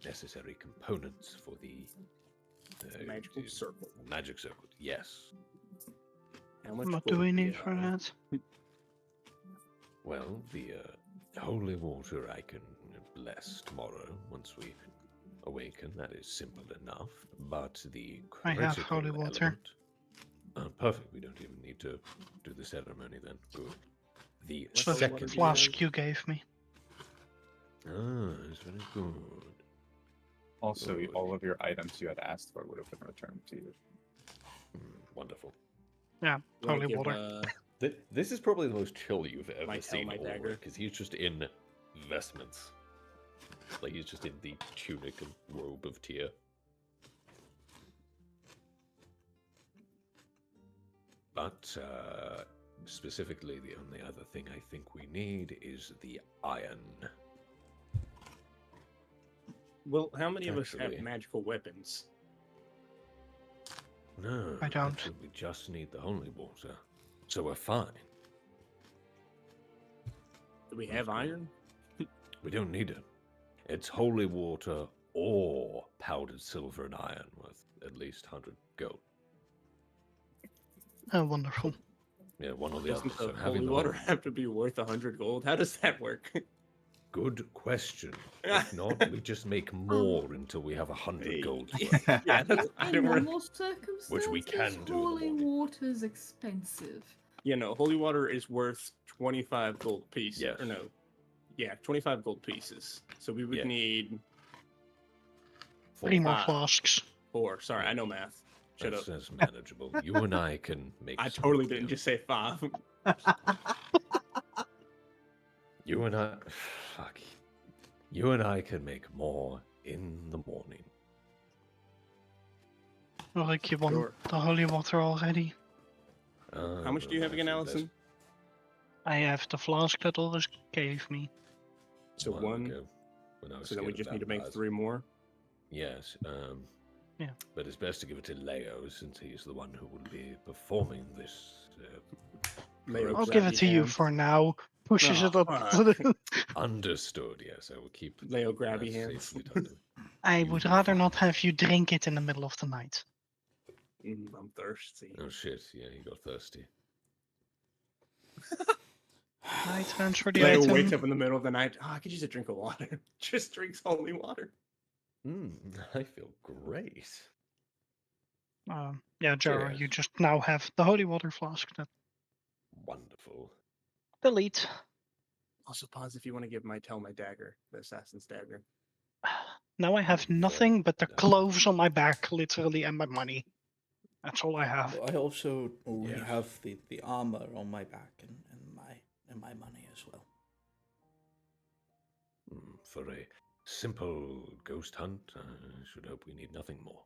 necessary components for the Magical circle. Magic circle, yes. How much What gold do we you need for have? that? Well, the holy water I can bless tomorrow once we awaken. That is simple enough. But the I have critical holy water. element. Perfect. We don't even need to do the ceremony then. Good. The It's the second flask you gave me. Ah, it's very good. Also, Good. all of your items you had asked for would have been returned to you. Wonderful. Yeah, You wanna holy give, water. This is probably the most chill you've ever My seen my all dagger. because he's just in vestments. Like he's just in the tunic and robe of Tyr. But specifically, the only other thing I think we need is the iron. Well, how many of us Actually- have magical weapons? No, I don't. actually, we just need the holy water. So we're fine. Do we have That's good. iron? We don't need it. It's holy water or powdered silver and iron worth at least 100 gold. Oh, wonderful. Yeah, one or the other. Doesn't So the having holy the water have to be worth 100 gold? How does that work? Good question. If not, we just make more until we have 100 gold worth. Yeah, that's I In don't really, normal circumstances, Which we can do in the holy morning. water's expensive. you know, holy water is worth 25 gold pieces. Yes. Or no. Yeah, 25 gold pieces. So we would Yeah. need 3 more Five. flasks. 4. Sorry, I know math. Shut up. That's manageable. You and I can make. I some totally deal. didn't just say 5. You and I. Fuck. You and I can make more in the morning. Like you want Sure. the holy water already. How much do you have again, Allison? I have the flask that Ulrich gave me. So While one. ago, when I was So then we scared of just need to make vampires. 3 more. Yes. Yeah. But it's best to give it to Leo since he's the one who will be performing this. Leo, I'll grab give it your to you hand. for now. Pushes Oh, it up. fuck. Understood. Yes, I will keep. Leo, grabby that hands. safely tucked away. I You would do rather fine. not have you drink it in the middle of the night. I'm thirsty. Oh shit! Yeah, he got thirsty. I transfer the Leo item. wakes up in the middle of the night. Oh, I could use a drink of water. Just drinks holy water. I feel great. Yeah, Jara, Cheers. you just now have the holy water flask. That Wonderful. delete. Also, pause if you want to give my dagger, the assassin's dagger. Now I have nothing but the clothes on my back, literally, and my money. That's all I have. I also only Yeah. have the armor on my back and my money as well. For a simple ghost hunt, I should hope we need nothing more.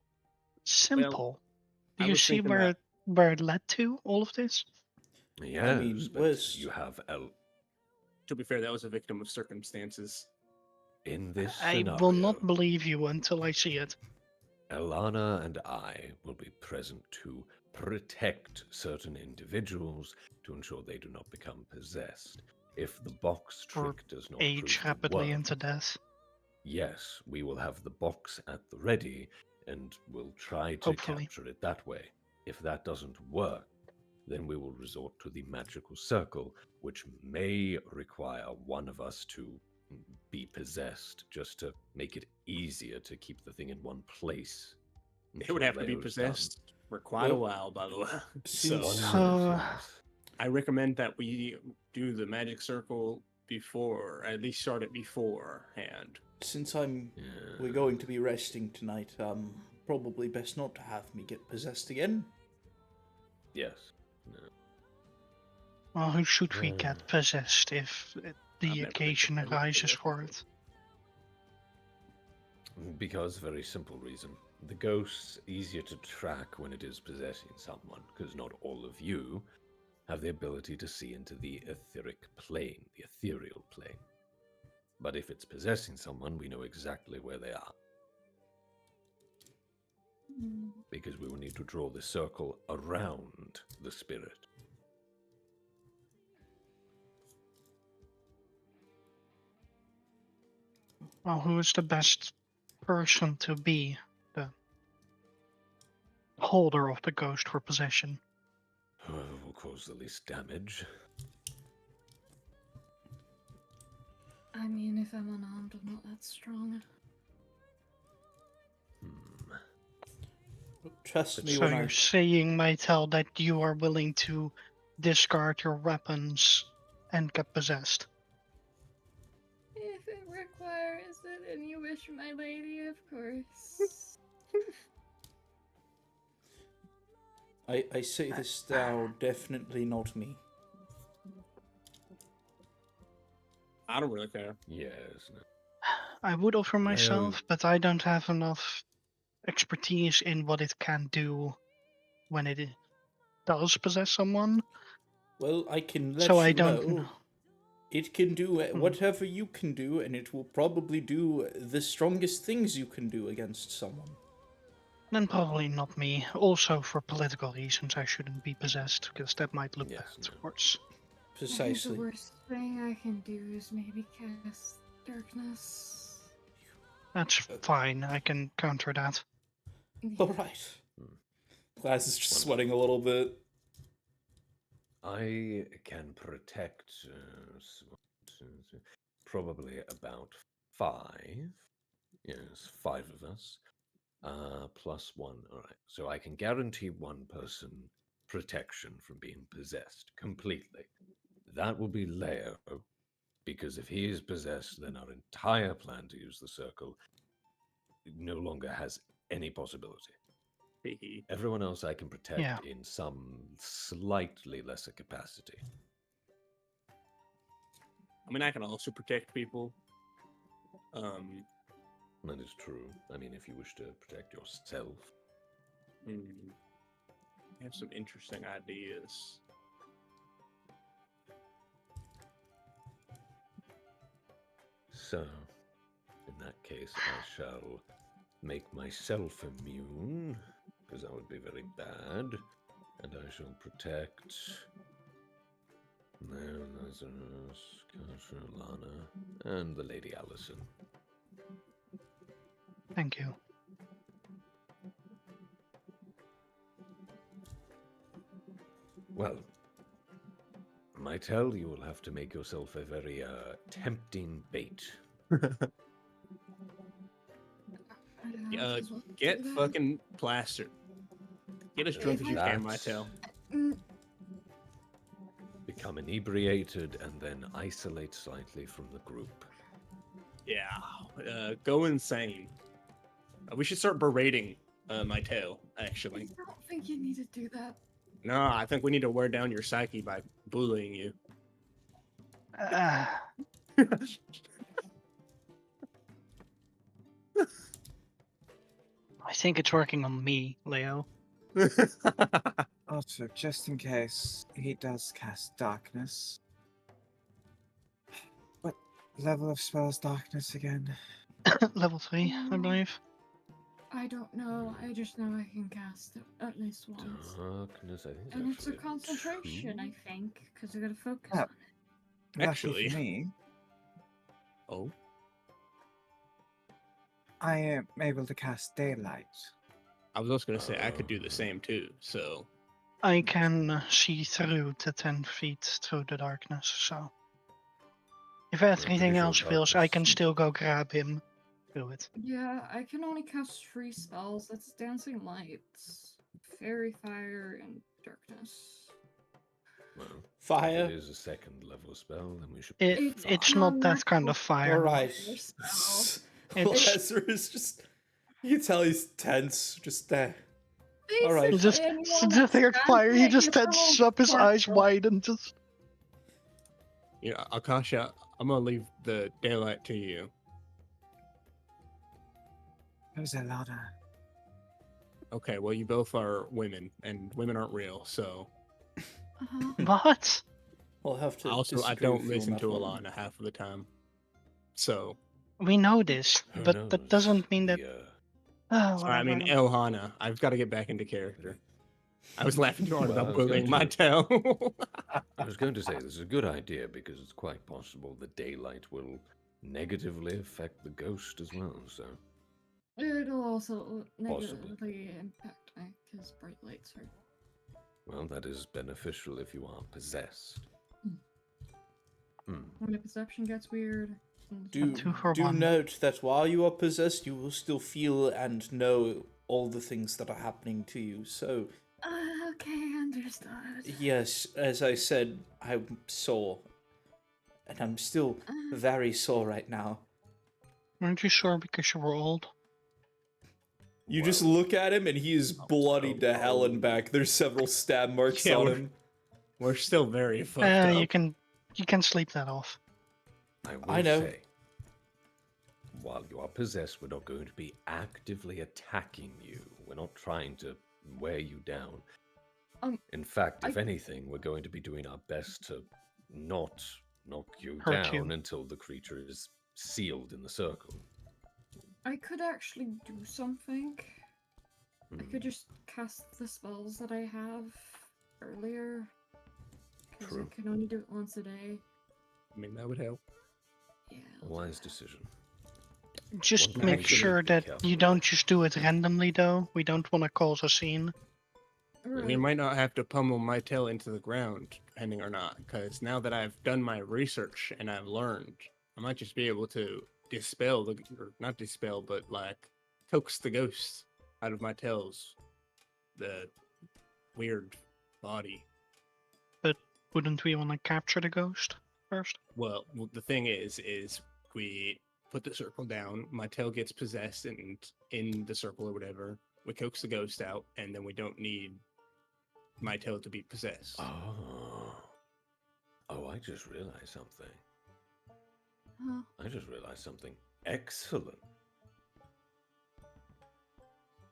Simple. Do I you was see thinking where it led to, all of this? Yes, mean, but where's- you have To be fair, that was a victim of circumstances. In this I scenario, will not believe you until I see it. Alana and I will be present to protect certain individuals to ensure they do not become possessed. If the box Or trick does not age prove rapidly to work, into death. yes, we will have the box at the ready and we'll try to Hopefully. capture it that way. If that doesn't work, then we will resort to the magical circle, which may require one of us to be possessed just to make it easier to keep the thing in one place. It would have to be Leo's done. possessed for quite a Well, while, by the way. since- So One minute, Uh, yes. I recommend that we do the magic circle before, at least start it beforehand. Since Yeah. we're going to be resting tonight, probably best not to have me get possessed again. Yes. No. well, who should we get possessed if I've the never been occasion possessed arises before. for it? Because very simple reason. The ghost's easier to track when it is possessing someone, because not all of you have the ability to see into the etheric plane, the ethereal plane. But if it's possessing someone, we know exactly where they are, because we will need to draw the circle around the spirit. Well, who is the best person to be the holder of the ghost for possession? Whoever will cause the least damage. I mean, if I'm unarmed, I'm not that strong. Trust me So when you're I. saying, Mytel, that you are willing to discard your weapons and get possessed? If it requires it, and you wish, my lady, of course. I say this thou, definitely not me. I don't really care. Yes. No. I would offer Leo- myself, but I don't have enough expertise in what it can do when it does possess someone. Well, I can let So you I don't know. know. It can do whatever you can do, and it will probably do the strongest things you can do against someone. Then probably not me. Also, for political reasons, I shouldn't be possessed, because that might look Yes, bad, no. of course. I think Precisely. the worst thing I can do is maybe cast darkness. That's fine, I can counter that. Alright. Glass is just sweating a little bit. I can protect probably about 5. Yes, 5 of us. Plus 1. All right. So I can guarantee one person protection from being possessed completely. That will be Leo, because if he is possessed, then our entire plan to use the circle no longer has any possibility. Everyone else I can protect Yeah. in some slightly lesser capacity. I mean, I can also protect people. That is true. I mean, if you wish to protect yourself. I have some interesting ideas. So, in that case, I shall make myself immune, because that would be very bad. And I shall protect Lazarus, Kasha, Lana, and the Lady Allison. Thank you. Well, Mytel, you will have to make yourself a very tempting bait. Get fucking plastered. Get as drunk as you can, Mytel. Become inebriated and then isolate slightly from the group. Yeah, go insane. We should start berating Mytel, actually. I don't think you need to do that. No, I think we need to wear down your psyche by bullying you. I think it's working on me, Leo. Also, just in case he does cast darkness, level of spells darkness again? Level 3, I believe. I don't know. I just know I can cast it at least once. Darkness, I think it's And it's a actually concentration, two. I think, because I gotta focus Yeah. on it. Lucky Actually- for me, Oh, I am able to cast daylight. I was also gonna say I could do the Oh. same too. So I can see through to 10 feet through the darkness, so. If pretty everything sure else fails, I can darkness- still go grab him. Do it. Yeah, I can only cast 3 spells. That's Dancing Lights, Fairy Fire, and Darkness. Well, if Fire. it is a second level spell, then we should be It's fine. not that kind of Powerful fire. All right. fire spell. It's- Lesser is just. You can tell he's tense. Just there. Basically, All right. Just anyone the that third stands fire, he there just gets a tenses little up his eyes sparkle. wide and just. Akasha, I'm gonna leave the daylight to you. Who's Alana? Okay, well you both are women, and women aren't real, so Uh-huh. What? We'll have to. also I disagree don't with you on listen that to one. Alana half of the time. So We know this, Who but that knows? doesn't mean that. The, Oh, sorry, I mean whatever. Elhana. I've got to get back into character. I was laughing too hard Well, I about was going bullying my to- tail. I was going to say this is a good idea because it's quite possible the daylight will negatively affect the ghost as well. So It'll also Possibly. negatively impact me, because bright lights are... well, that is beneficial if you are possessed. Hmm. When the perception gets weird... Do, Two for do one. note that while you are possessed, you will still feel and know all the things that are happening to you. So, Okay, understood. yes, as I said, I'm sore. And I'm still very sore right now. Aren't you sure because you were old? You just look at him and he is I'm bloodied so to hell and old. back. There's several stab marks Yeah, on we're- him. We're still very fucked up. You can sleep that off. I will I know. say, while you are possessed, we're not going to be actively attacking you. We're not trying to wear you down. In fact, if anything, we're going to be doing our best to not knock you Hurt down you. until the creature is sealed in the circle. I could actually do something. I Hmm. could just cast the spells that I have earlier. Because True. I can only do it once a day. I mean, that would help. Yeah. A wise decision. Just One make actually sure be that careful you with. don't just do it randomly, though. We don't want to cause a scene. We might not have to pummel my tail into the ground, depending or not, because now that I've done my research and I've learned, I might just be able to dispel the, or not dispel, but like coax the ghost out of my tail's the weird body. But wouldn't we want to capture the ghost first? Well, the thing is we put the circle down, my tail gets possessed and in the circle or whatever, we coax the ghost out, and then we don't need my tail to be possessed. Oh, I just realized something. Huh? I just realized something. Excellent.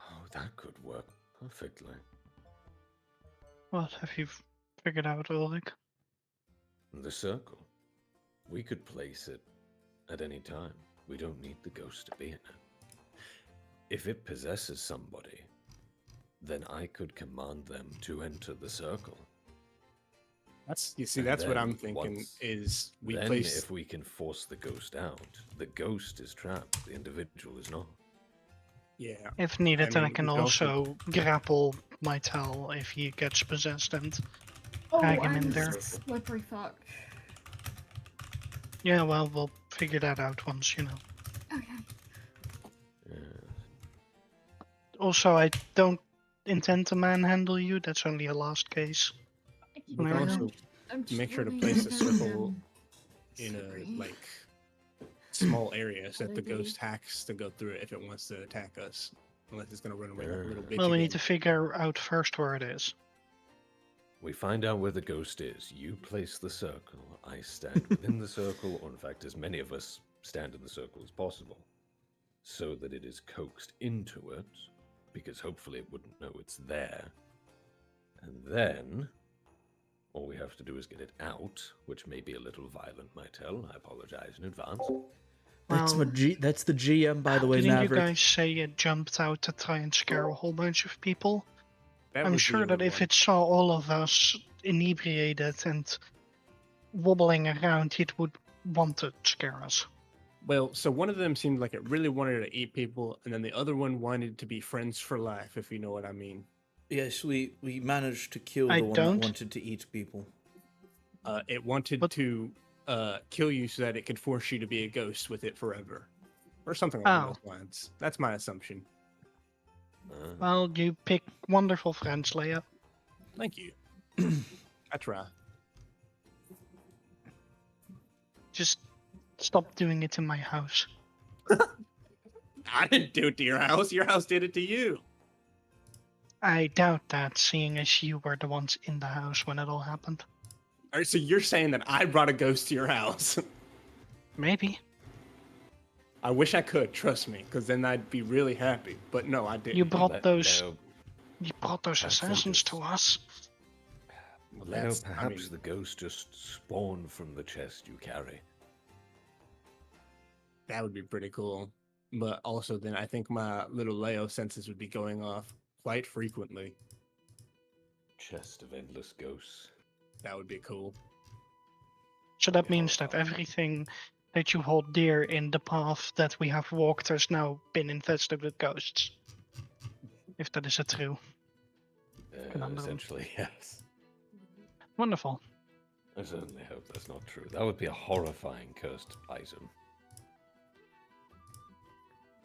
Oh, that could work perfectly. What have you figured out, Ulrich? The circle. We could place it at any time. We don't need the ghost to be in it. If it possesses somebody, then I could command them to enter the circle. That's And what then I'm thinking once- is we then place if we can force the ghost out, the ghost is trapped, the individual is not. yeah. If needed, then I mean, can we could also grapple my tail if he gets possessed and Oh, drag him I'm in there. slippery fuck. Yeah, well, we'll figure that out once, you know. Okay. Yeah. Also, I don't intend to manhandle you. That's only a last case. We can There we go. also I'm just make sure to really place the concerned circle I'm in a slippery. like small area so that the Maybe. ghost hacks to go through it if it wants to attack us. Unless it's gonna run away like a little Yeah. bitch. Well, we need again. to figure out first where it is. We find out where the ghost is. You place the circle. I stand within the circle, or in fact, as many of us stand in the circle as possible, so that it is coaxed into it, because hopefully it wouldn't know it's there. And then All we have to do is get it out, which may be a little violent, Mytel. I apologize in advance. That's Well, that's the GM, by the way, didn't you Maverick. guys say it jumped out to try and scare a whole bunch of people? That I'm was the sure that other if one. it saw all of us inebriated and wobbling around, it would want to scare us. Well, so one of them seemed like it really wanted to eat people, and then the other one wanted to be friends for life, if you know what I mean. Yes, we managed to kill I the one don't. that wanted to eat people. It wanted But- to kill you so that it could force you to be a ghost with it forever, or something along Oh. those lines. That's my assumption. Well, you pick wonderful friends, Leia. Thank you. I try. Just stop doing it in my house. I didn't do it to your house. Your house did it to you. I doubt that, seeing as you were the ones in the house when it all happened. All right, so you're saying that I brought a ghost to your house? Maybe. I wish I could. Trust me, because then I'd be really happy. But no, I didn't. You brought Let those. Leo, You brought those Perhaps I assassins just- to us. Leo, That's- I perhaps mean- the ghost just spawned from the chest you carry. That would be pretty cool. But also, then I think my little Leo senses would be going off quite frequently. Chest of endless ghosts. That would be cool. So that Yeah, means that horrifying. everything that you hold dear in the path that we have walked has now been infested with ghosts. If that is a true. Conundrum. Essentially, yes. Wonderful. I certainly hope that's not true. That would be a horrifying cursed item.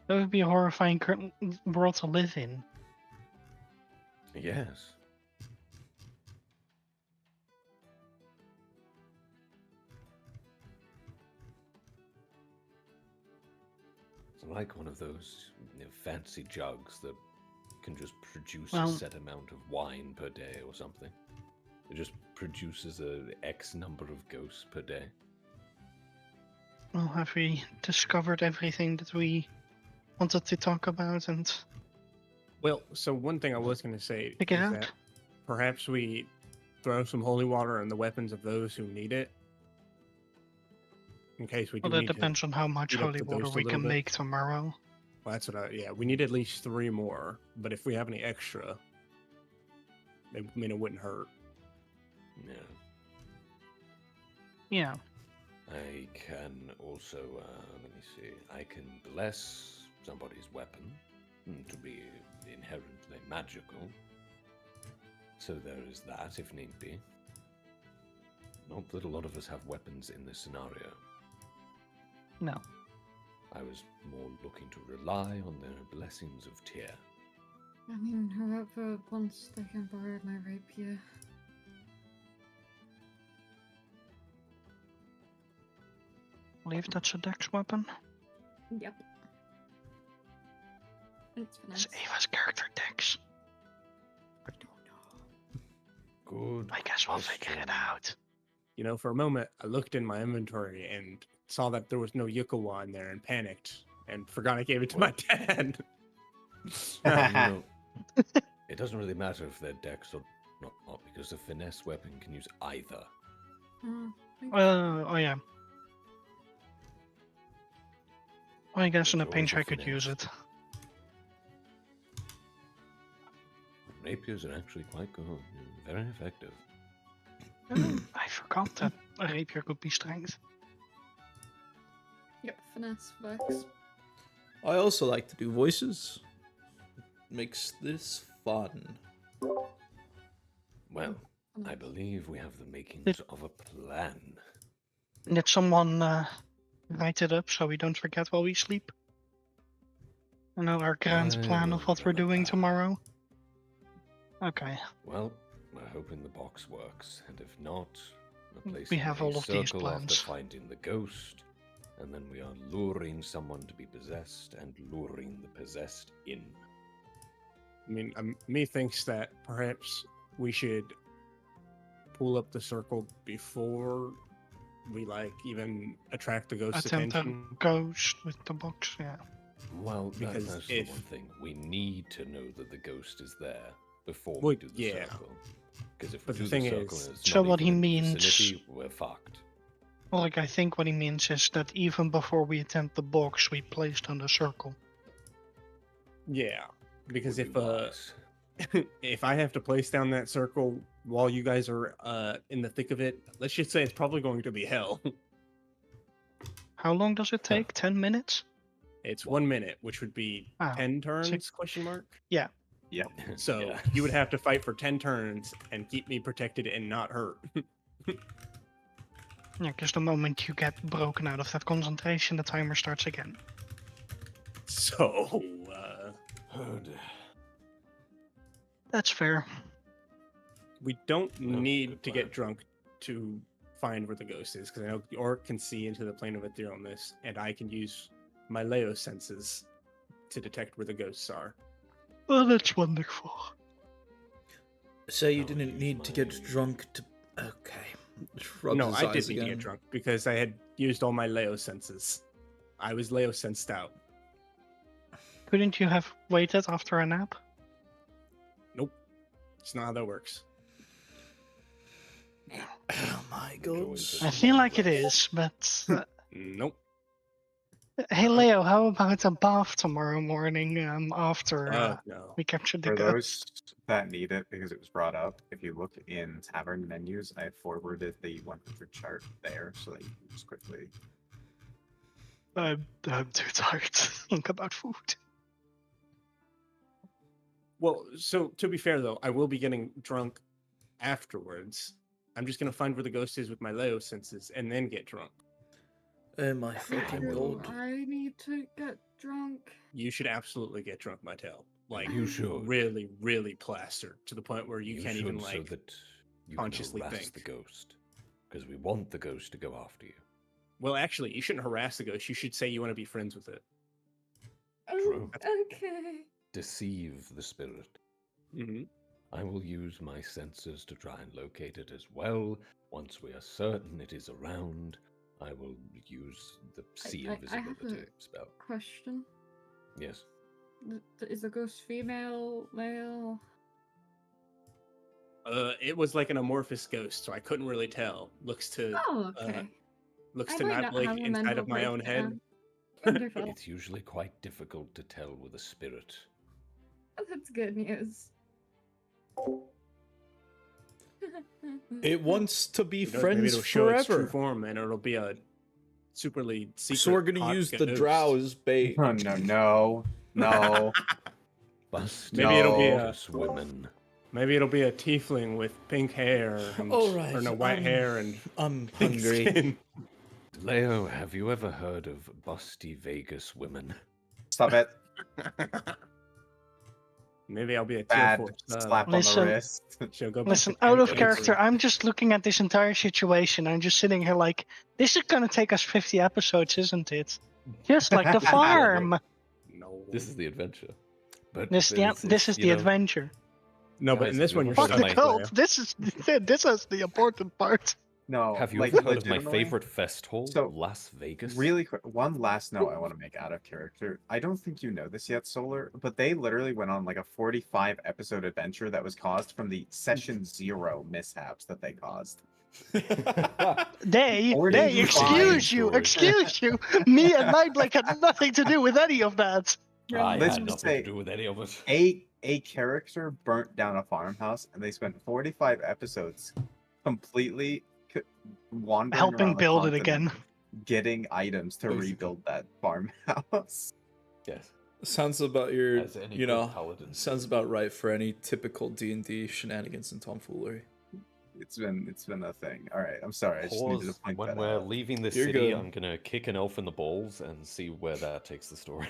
That would be a horrifying world to live in. Yes. It's like one of those fancy jugs that can just produce Well- a set amount of wine per day or something. It just produces a X number of ghosts per day. Well, have we discovered everything that we wanted to talk about and Well, so one thing I was going to say pick it is out? that perhaps we throw some holy water on the weapons of those who need it. In case we do Well, that need depends on how much heat up holy the water ghost a we little can bit. make tomorrow. Well, that's what yeah, we need at least 3 more. But if we have any extra, I mean, it wouldn't hurt. Yeah. Yeah. I can also, let me see, I can bless somebody's weapon to be inherently magical. So there is that, if need be. Not that a lot of us have weapons in this scenario. No. I was more looking to rely on their blessings of Tyr. I mean, whoever wants, they can borrow my rapier. I believe that's a dex weapon. Yep. It's finesse. It's Ava's character dex. I don't know. Good. I guess we'll figure it question. out. You know, for a moment, I looked in my inventory and saw that there was no Yukawa in there and panicked and forgot I gave it to my dad. Well, you know, it doesn't really matter if they're dex or not, because a finesse weapon can use either. Oh yeah. Well, I guess in a It's pinch I always a could use finesse. it. Rapiers are actually quite good, very effective. I forgot that a rapier could be strength. Yep, finesse works. I also like to do voices. Makes this fun. Well, I believe we have the makings Did- of a plan. Did someone write it up so we don't forget while we sleep? You know, our grand I plan of will what we're doing remember. tomorrow? Okay. Well, we're hoping the box works, and if not, we're We placing have a all of these circle after plans. finding the ghost, and then we are luring someone to be possessed and luring the possessed in. I mean, me thinks that perhaps we should pull up the circle before we even attract the ghost's Attempt a attention. ghost with the box, yeah. Well, Because that's if- the one thing. We need to know that the ghost is there. before Well, we do the yeah. circle. Because if we But do the the thing circle is- and it's So not what even he in the means- vicinity, we're fucked. Well, like, I think what he means is that even before we attempt the box we placed on the circle. Yeah, because Would if be wise. if I have to place down that circle while you guys are in the thick of it, let's just say it's probably going to be hell. How long does it Huh. take? 10 minutes? It's 1 minute, which would be Ah, 10 turns? Question mark. Yep. So Yeah. you would have to fight for 10 turns and keep me protected and not hurt. Yeah, because the moment you get broken out of that concentration, the timer starts again. So Oh, dear. That's fair. we don't Well, need good to plan. get drunk to find where the ghost is, because I know Orc can see into the plane of etherealness, and I can use my Leo senses to detect where the ghosts are. Oh, that's wonderful. So you I'll didn't use need to my- get drunk to. Okay. Rubs No, his I eyes did need to again. get drunk because I had used all my Leo senses. I was Leo sensed out. Couldn't you have waited after a nap? It's not how that works. Oh my Enjoy god. the I feel like it rest. is, but... Nope. Hey, Leo, how about a bath tomorrow morning after No. we captured the For ghost? those that need it, because it was brought up, if you look in tavern menus, I forwarded the 100 chart there so that you can just quickly. I'm too tired to think about food. Well, so to be fair though, I will be getting drunk afterwards. I'm just gonna find where the ghost is with my Leo senses and then get drunk. Oh my fucking Do god. I need to get drunk? You should absolutely get drunk, my tail. Like You should. really, really plastered to the point where you can't even should, like so that you consciously can harass think. the ghost. Because we want the ghost to go after you. Well, actually, you shouldn't harass the ghost. You should say you want to be friends with it. True. Oh, okay. Deceive the spirit. Mm-hmm. I will use my senses to try and locate it as well. Once we are certain it is around, I will use the see I have invisibility a- spell. Question. Yes. Is the ghost female, male? It was like an amorphous ghost, so I couldn't really tell. Looks to Oh, okay. looks I to might not not like have a inside mental of my own head. breakdown. Wonderful. It's usually quite difficult to tell with a spirit. Oh, that's good news. It wants to be Who knows, maybe friends it'll show its true forever. form, and it'll be a superly secret. So we're gonna hot use the ghost. drows bait. No, no. Busted Maybe it'll be a- ghost women. Maybe it'll be a tiefling with pink hair, and, All right, or no, white hair and I'm pink hungry. skin. Leo, have you ever heard of busty Vegas women? Stop it. Maybe I'll be a tier Bad 4 sub. slap on the Listen. wrist. She'll go back Listen, to out of Canada. character, I'm just looking at this entire situation. I'm just sitting here like, this is gonna take us 50 episodes, isn't it? Just like the farm. No, This is the adventure. But This is the adventure. no, but Guys, in this have one you you're ever Fuck heard the of stuck. my- cult. This is the important part. No. Have you like, ever heard of my legitimately, favorite fest hall, So, Las Vegas? Really quick, one last note I want to make out of character. I don't think you know this yet, Solar, but they literally went on like a 45 episode adventure that was caused from the session 0 mishaps that they caused. They, 45 excuse you, story. excuse you. Me and Nightblake had nothing to do with any of that. I Let's had just nothing say- to do with any of it. A character burnt down a farmhouse, and they spent 45 episodes completely wandering Helping around the build it continent, again. getting items to Basically. rebuild that farmhouse. Yes. Sounds about your, As any you good know, paladin. sounds about right for any typical D&D shenanigans and tomfoolery. It's been a thing. All right, I'm sorry. I just needed Pause. to point When that we're out. leaving this You're city, good. I'm gonna kick an elf in the balls and see where that takes the story.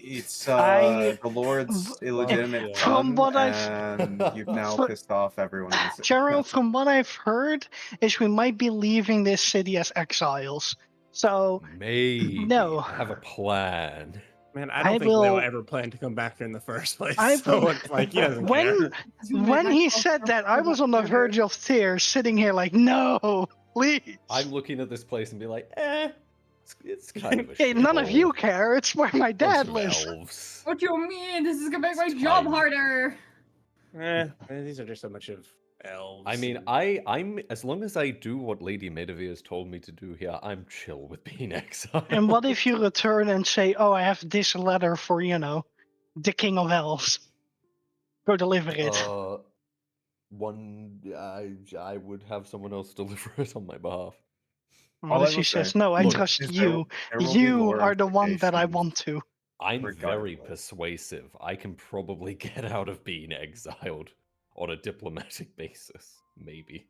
It's I- the Lord's illegitimate yeah. son, From what I've- and you've now Fr- pissed off everyone in the city. Gerald, from what I've heard, is we might be leaving this city as exiles. So Maybe. No. I have a plan. Man, I I don't think Leo will- ever planned to come back here in the first place. I so will- it's like he doesn't when care. when he said that, I was on the verge of tears, sitting here like, no, please. I'm looking at this place and be like, it's kind of a Hey, none of shithole. you care. It's where my Bunch dad of lives. elves. What do you mean? This is gonna make my It's job time. harder. These are just a bunch of elves. I mean, and- I'm as long as I do what Lady Medivir has told me to do here, I'm chill with being exiled. And what if you return and say, "Oh, I have this letter for the King of Elves. Go deliver it." I would have someone else deliver it on my behalf. What All I if she will say, says, "No, I Look, trust is you. there will be You lore are the one that I implications want to." I'm very regardless. persuasive. I can probably get out of being exiled on a diplomatic basis, maybe.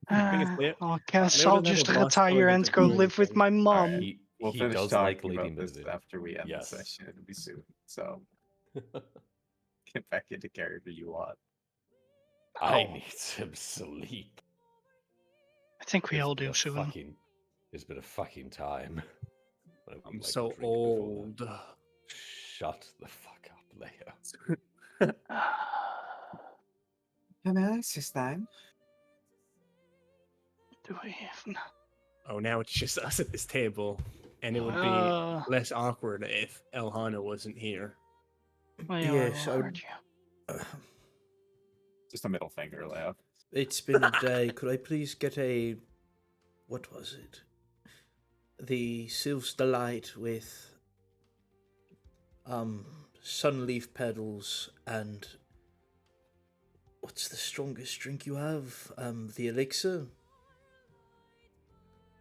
thing is, I guess Leo I'll doesn't have just a boss telling retire him and to go do live with anything. my All right. mom. We'll He finish does like talking Lady about this Medivir. after we end Yes. the session. It'll be soon. So get back into character you want. I Oh. need some sleep. I think we It's all been do a soon. fucking, it's been a fucking time. I would I'm like a so drink before that. old. Shut the fuck up, Leo. Can I assist then? Do we even? Oh, now it's just us at this table, and it would be Uh, less awkward if Elhana wasn't here. well, Yes, I I will would- hurt you. Just a middle finger, Leo. It's been a day. Could I please get a... What was it? The Sylph's Delight with... Sunleaf petals and... What's the strongest drink you have? The elixir?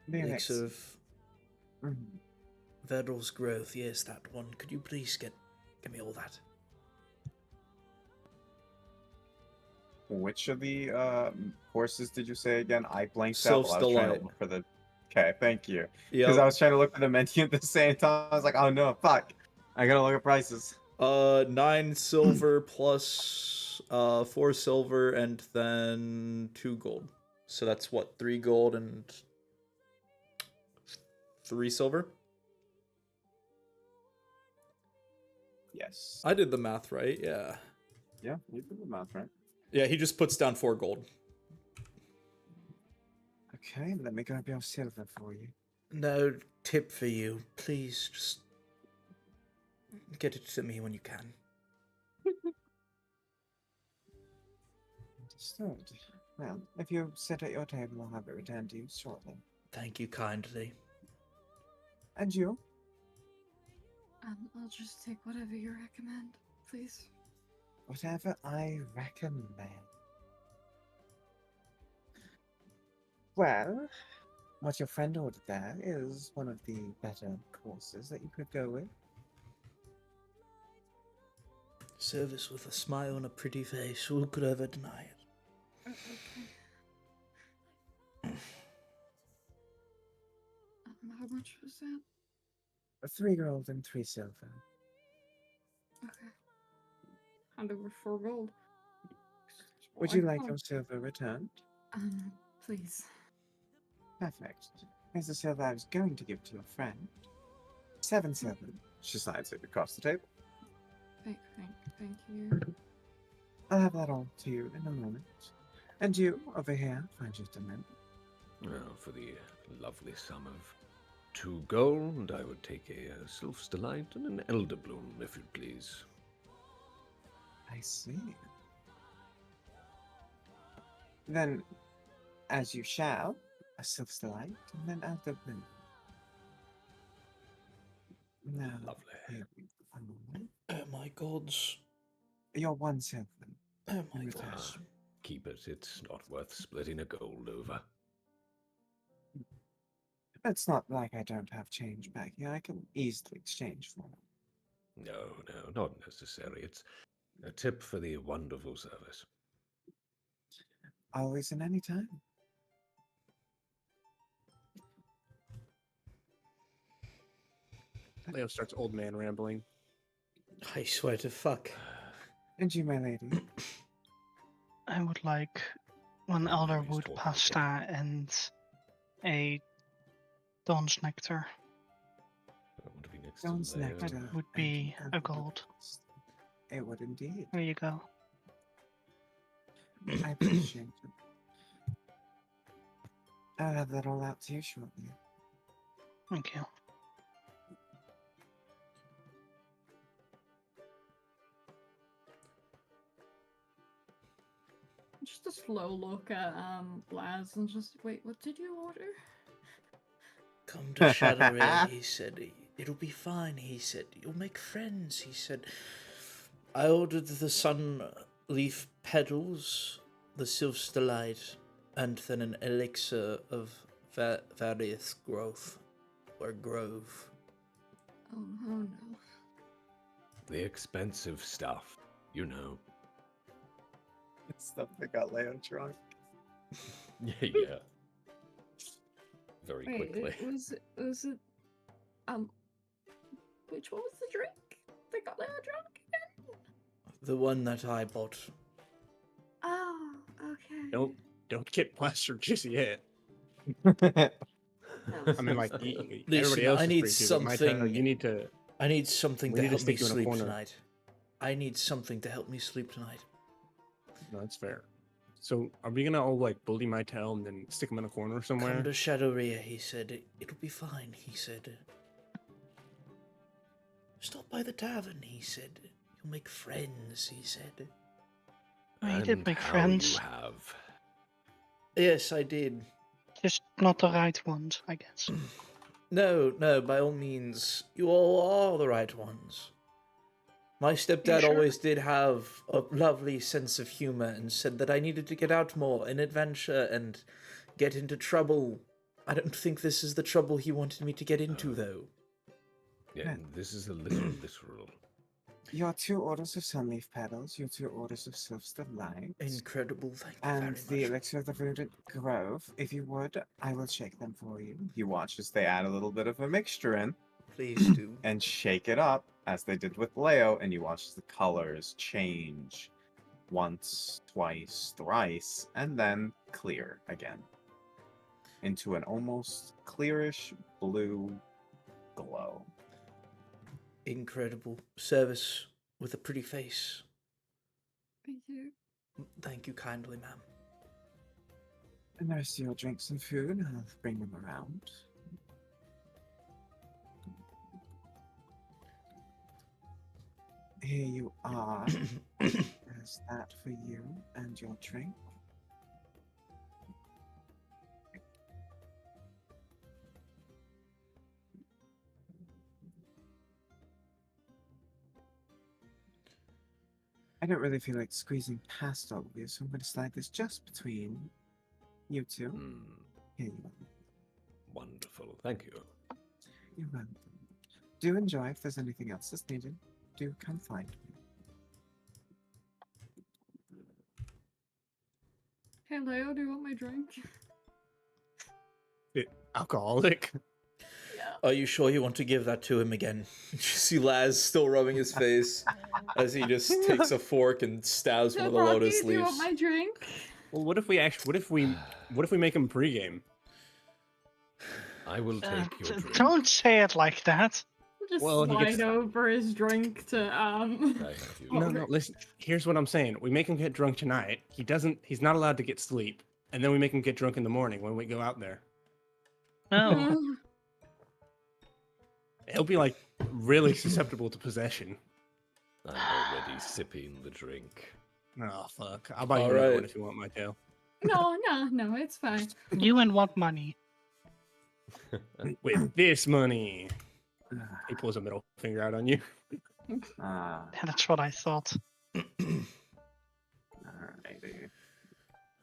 The Elixir of Mhm. Vedral's growth. Yes, that one. Could you please get me all that? Which of the courses did you say again? I blanked out Sylph's while I was trying Delight. to look for the. Okay, thank you. Because Yeah. I was trying to look for the menu at the same time. I was like, oh no, fuck. I gotta look at prices. 9 silver plus 4 silver and then 2 gold. So that's what, 3 gold and 3 silver? Yes. I did the math right, yeah. Yeah, you did the math, right? Yeah, he just puts down 4 gold. Okay, let me grab your silver for you. No tip for you. Please just get it to me when you can. Understood. Well, if you sit at your table, I'll have it returned to you shortly. Thank you kindly. And you? I'll just take whatever you recommend, please. Whatever I recommend. Well, what your friend ordered there is one of the better courses that you could go with. Service with a smile and a pretty face. Who could ever deny it? Okay. How much was that? 3 gold and 3 silver. Okay. Hand over 4 gold. Would you like your silver returned? Please. Perfect. Here's the silver I was going to give to your friend. 7 silver. She slides it across the table. Thank you. I'll have that all to you in a moment. And you, over here, find just a minute. Well, for the lovely sum of 2 gold, I would take a Sylph's Delight and an Elder Bloom, if you please. I see. Then, as you shall, a Sylph's Delight and then Elder Bloom. Now, Lovely. here we go. Oh my gods. Your 1 silver. Oh my in gods. return. Keep it. It's not worth splitting a gold over. It's not like I don't have change back here. I can easily exchange for it. No, not necessary. It's a tip for the wonderful service. Always and any time. Leo starts old man rambling. I swear to fuck. And you, my lady. I would like one Oh, elderwood he's talking pasta and a Dawn's nectar. I want to be next to Dawn's Leo. nectar. That would and be an a elder gold. pasta. It would indeed. There you go. I appreciate it. I'll have that all out to you shortly. Thank you. Just a slow look at Laz and just wait. What did you order? Come to Shadowray, he said. It'll be fine, he said. You'll make friends, he said. I ordered the sun leaf petals, the Sylph's Delight, and then an elixir of various growth, or grove. Oh no. The expensive stuff, you know. It's stuff that got Leo drunk. Yeah. Very Wait, quickly. was it which one was the drink that got Leo drunk again? The one that I bought. Oh, okay. Don't get plastered just yet. That was I mean, like so sweet. everybody Listen, else I is need free to, but my turn, something- you need to. I need something We to need to help me stick you in a sleep corner. tonight. I need something to help me sleep tonight. No, that's fair. So, are we gonna all like bully my tail and then stick him in a corner somewhere? Come to Shadowria, he said. It'll be fine, he said. Stop by the tavern, he said. You'll make friends, he said. I did And make how friends. you have. Yes, I did. Just not the right ones, I guess. No, by all means, you all are the right ones. My stepdad sure? always did have a lovely sense of humor and said that I needed to get out more and adventure and get into trouble. I don't think this is the trouble he wanted me to get into, though. Yeah, this is a little literal. Your 2 orders of sunleaf petals, your 2 orders of Sylph's Delight, Incredible, thank you and very the much. elixir of the verdant grove. If you would, I will shake them for you. You watch as they add a little bit of a mixture in Please do. and shake it up as they did with Leo, and you watch as the colors change once, twice, thrice, and then clear again into an almost clearish blue glow. Incredible service with a pretty face. Thank you. Thank you kindly, ma'am. And the rest of your drinks and food, I'll bring them around. Here you are. There's that for you and your drink. I don't really feel like squeezing past all of you, so I'm going to slide this just between you two. Hmm, Here you are. wonderful. Thank you. You're welcome. Do enjoy. If there's anything else that's needed, do come find me. Hey Leo, do you want my drink? Alcoholic. Are you sure you want to give that to him again? You see Laz still rubbing his face as he just takes a fork and stabs one of the Rocky, lotus do you want leaves. my drink? Well, what if we make him pregame? I will take your drink. Don't say it like that. Just Well, he slide gets- over his drink to Thank you. No, listen. Here's what I'm saying. We make him get drunk tonight. He's not allowed to get sleep, and then we make him get drunk in the morning when we go out there. No. He'll be like really susceptible to possession. I'm already sipping the drink. Oh fuck! I'll buy you All another right. one if you want my tail. No, it's fine. You and what money? With this money, he pulls a middle finger out on you. Ah, That's what I thought. alrighty.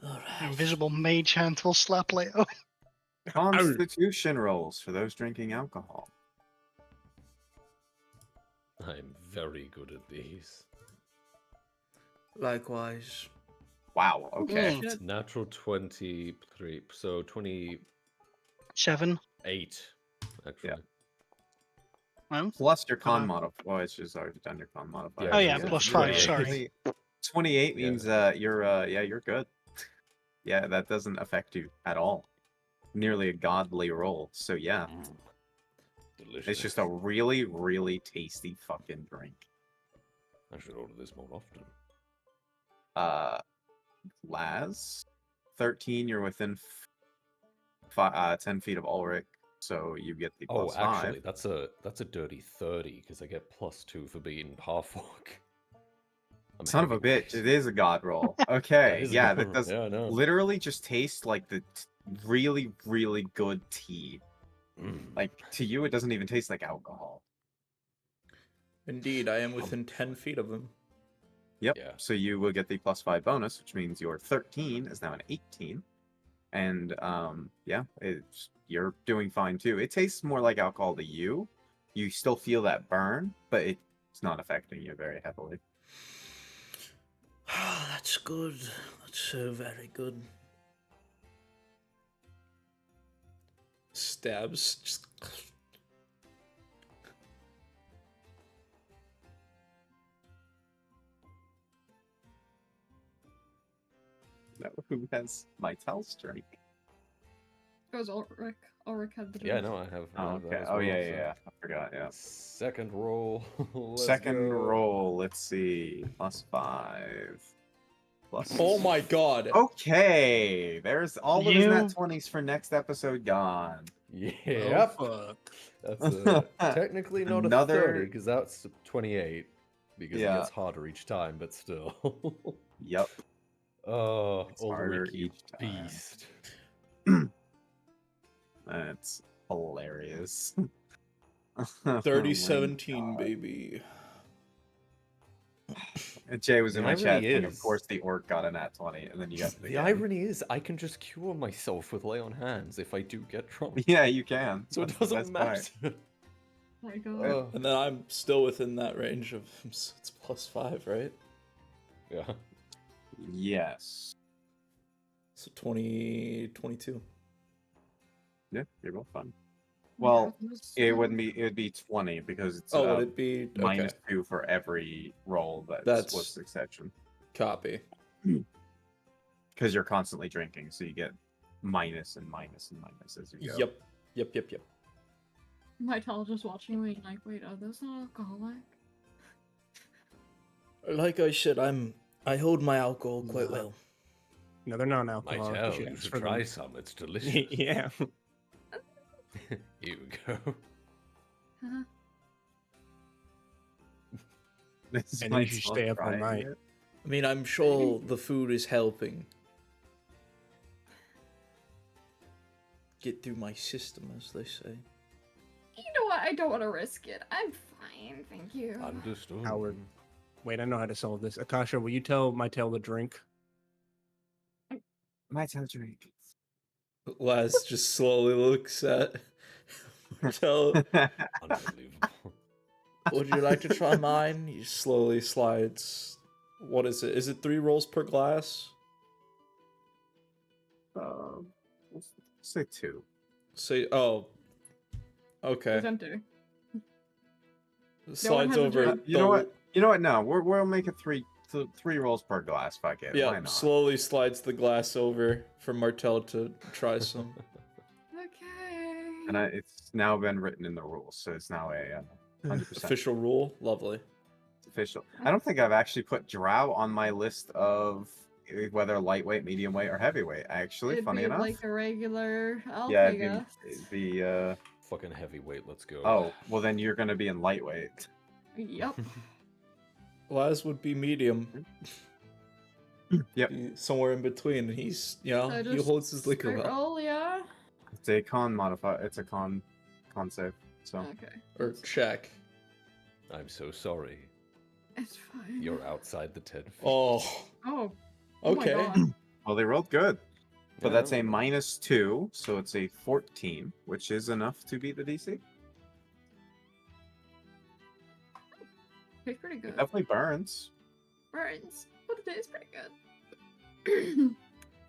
Alright. Invisible mage hand will slap Leo. Constitution rolls for those drinking alcohol. I'm very good at these. Likewise. Wow. Okay. Mm. Natural 23, so 28, 7. actually. Well, Plus your con Uh, modifier. Oh, it's just already done your con modifier. Yeah, oh yeah, yeah, plus 28. 5, sorry. 28 Yeah. means you're good. Yeah, that doesn't affect you at all. Nearly a godly roll. So yeah, Delicious. it's just a really, really tasty fucking drink. I should order this more often. Laz, 13. You're within 10 feet of Ulrich, so you get the Oh, plus actually, 5. that's a dirty 30 because I get +2 for being half orc. I'm Son of a bitch, heavyweight. it is a god roll. That Okay, is a yeah, god that roll. does Yeah, I know. literally just taste like the really, really good tea. Like, to you, it doesn't even taste like alcohol. Indeed, I am within 10 feet of him. Yep. Yeah. So you will get the +5 bonus, which means your 13 is now an 18. And yeah, you're doing fine too. It tastes more like alcohol to you. You still feel that burn, but it's not affecting you very heavily. That's good. That's so very good. Stabs. Just... Now, who has my strike? It was Ulrich. Ulrich had the Yeah, drink. no, I have. Oh, that okay. as Oh, well, yeah, so- yeah. I forgot, yeah. Second roll. Let's Second go. roll, let's see. +5. Plus. Oh my god. Okay, there's all of his You- nat 20s for next episode gone. Yep. Oh, fuck. That's technically not a Another- 30 because that's a 28 because it Yeah. gets harder each time, but still. Yep. Oh, It's harder Ulrich, you each time. beast. That's hilarious. 30-17, God. baby. And Jay was in The my chat irony saying, of is- course, the orc got a nat 20, and then you got it The again. irony is, I can just cure myself with lay on hands if I do get drunk. Yeah, you can. So it That's the doesn't best matter. part. Oh my god. Oh, And then I'm still within that range of... It's +5, right? yeah. Yes. So 22. Yeah, you're both fun. My Well, God, this- it wouldn't be. It would be 20 because it's Oh, would it be... Okay. -2 for every roll That's- was succession. Copy. Because you're constantly drinking, so you get minus and minus and minus as you go. Yep. My tell just watching me like, wait, are those not alcoholic? Like I said, I hold my alcohol quite No. well. No, they're not My alcoholic. tell, should you ask should for them. try some. It's delicious. Yeah. Here we go. Huh? This And might you should stop stay up all trying night. it. I mean, I'm sure the food is helping get through my system, as they say. You know what? I don't want to risk it. I'm fine, thank you. Understood. Howard. Wait, I know how to solve this. Akasha, will you tell my tail to drink? My tail drink. Laz just slowly looks at Martel. Unbelievable. Would you like to try mine? He slowly slides. What is it? Is it 3 rolls per glass? Let's say 2. Say, oh. Okay. It's empty. Slides has a over. drink. You know what? You know what? No, we'll make it 3 rolls per glass. Fuck it. Why Yeah, not? slowly slides the glass over for Martel to try some. Okay. And it's now been written in the rules, so it's now a 100% Official rule. Lovely. official. I don't think I've actually put drow on my list of whether lightweight, medium weight, or heavyweight. Actually, It'd funny be enough. like a regular elf, Yeah, I guess. it'd be Fucking heavyweight. Let's go. oh, well then you're gonna be in lightweight. Yep. Laz would be medium. Yep. Somewhere in between. He's, you know, So he just holds his liquor straight well. roll, yeah. It's a con modifier. It's a con save. So Okay. Or check. I'm so sorry. It's fine. You're outside the 10 feet. Oh, Oh. Oh my okay. God. well, they rolled good, but Yeah, that's a well, -2, so it's a 14, which is enough to beat the DC. Tastes pretty good. Definitely burns. Burns, but it tastes pretty good.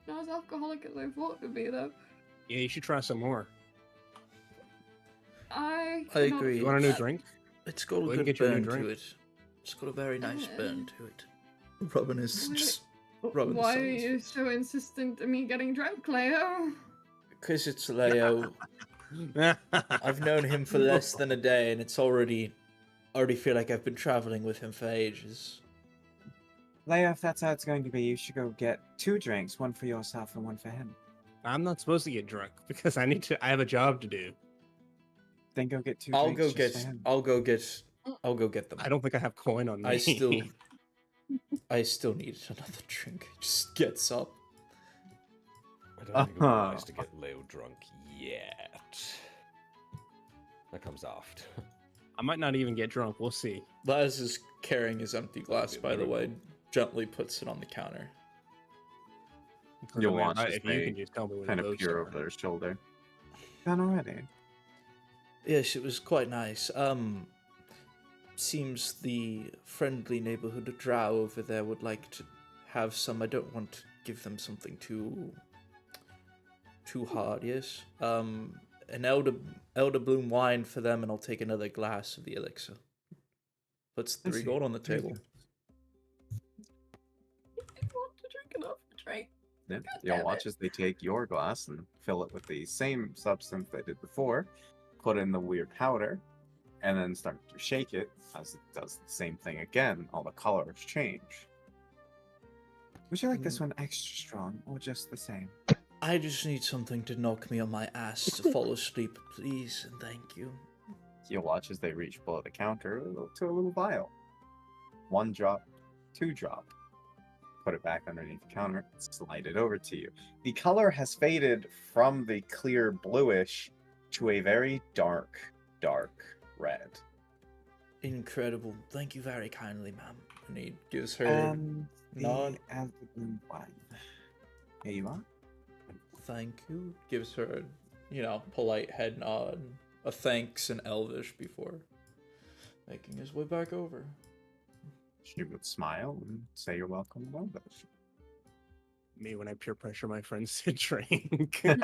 Not as alcoholic as I thought it would be, though. Yeah, you should try some more. I cannot agree. You want a new It's- drink? It's got a Go ahead and good get you a new burn to drink. it. It's got a very nice burn to it. Robin is Why- just rubbing Why are the you so insistent on me getting drunk, Leo? because it's Leo. I've known him for less than a day, and it's already feel like I've been traveling with him for ages. Leia, if that's how it's going to be, you should go get 2 drinks, one for yourself and one for him. I'm not supposed to get drunk because I have a job to do. Then go get 2 I'll drinks. go just get. for him. I'll go get them. I don't think I have coin on me. I still. I still need another drink. Just gets up. I don't think it would be wise to get Leo drunk yet. That comes after. I might not even get drunk. We'll see. Laz is carrying his empty glass, be a by the way. miracle. Gently puts it on the counter. You'll I mean, watch as if you they can just tell me when kind it of goes peer over their shoulder. Done already. Yes, it was quite nice. Seems the friendly neighborhood drow over there would like to have some. I don't want to give them something too hard, yes. An elder bloom wine for them, and I'll take another glass of the elixir. Puts I 3 see. gold on the table. I want to drink another drink. Yeah. God You'll damn watch it. as they take your glass and fill it with the same substance they did before, put in the weird powder, and then start to shake it as it does the same thing again. All the colors change. Would you like this one extra strong or just the same? I just need something to knock me on my ass to fall asleep, please, and thank you. You'll watch as they reach below the counter to a little vial. 1 drop, 2 drop. Put it back underneath the counter, slide it over to you. The color has faded from the clear bluish to a very dark, dark red. Incredible. Thank you very kindly, ma'am. And he gives her And nod. the Elder Bloom wine. Here you are. Thank you. Gives her, polite head nod, a thanks in Elvish before making his way back over. She would smile and say you're welcome in Elvish. Me when I peer pressure my friends to drink. You're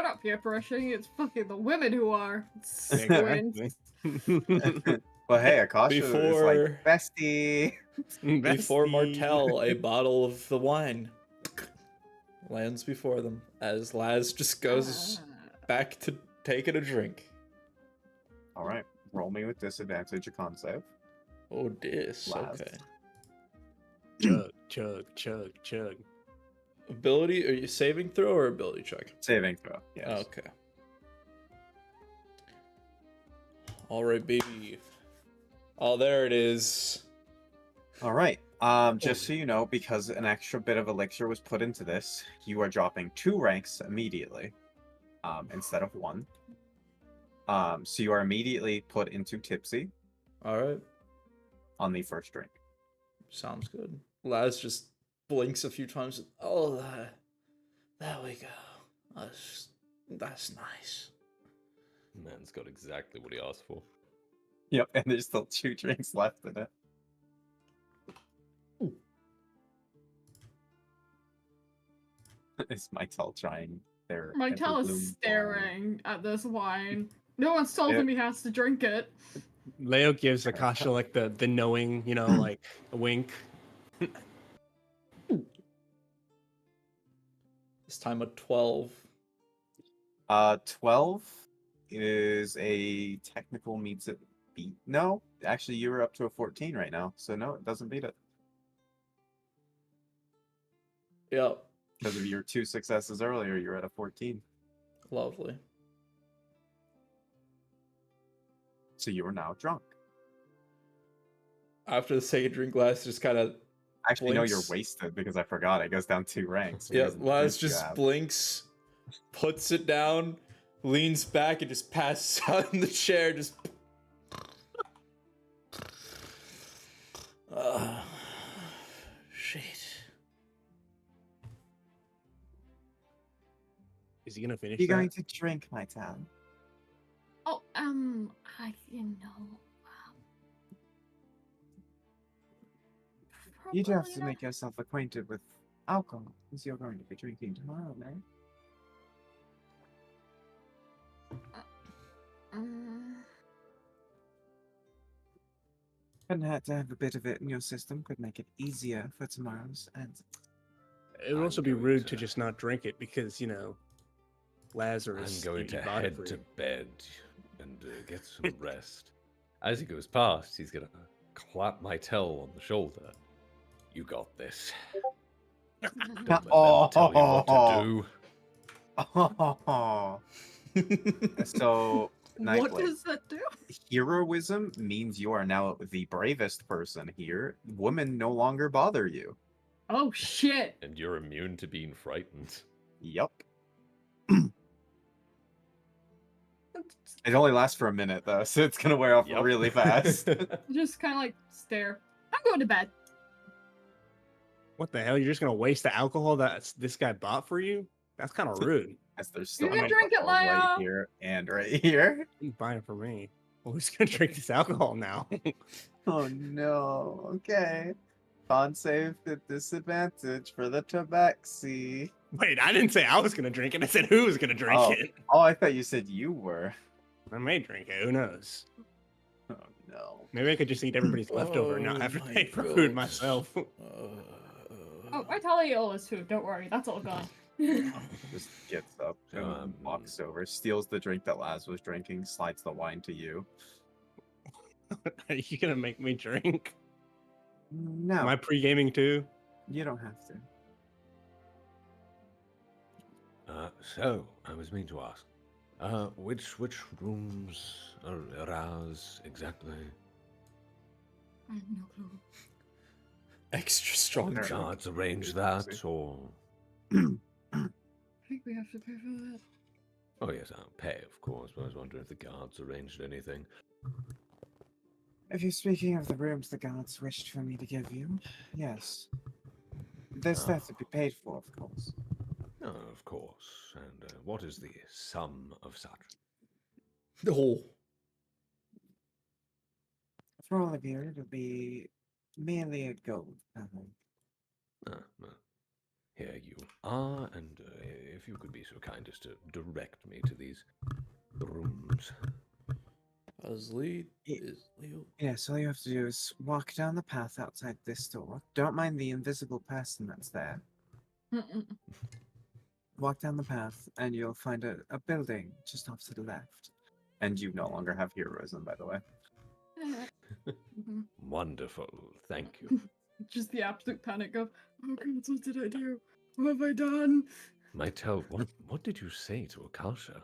not peer pressuring, it's fucking the women who are. Exactly. Squint. Well, hey, Akasha is like, Before- bestie. Before Bestie. Martel, a bottle of the wine lands before them as Laz just goes back to taking a drink. All right, roll me with disadvantage a con save. Oh, dis. Laz. Okay. Chug, chug, chug, chug. Ability? Are you saving throw or ability check? Saving throw, yes. Okay. All right, baby. Oh, there it is. All right. Just so you know, because an extra bit of elixir was put into this, you are dropping 2 ranks immediately, instead of 1. So you are immediately put into tipsy All right. on the first drink. Sounds good. Laz just blinks a few times. Oh, there we go. That's nice. Man's got exactly what he asked for. Yep, and there's still 2 drinks left in it. Is Mytel trying their Martel Everbloom is staring at this wine. No one's told Yeah. him he has to drink it. Leo gives Akasha like the knowing, like a wink. This time a 12. 12 is a technical meets it beat. No, actually, you're up to a 14 right now, so no, it doesn't beat it Yep. because of your 2 successes earlier. You're at a 14, Lovely. so you are now drunk. After the second drink, Laz just kind of Actually, no, you're blinks. wasted because I forgot. It goes down 2 ranks. Yeah, because of the Laz drink you just have. blinks, puts it down, leans back, and just passes out in the chair. Just. Shit. Is he gonna finish You're that? going to drink, my town. Oh, um, You'd have probably to not. make yourself acquainted with alcohol, as you're going to be drinking tomorrow, Mary. Mm, Couldn't hurt to have a bit of it in your system. Could make it easier for tomorrow's. And It would I'm also be going rude to to- just not drink it because, I'm Lazarus. going he to bought it head for to you. bed and get some rest. As he goes past, he's gonna clap my tail on the shoulder. You got this. Don't let them tell you what to do. so What Nightblade. does that do? Heroism means you are now the bravest person here. Women no longer bother you. Oh shit! And you're immune to being frightened. Yup. It only lasts for a minute though, so it's gonna wear off Yup. really fast. Just kind of like stare. I'm going to bed. What the hell? You're just gonna waste the alcohol that this guy bought for you? That's kind of rude. As there's still You can one drink it, bottle right Leo. here and right here. He's buying for me. Well, who's gonna drink this alcohol now? Oh no. Okay. Con save at disadvantage for the tabaxi. Wait, I didn't say I was gonna drink it. I said who was gonna drink Oh. it. Oh, I thought you said you were. I may drink it. Who knows? Oh no. Maybe I could just eat everybody's leftover and not have to pay for food myself. Oh, I tell you all this food. Don't worry, that's all gone. Just gets up and walks over, steals the drink that Laz was drinking, slides the wine to you. Are you gonna make me drink? No, Am I pre-gaming too? you don't have to. So, I was meant to ask, which rooms are ours exactly? I have no clue. Extra strong There. drunk. Guards arrange that, or... I think we have to pay for that. Oh yes, I'll pay, of course, but I was wondering if the guards arranged anything. If you're speaking of the rooms the guards wished for me to give you, yes. There's that to be paid for, of course. Oh, of course. And what is the sum of such? Oh. For all of you, it'll be merely a gold panel. Well, here you are, and if you could be so kind as to direct me to these rooms. Is Leo? Yes, all you have to do is walk down the path outside this door. Don't mind the invisible person that's there. Walk down the path, and you'll find a building just off to the left. And you no longer have heroism, by the way. Wonderful, thank you. Just the absolute panic of, oh god, what did I do? What have I done? Mytel, what did you say to Akasha?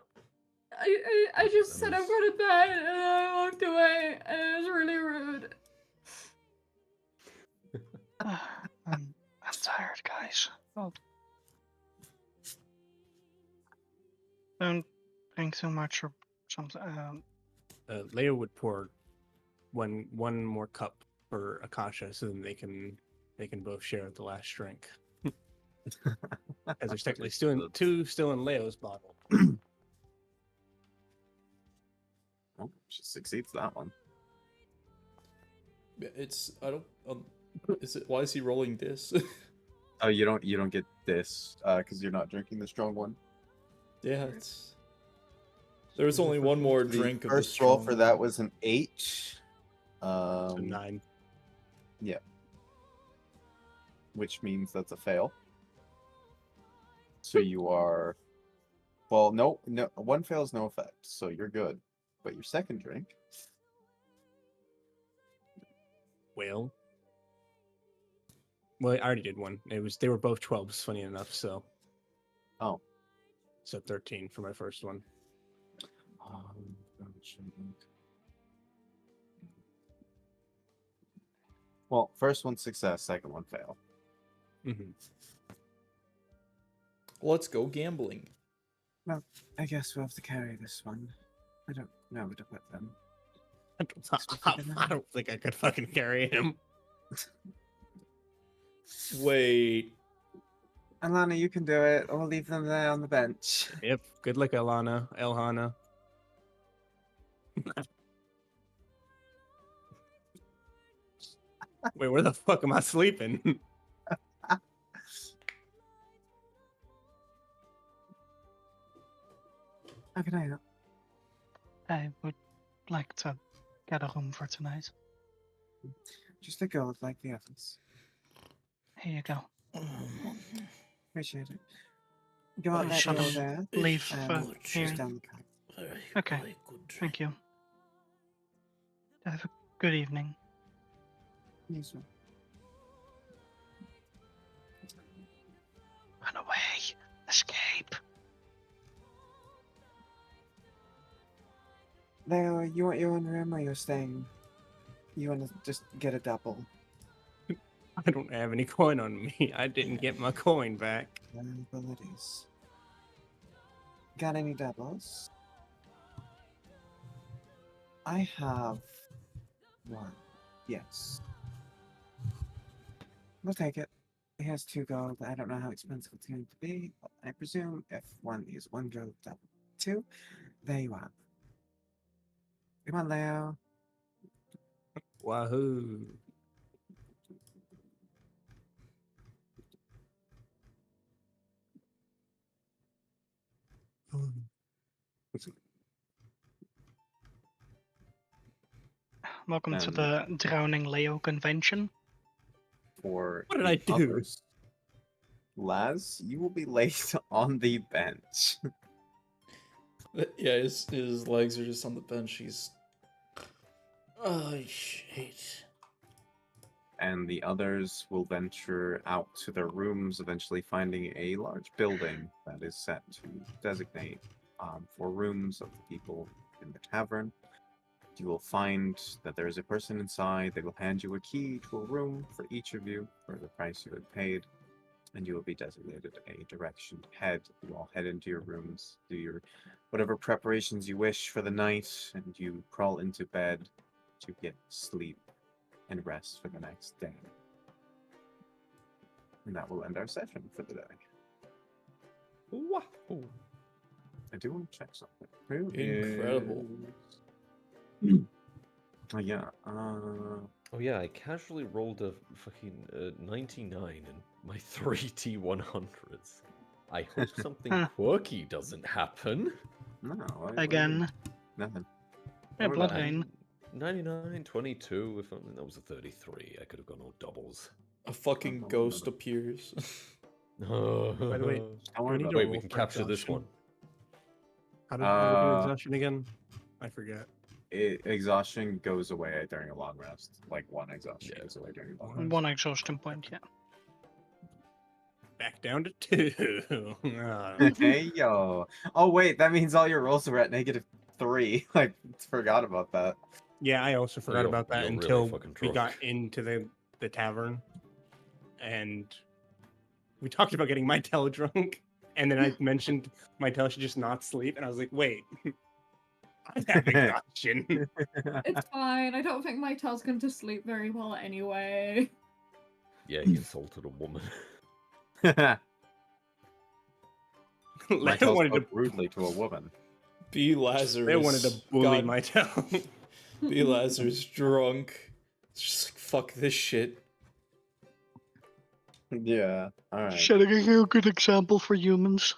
I just said I'm going to bed, and I walked away, and it was really rude. I'm tired, guys. Oh. Don't drink so much or something. Leo would pour one more cup for Akasha, so then they can both share the last drink. As there's technically two still in Leo's bottle. Oh, she succeeds that one. It's I don't. Is it? Why is he rolling this? Oh, you don't get this because you're not drinking the strong one. Yeah, it's. There was only one more drink of the first roll strong for one. that was an 8. So 9. Yeah. Which means that's a fail. So you are. Well, no, one fails, no effect. So you're good. But your second drink. Well, I already did one. They were both 12s, funny enough. So. Oh. So 13 for my first one. Well, first one success, second one fail. Mm-hmm. Let's go gambling. Well, I guess we'll have to carry this one. I don't know where to put them. I don't think I could fucking carry him. Wait. Alana, you can do it. I'll leave them there on the bench. Yep. Good luck, Elhana. Wait, where the fuck am I sleeping? How can I help? I would like to get a room for tonight. Just a gold like the others. Here you go. Appreciate it. Go out that shall door I there. leave for She's here? down the path. Okay. Thank you. Have a good evening. Yes, sir. Run away. Escape. Leo, you want your own room or you're staying? You want to just get a double? I don't have any coin on me. I didn't get my coin back. Liabilities. Got any doubles? I have one. Yes. We'll take it. It has 2 gold. I don't know how expensive it's going to be, but I presume if one is 1 gold double 2, there you are. Come on, Leo. Wahoo! Welcome to the Drowning Leo convention. For What did the I do? others, Laz, you will be laid on the bench. Yeah, his legs are just on the bench. He's. Oh, shit. And the others will venture out to their rooms, eventually finding a large building that is set to designate for rooms of the people in the tavern. You will find that there is a person inside. They will hand you a key to a room for each of you for the price you had paid, and you will be designated a direction to head. You all head into your rooms, do your whatever preparations you wish for the night, and you crawl into bed to get sleep and rest for the next day. And that will end our session for the day. Wow. I do want to check something. Who Incredible. Oh, yeah. Oh yeah, I casually rolled a fucking 99 in my 3 T100s. I hope something Huh. quirky doesn't happen. No. Again. Nothing. Yeah, What blood about- rain. 99, 22, if only that was a 33. I could have gone all doubles. A fucking ghost appears. By the way, Don't worry do about a Wait, it. we roll can for capture this exhaustion? one. How do we do Uh, exhaustion again? I forget. Exhaustion goes away during a long rest. Like one exhaustion Yeah. goes away during a long One. rest. 1 exhaustion point, yeah. Back down to 2. Ah. Hey yo. Oh wait, that means all your rolls were at -3. Like forgot about that. Yeah, I also forgot you're- about that you're really until fucking we got drunk. into the tavern, and we talked about getting Mytel drunk, and then I mentioned Mytel should just not sleep, and I was like, wait, I have exhaustion. It's fine. I don't think my tail's going to sleep very well anyway. Yeah, he assaulted a woman. My Leo wanted to rudely to a woman. B. Lazarus. Leo wanted to bully God, Mytel. B. Lazarus drunk. It's just like, fuck this shit. Yeah. Alright. Setting a good example for humans.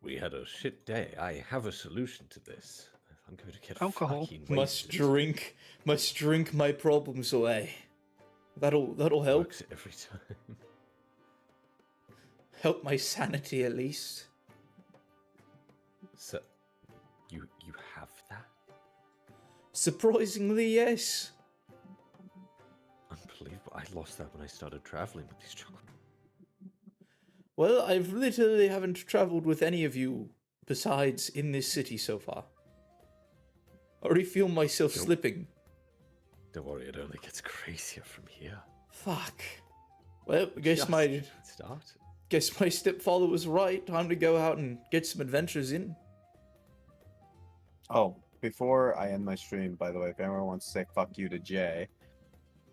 We had a shit day. I have a solution to this. I'm going to get Alcohol. fucking Must wasted. drink my problems away. That'll help. Works every time. Help my sanity at least. So, you have that? Surprisingly, yes. Unbelievable. I lost that when I started traveling with these children. Well, I've literally haven't traveled with any of you besides in this city so far. I already feel myself Nope. slipping. Don't worry, it only gets crazier from here. Fuck. Well, I guess Just my getting started. stepfather was right. Time to go out and get some adventures in. Oh, before I end my stream, by the way, if anyone wants to say fuck you to Jay.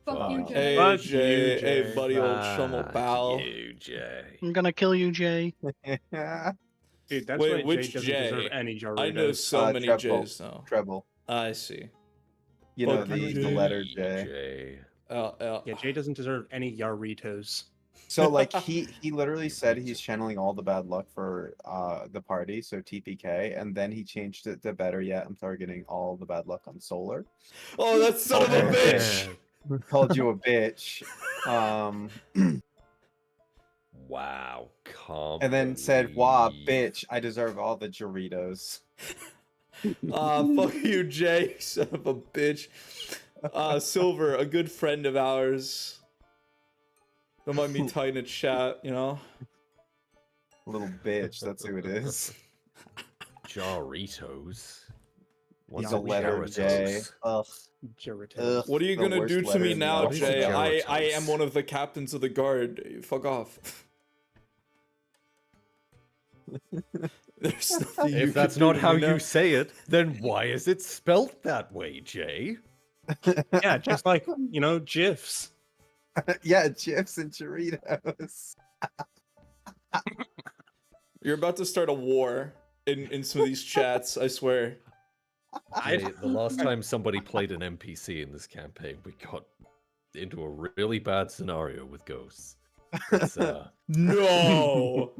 Fuck you, Fuck Jay. Hey, Fuck Jay. you, Hey, Jay. buddy, old chummel Fuck pal. you, Jay. I'm gonna kill you, Jay. Dude, that's Wait, why Jay which doesn't deserve Jay? any Jarritos. I know so many Treble. J's now. Treble. I see. You know, Fuck you, the letter Jay. J. Jay. Yeah, Jay doesn't deserve any Yarritos. So like he literally said he's channeling all the bad luck for the party, so TPK, and then he changed it to better yet, I'm targeting all the bad luck on Solar. Oh, that son of a Oh, bitch! Called you a bitch. Wow, can't And then said, "Wah, believe- bitch, I deserve all the Doritos." Fuck you, Jay, son of a bitch. Silver, a good friend of ours. Don't mind me tying a chat, you know? Little bitch, that's who it is. Jarritos. What's the a letter J. Geratos? Ugh. Geratos. What are you The gonna worst do to letter me in the now, What is a Jay? I Geratos? am one of the captains of the guard. Fuck off. There's nothing you If that's can do not to how me now. you say it, then why is it spelt that way, Jay? Yeah, just like, GIFs. Yeah, chips and Doritos. You're about to start a war in some of these chats, I swear. Jay, the last time somebody played an NPC in this campaign, we got into a really bad scenario with ghosts. It's, No!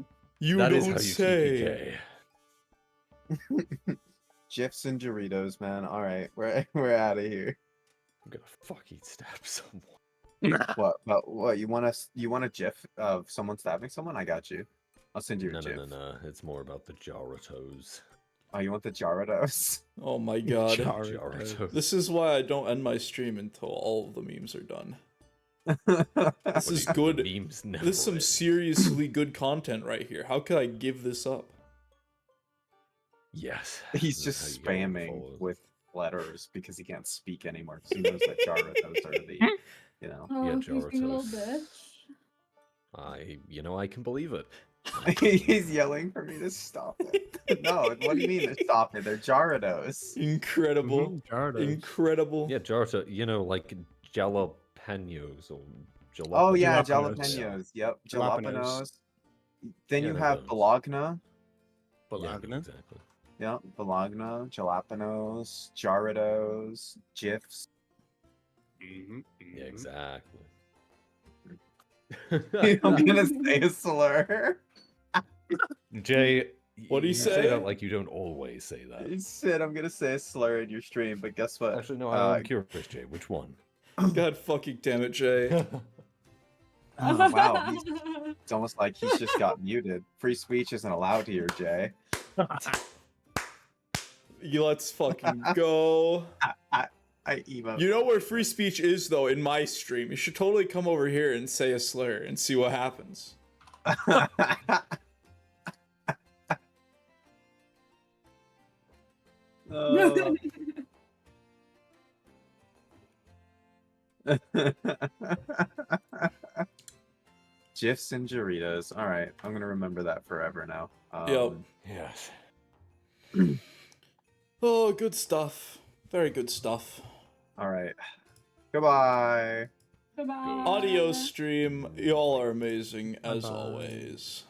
You that don't is how you say. TPK. Chips and Doritos, man. All right, we're out of here. I'm gonna fucking stab someone. What? You want a GIF of someone stabbing someone? I got you. I'll send you a No, GIF. no. It's more about the Jaratos. Oh, you want the Gyarados? Oh my god. Jaratos. This is why I don't end my stream until all of the memes are done. This is good. Memes never This is some end. seriously good content right here. How could I give this up? Yes. He's that's just how you get all the spamming followers. with letters because he can't speak anymore. Because he knows that Gyarados are the, Oh, Yeah, you being a little Jaratos. bitch. I can believe it. He's yelling for me to stop it. No, what do you mean to stop it? They're Gyarados. Incredible. Gyarados. Incredible. Yeah, Jarato, like jalapenos or jalapenos. Oh yeah, Jalapenos. jalapenos. Yep, Jalapenos. jalapenos. Then Yeah, you they're have those. Bologna. Yeah, Bologna. exactly. Yeah, Bologna, jalapenos, Gyarados, GIFs. Yeah, exactly. I'm gonna say a slur. Jay, What do you say say? that like you don't always say that. You said I'm gonna say a slur in your stream, but guess what? Actually, no, I'm curious, Jay. Which one? God fucking damn it, Jay. Oh, wow, it's almost like he's just got muted. Free speech isn't allowed here, Jay. Let's fucking go. I emote. You know where free speech is, though, in my stream. You should totally come over here and say a slur and see what happens. Oh. GIFs and Doritos. All right, I'm gonna remember that forever now. Yep. Yes. Oh, good stuff. Very good stuff. All right. Goodbye. Goodbye. Audio stream, y'all are amazing as Bye-bye. always.